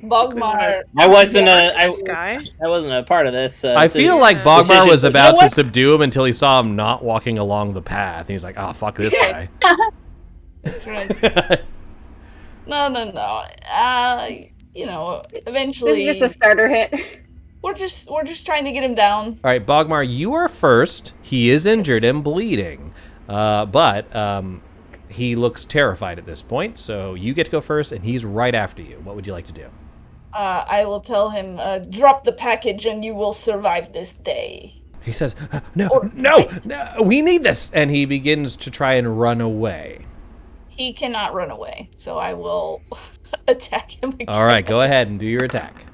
We wanna Bogmar. I wasn't this guy. I wasn't a part of this. I feel like Yeah. Bogmar Decision. was You about know to what? subdue him until he saw him not walking along the path. And he's like, oh, fuck this guy. That's right. No. You know, This eventually is just a starter hit. we're just trying to get him down. All right, Bogmar, you are first. He is injured and bleeding. But he looks terrified at this point, so you get to go first, and he's right after you. What would you like to do? I will tell him, drop the package and you will survive this day. He says, no, we need this. And he begins to try and run away. He cannot run away, so I will attack him again. All right, go ahead and do your attack.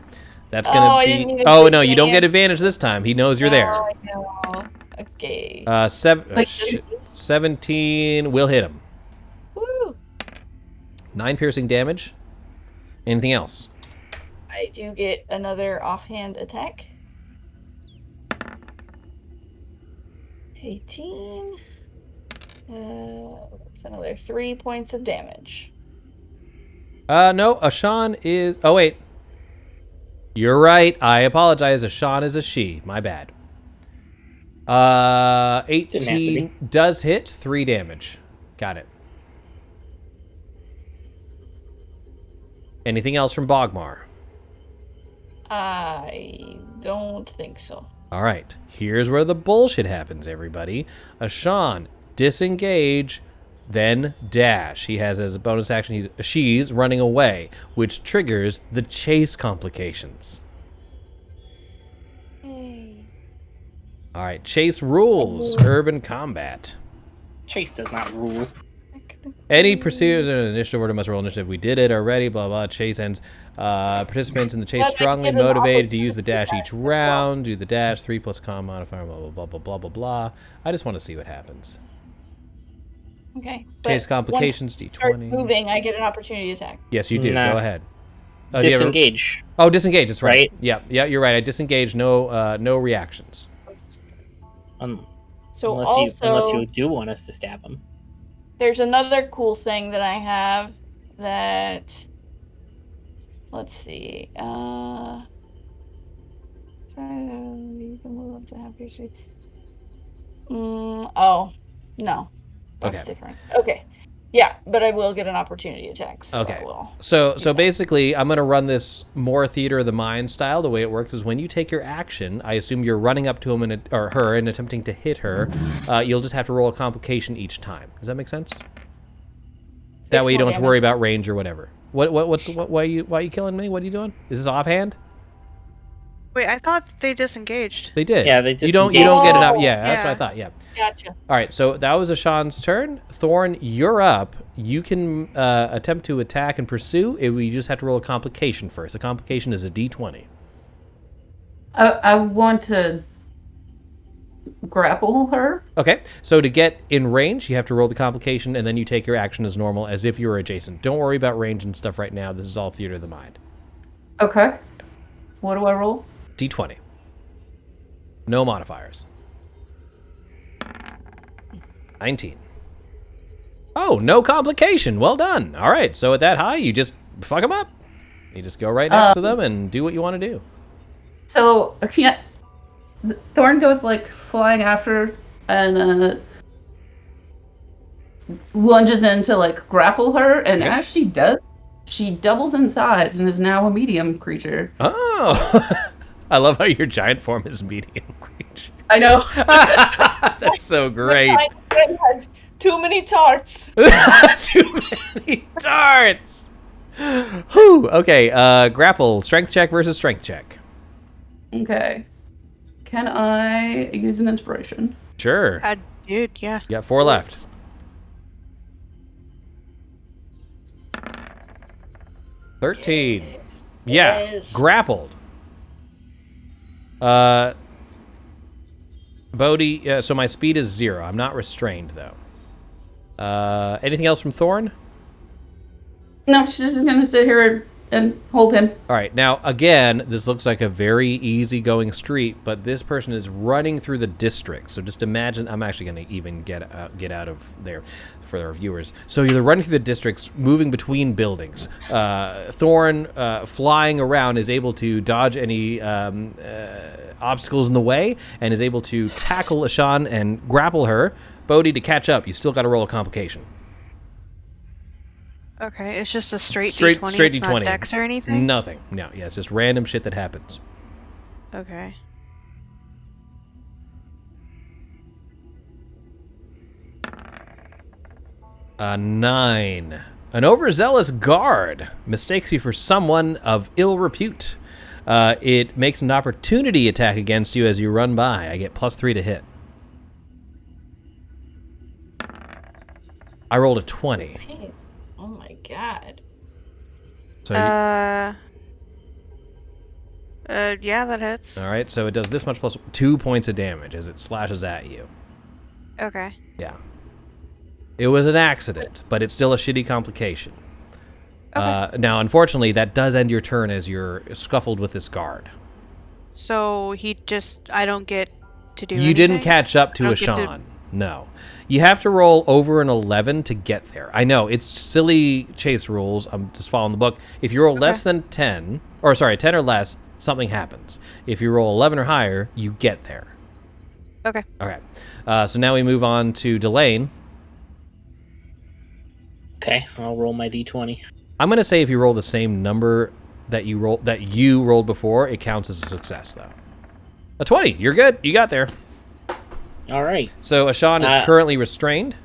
That's Oh, going I to didn't be... mean to Oh, do no, you don't get advantage. advantage this time. He knows you're there. Oh, I know. Okay. 17 will hit him. Woo! 9 piercing damage. Anything else? I do get another offhand attack. 18. That's another 3 points of damage. No, Ashan is... Oh, wait. You're right. I apologize. Ashan is a she. My bad. 18 does hit. 3 damage. Got it. Anything else from Bogmar? I don't think so. All right. Here's where the bullshit happens, everybody. Ashan, disengage, then dash. He has as a bonus action, she's running away, which triggers the chase complications. All right. Chase rules. Urban combat. Chase does not rule. Any pursuit an initiative order must roll initiative. We did it already. Blah blah. Chase ends. Participants in the chase But I strongly get an motivated to use the dash opportunity each to attack as round. Do the dash 3 plus con modifier. Blah blah blah blah blah blah blah. I just want to see what happens. Okay. Chase but complications, once you start D20. moving, I get an opportunity to attack. Yes, you do. No. Go ahead. Oh, do you have a- Disengage. Oh, disengage. That's right. Right? Yeah, you're right. I disengage. No reactions. So Unless also, you do want us to stab him. there's another cool thing that I have that. Let's see. You can move up to half your speed. Oh, no. That's Okay. different. Okay. Yeah, but I will get an opportunity attack. So Okay. I will. So basically, I'm going to run this more theater of the mind style. The way it works is when you take your action, I assume you're running up to him or her and attempting to hit her. You'll just have to roll a complication each time. Does that make sense? That way you more don't have to damage. worry about range or whatever. Why are you killing me? What are you doing? Is this offhand? Wait, I thought they disengaged. They did. Yeah, they You don't get it out. Yeah, that's what I Yeah. thought. Yeah. Gotcha. All right, so that was Ashan's turn. Thorn, you're up. You can attempt to attack and pursue. You just have to roll a complication first. The complication is a D20. I want to grapple her. Okay, so to get in range, you have to roll the complication, and then you take your action as normal, as if you were adjacent. Don't worry about range and stuff right now. This is all theater of the mind. Okay. What do I roll? D20. No modifiers. 19. Oh, no complication. Well done. All right, so at that high, you just fuck them up. You just go right next to them and do what you want to do. So, Thorn goes like flying after and lunges in to like grapple her, and Okay. as she does, she doubles in size and is now a medium creature. Oh, I love how your giant form is medium creature. I know. That's so great. I had too many tarts. Too many darts. Whew. Okay. Grapple. Strength check versus strength check. Okay. Can I use an inspiration? Sure. I did, yeah. You got 4 left. $13. Yeah. Yes. Grappled. Bodhi, so my speed is 0. I'm not restrained, though. Anything else from Thorn? No, she's just gonna sit here and hold him. All right, now again, this looks like a very easygoing street, but this person is running through the district. So just imagine, I'm actually going to even get out of there for our viewers. So you're running through the districts, moving between buildings. Thorn, flying around, is able to dodge any obstacles in the way, and is able to tackle Ashan and grapple her. Bodhi, to catch up, you still got to roll a complication. Okay, it's just a straight Straight D20. D20. It's not Dex or anything. Nothing. No, yeah, it's just random shit that happens. Okay. A 9. An overzealous guard mistakes you for someone of ill repute. It makes an opportunity attack against you as you run by. I get +3 to hit. I rolled a 20. Hey, oh my god. So Yeah, that hits. all right, so it does this much plus 2 points of damage as it slashes at you. Okay. Yeah. It was an accident, but it's still a shitty complication. Okay. Now, unfortunately, that does end your turn as you're scuffled with this guard. So I don't get to do You didn't anything? catch up to I don't get to- Ashan. No. You have to roll over an 11 to get there. I know, it's silly chase rules. I'm just following the book. If you roll less than 10, or sorry, 10 or less, something happens. If you roll 11 or higher, you get there. Okay. Okay. So now we move on to Delane. Okay, I'll roll my d20. I'm going to say if you roll the same number that you rolled before, it counts as a success, though. A 20. You're good. You got there. All right. So Ashan is currently restrained.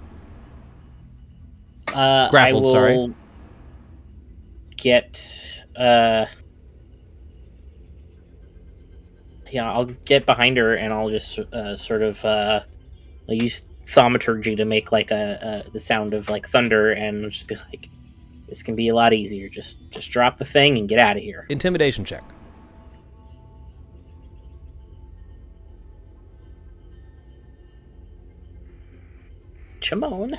Grappled, I will sorry. Get. Yeah, I'll get behind her and I'll just sort of I'll use thaumaturgy to make like the sound of like thunder and I'll just be like, this can be a lot easier. Just drop the thing and get out of here. Intimidation check. Chimone.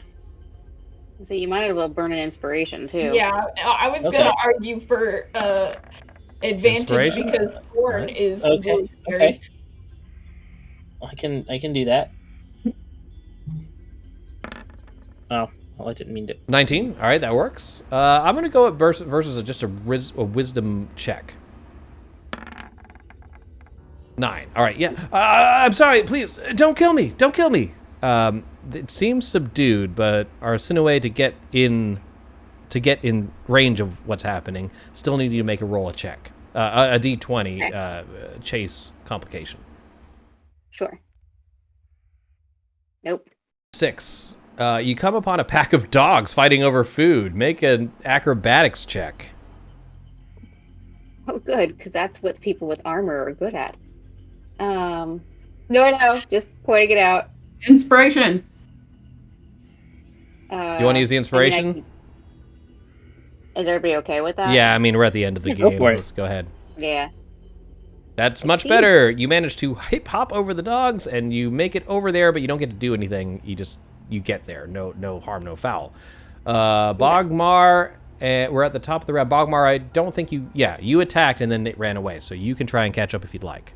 So you might as well burn an inspiration too. Yeah, I was Okay. gonna argue for advantage Inspiration? because Thorn Right. is Okay, really scary. okay. I can do that. Oh, well, I didn't mean to. 19. All right, that works. I'm going to go at versus just a wisdom check. 9. All right, yeah. I'm sorry. Please, don't kill me. Don't kill me. It seems subdued, but Arsinoe to get in range of what's happening, still need you to make a roll a check. A D20 chase complication. Sure. Nope. 6. You come upon a pack of dogs fighting over food. Make an acrobatics check. Oh, good, because that's what people with armor are good at. No, just pointing it out. Inspiration. You want to use the inspiration? Is everybody okay with that? Yeah, I mean, we're at the end of the Go game. for it. Let's go ahead. Yeah. That's much See? better. You manage to hop over the dogs, and you make it over there, but you don't get to do anything. You get there. No harm, no foul. Bogmar, we're at the top of the round. Bogmar, I don't think you attacked, and then it ran away, so you can try and catch up if you'd like.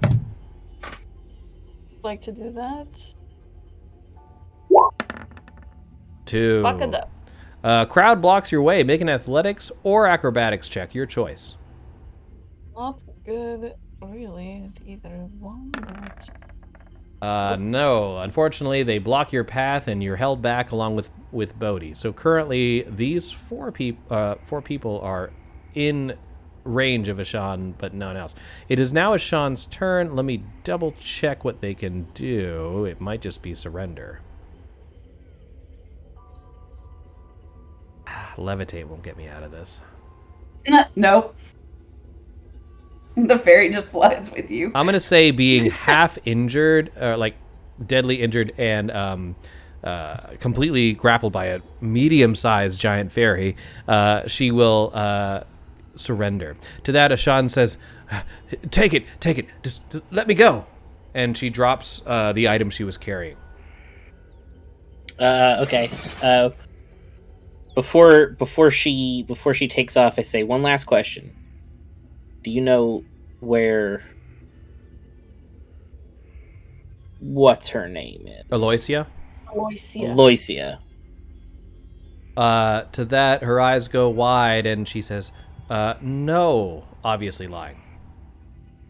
Like to do that. 2. Fuck it up. Crowd blocks your way. Make an athletics or acrobatics check. Your choice. Not good, really. It's either one. No. Unfortunately, they block your path, and you're held back along with Bodhi. So currently, these four people are in range of Ashan, but no one else. It is now Ashan's turn. Let me double check what they can do. It might just be surrender. Levitate won't get me out of this. No. The fairy just floods with you. I'm gonna say being half injured, or like deadly injured, and completely grappled by a medium-sized giant fairy, she will surrender. To that, Ashan says, "Take it, just let me go," and she drops the item she was carrying. Okay. Before she takes off, I say one last question. do you know where... What's her name is? Aloysia? Aloysia. Aloysia. To that, her eyes go wide, and she says, no, obviously lying.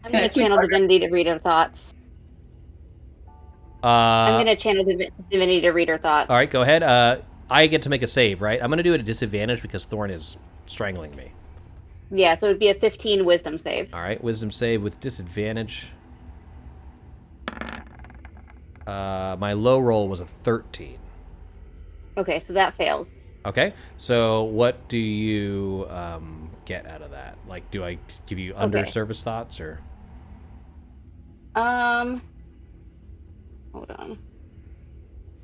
I'm Can I going to please channel order? Divinity to read her thoughts. I'm going to channel Divinity to read her thoughts. All right, go ahead. I get to make a save, right? I'm going to do it at disadvantage because Thorn is strangling me. Yeah, so it would be a 15 wisdom save. All right, wisdom save with disadvantage. My low roll was a 13. Okay, so that fails. Okay, so what do you get out of that? Like, do I give you under service thoughts or? Hold on.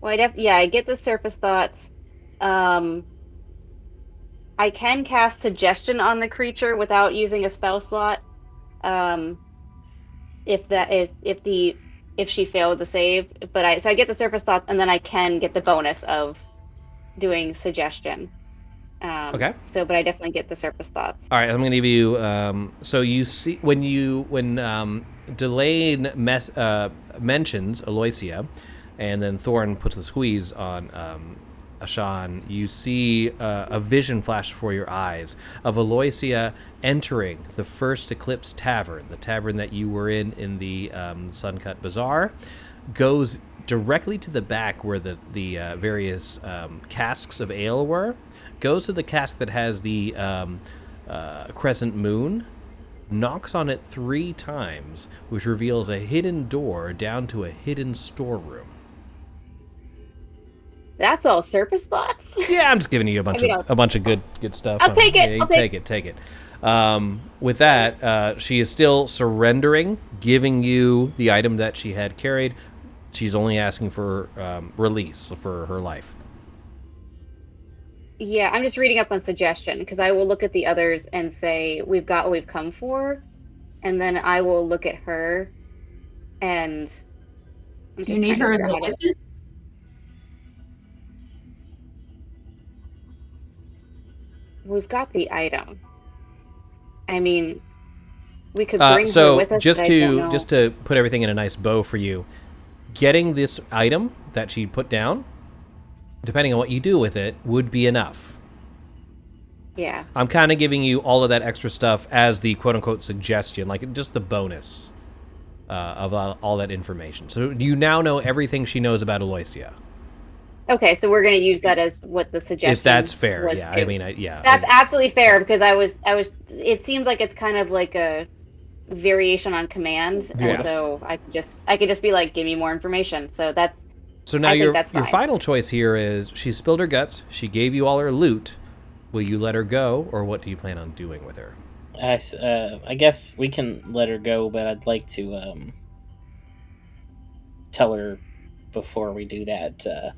Well, I get the surface thoughts. I can cast suggestion on the creature without using a spell slot. If she failed the save, but I get the surface thoughts, and then I can get the bonus of doing suggestion. Okay. So, but I definitely get the surface thoughts. All right, I'm going to give you. So you see when Delane mentions Aloysia, and then Thorn puts the squeeze on Ashan, you see a vision flash before your eyes of Aloysia entering the First Eclipse Tavern, the tavern that you were in the Suncut Bazaar, goes directly to the back where the various casks of ale were, goes to the cask that has the crescent moon, knocks on it 3 times, which reveals a hidden door down to a hidden storeroom. That's all surface thoughts? Yeah, I'm just giving you a bunch of good stuff. I'll take it. Yeah, I'll take it. With that, she is still surrendering, giving you the item that she had carried. She's only asking for release for her life. Yeah, I'm just reading up on suggestion because I will look at the others and say, we've got what we've come for. And then I will look at her and... Do you need her as a witness? We've got the item. I mean, we could bring her with us. Just to put everything in a nice bow for you, getting this item that she put down, depending on what you do with it, would be enough. Yeah. I'm kind of giving you all of that extra stuff as the quote-unquote suggestion, like just the bonus of all that information. So you now know everything she knows about Aloysia. Okay, so we're going to use that as what the suggestion if that's fair, was yeah. too. I mean, that's absolutely fair because I was. It seems like it's kind of like a variation on command, and so I could just be like, give me more information. So that's. So now your fine. final choice here is she spilled her guts. She gave you all her loot. Will you let her go, or what do you plan on doing with her? I guess we can let her go, but I'd like to tell her before we do that.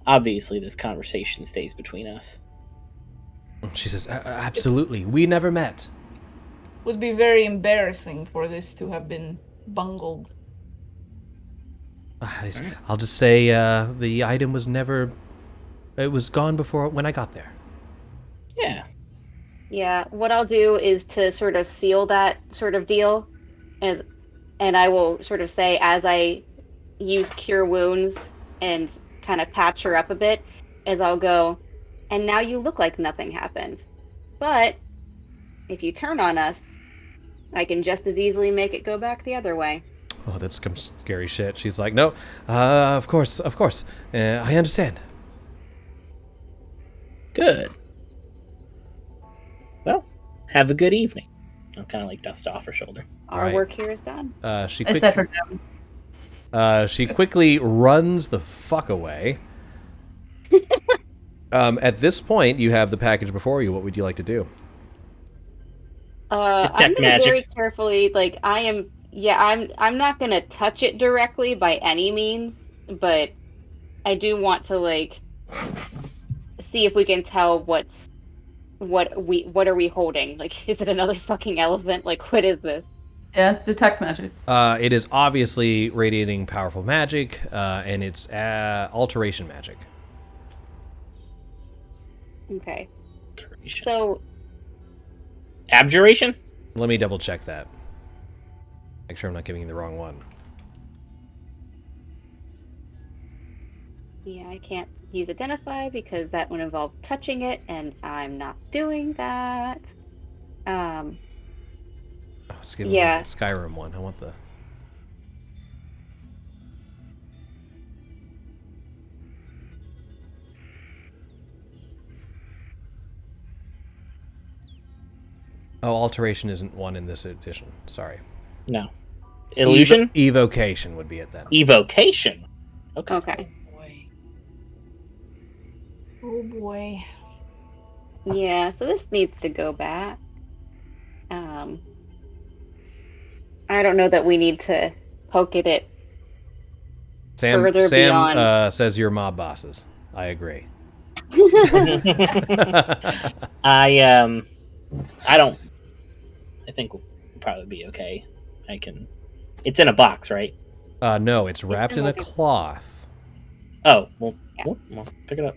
Obviously, this conversation stays between us. She says, absolutely. We never met. Would be very embarrassing for this to have been bungled. I'll just say the item was never... It was gone before when I got there. Yeah. Yeah, what I'll do is to sort of seal that sort of deal, and I will sort of say as I use Cure Wounds and kind of patch her up a bit, as I'll go, and now you look like nothing happened. But if you turn on us, I can just as easily make it go back the other way. Oh, that's some scary shit. She's like, no, of course, I understand. Good. Well, have a good evening. I'll kind of like dust off her shoulder. Our work here is done. She I set her down. She quickly runs the fuck away. At this point, you have the package before you. What would you like to do? I'm gonna very carefully, like, I'm not gonna touch it directly by any means, but I do want to, like, see if we can tell what are we holding? Like, is it another fucking elephant? Like, what is this? Yeah, detect magic. It is obviously radiating powerful magic, and it's alteration magic. Okay. Alteration. So... Abjuration? Let me double check that. Make sure I'm not giving you the wrong one. Yeah, I can't use identify because that would involve touching it, and I'm not doing that. Oh, let's give him Yeah. the Skyrim one. I want the... Oh, alteration isn't one in this edition. Sorry. No. Illusion? Evocation would be it then. Evocation. Okay. Okay. Boy. Oh boy. Yeah, so this needs to go back. I don't know that we need to poke at it further beyond. Says you're mob bosses. I agree. I don't. I think we'll probably be okay. I can. It's in a box, right? No, it's wrapped in a like a- cloth. Oh, well, Yeah. well, pick it up.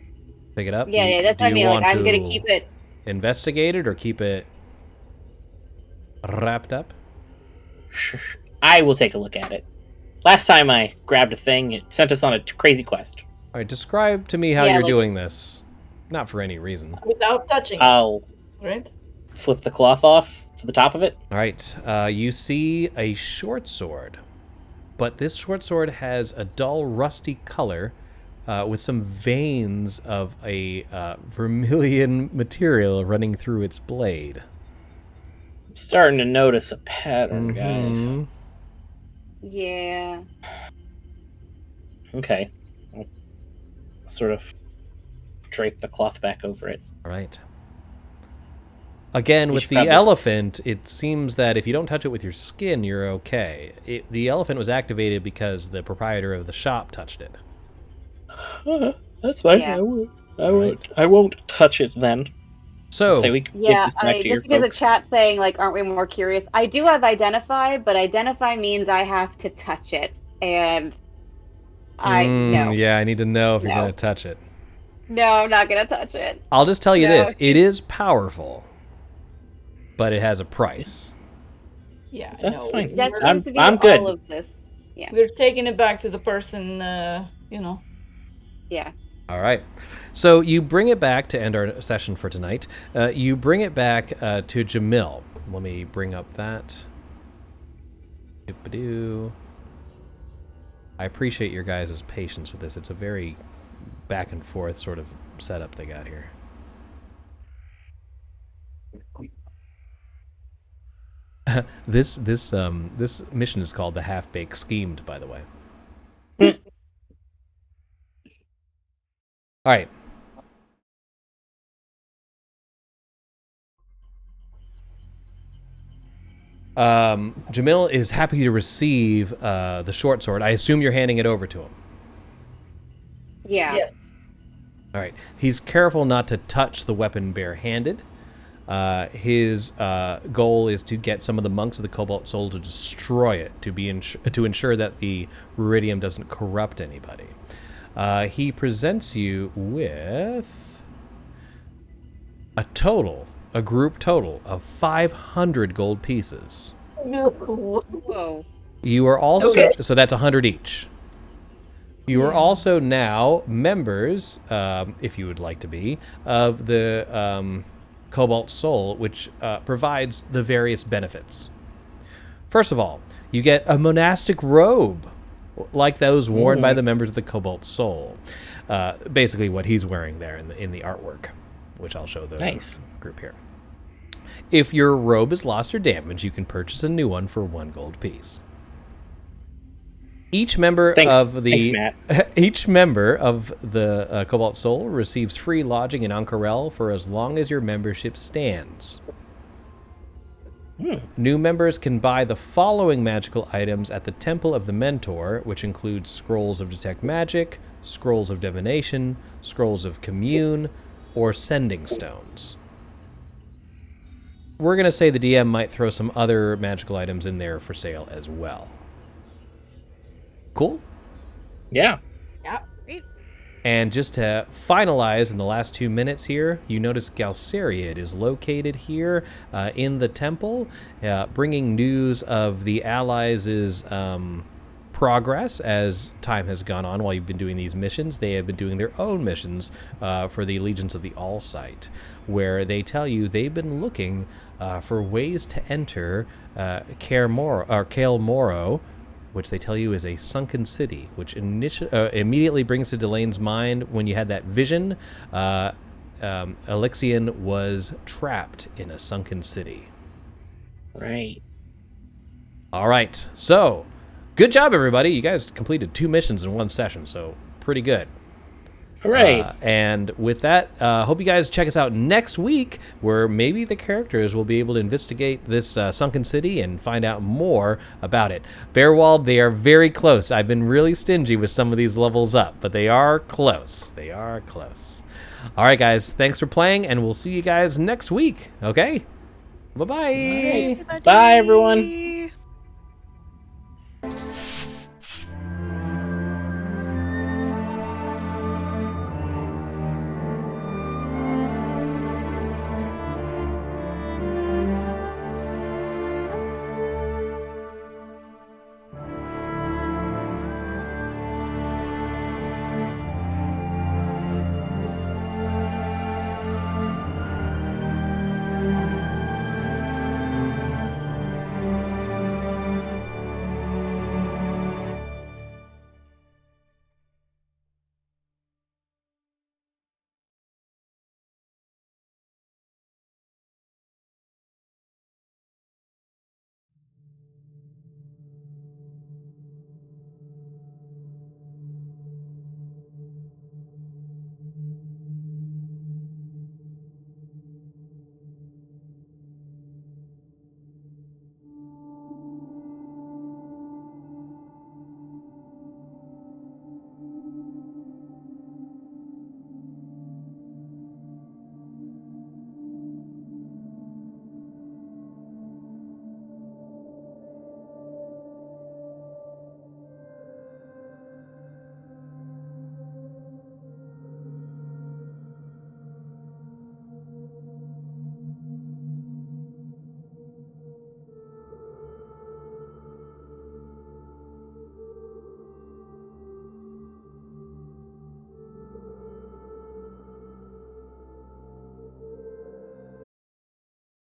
Pick it up. Yeah, that's what I mean. Like, I'm gonna keep it. Investigate it or keep it wrapped up. I will take a look at it. Last time I grabbed a thing, it sent us on a crazy quest. All right, describe to me how Yeah, you're like- doing this. Not for any reason. Without touching. I'll Right? flip the cloth off for the top of it. All right, you see a short sword, but this short sword has a dull, rusty color with some veins of a vermilion material running through its blade. I'm starting to notice a pattern, guys. Mhm. Yeah. Okay. I'll sort of drape the cloth back over it. All right. Again, We with should the probably- elephant, it seems that if you don't touch it with your skin, you're okay. The elephant was activated because the proprietor of the shop touched it. That's fine. Yeah. I won't touch it then. So, Say we can give Yeah, this back to your just because the folks. chat's saying, like, aren't we more curious? I do have identify, but identify means I have to touch it. And no. Yeah, I need to know if you're No. going to touch it. No, I'm not going to touch it. I'll just tell you No, this. It is powerful, but it has a price. Yeah. That's no, fine. That We're, seems to be I'm good. all of this. we're taking it back to the person, you know. Yeah. All right. So you bring it back to end our session for tonight. You bring it back to Jamil. Let me bring up that. Doop-a-doo. I appreciate your guys' patience with this. It's a very back and forth sort of setup they got here. This mission is called the Half-Baked Schemed, by the way. All right. Jamil is happy to receive the short sword. I assume you're handing it over to him. Yeah. Yes. All right. He's careful not to touch the weapon barehanded. His goal is to get some of the monks of the Cobalt Soul to destroy it, to ensure that the Ruidium doesn't corrupt anybody. He presents you with a group total of 500 gold pieces. Whoa. You are also, Okay. so that's 100 each. You are also now members, if you would like to be, of the Cobalt Soul, which provides the various benefits. First of all, you get a monastic robe, like those worn by the members of the Cobalt Soul. Basically what he's wearing there in the artwork, which I'll show the Nice. group here. If your robe is lost or damaged, you can purchase a new one for 1 gold piece. Each member Thanks, Matt. each member of the Cobalt Soul receives free lodging in Ank'Harel for as long as your membership stands. New members can buy the following magical items at the Temple of the Mentor, which includes scrolls of detect magic, scrolls of divination, scrolls of commune, or sending stones. We're going to say the DM might throw some other magical items in there for sale as well. Cool? Yeah. Yeah. And just to finalize in the last 2 minutes here, you notice Galceriad is located here in the temple, bringing news of the Allies' progress as time has gone on while you've been doing these missions. They have been doing their own missions for the Legions of the All-Sight, where they tell you they've been looking for ways to enter Kael Moro, which they tell you is a sunken city, which immediately brings to Delane's mind when you had that vision. Alexian was trapped in a sunken city. Right. All right, so good job, everybody. You guys completed 2 missions in 1 session, so pretty good. Hooray. And with that, hope you guys check us out next week, where maybe the characters will be able to investigate this sunken city and find out more about it. Bearwald, they are very close. I've been really stingy with some of these levels up, but they are close. They are close. All right, guys, thanks for playing, and we'll see you guys next week, okay? Bye-bye. Bye, everyone.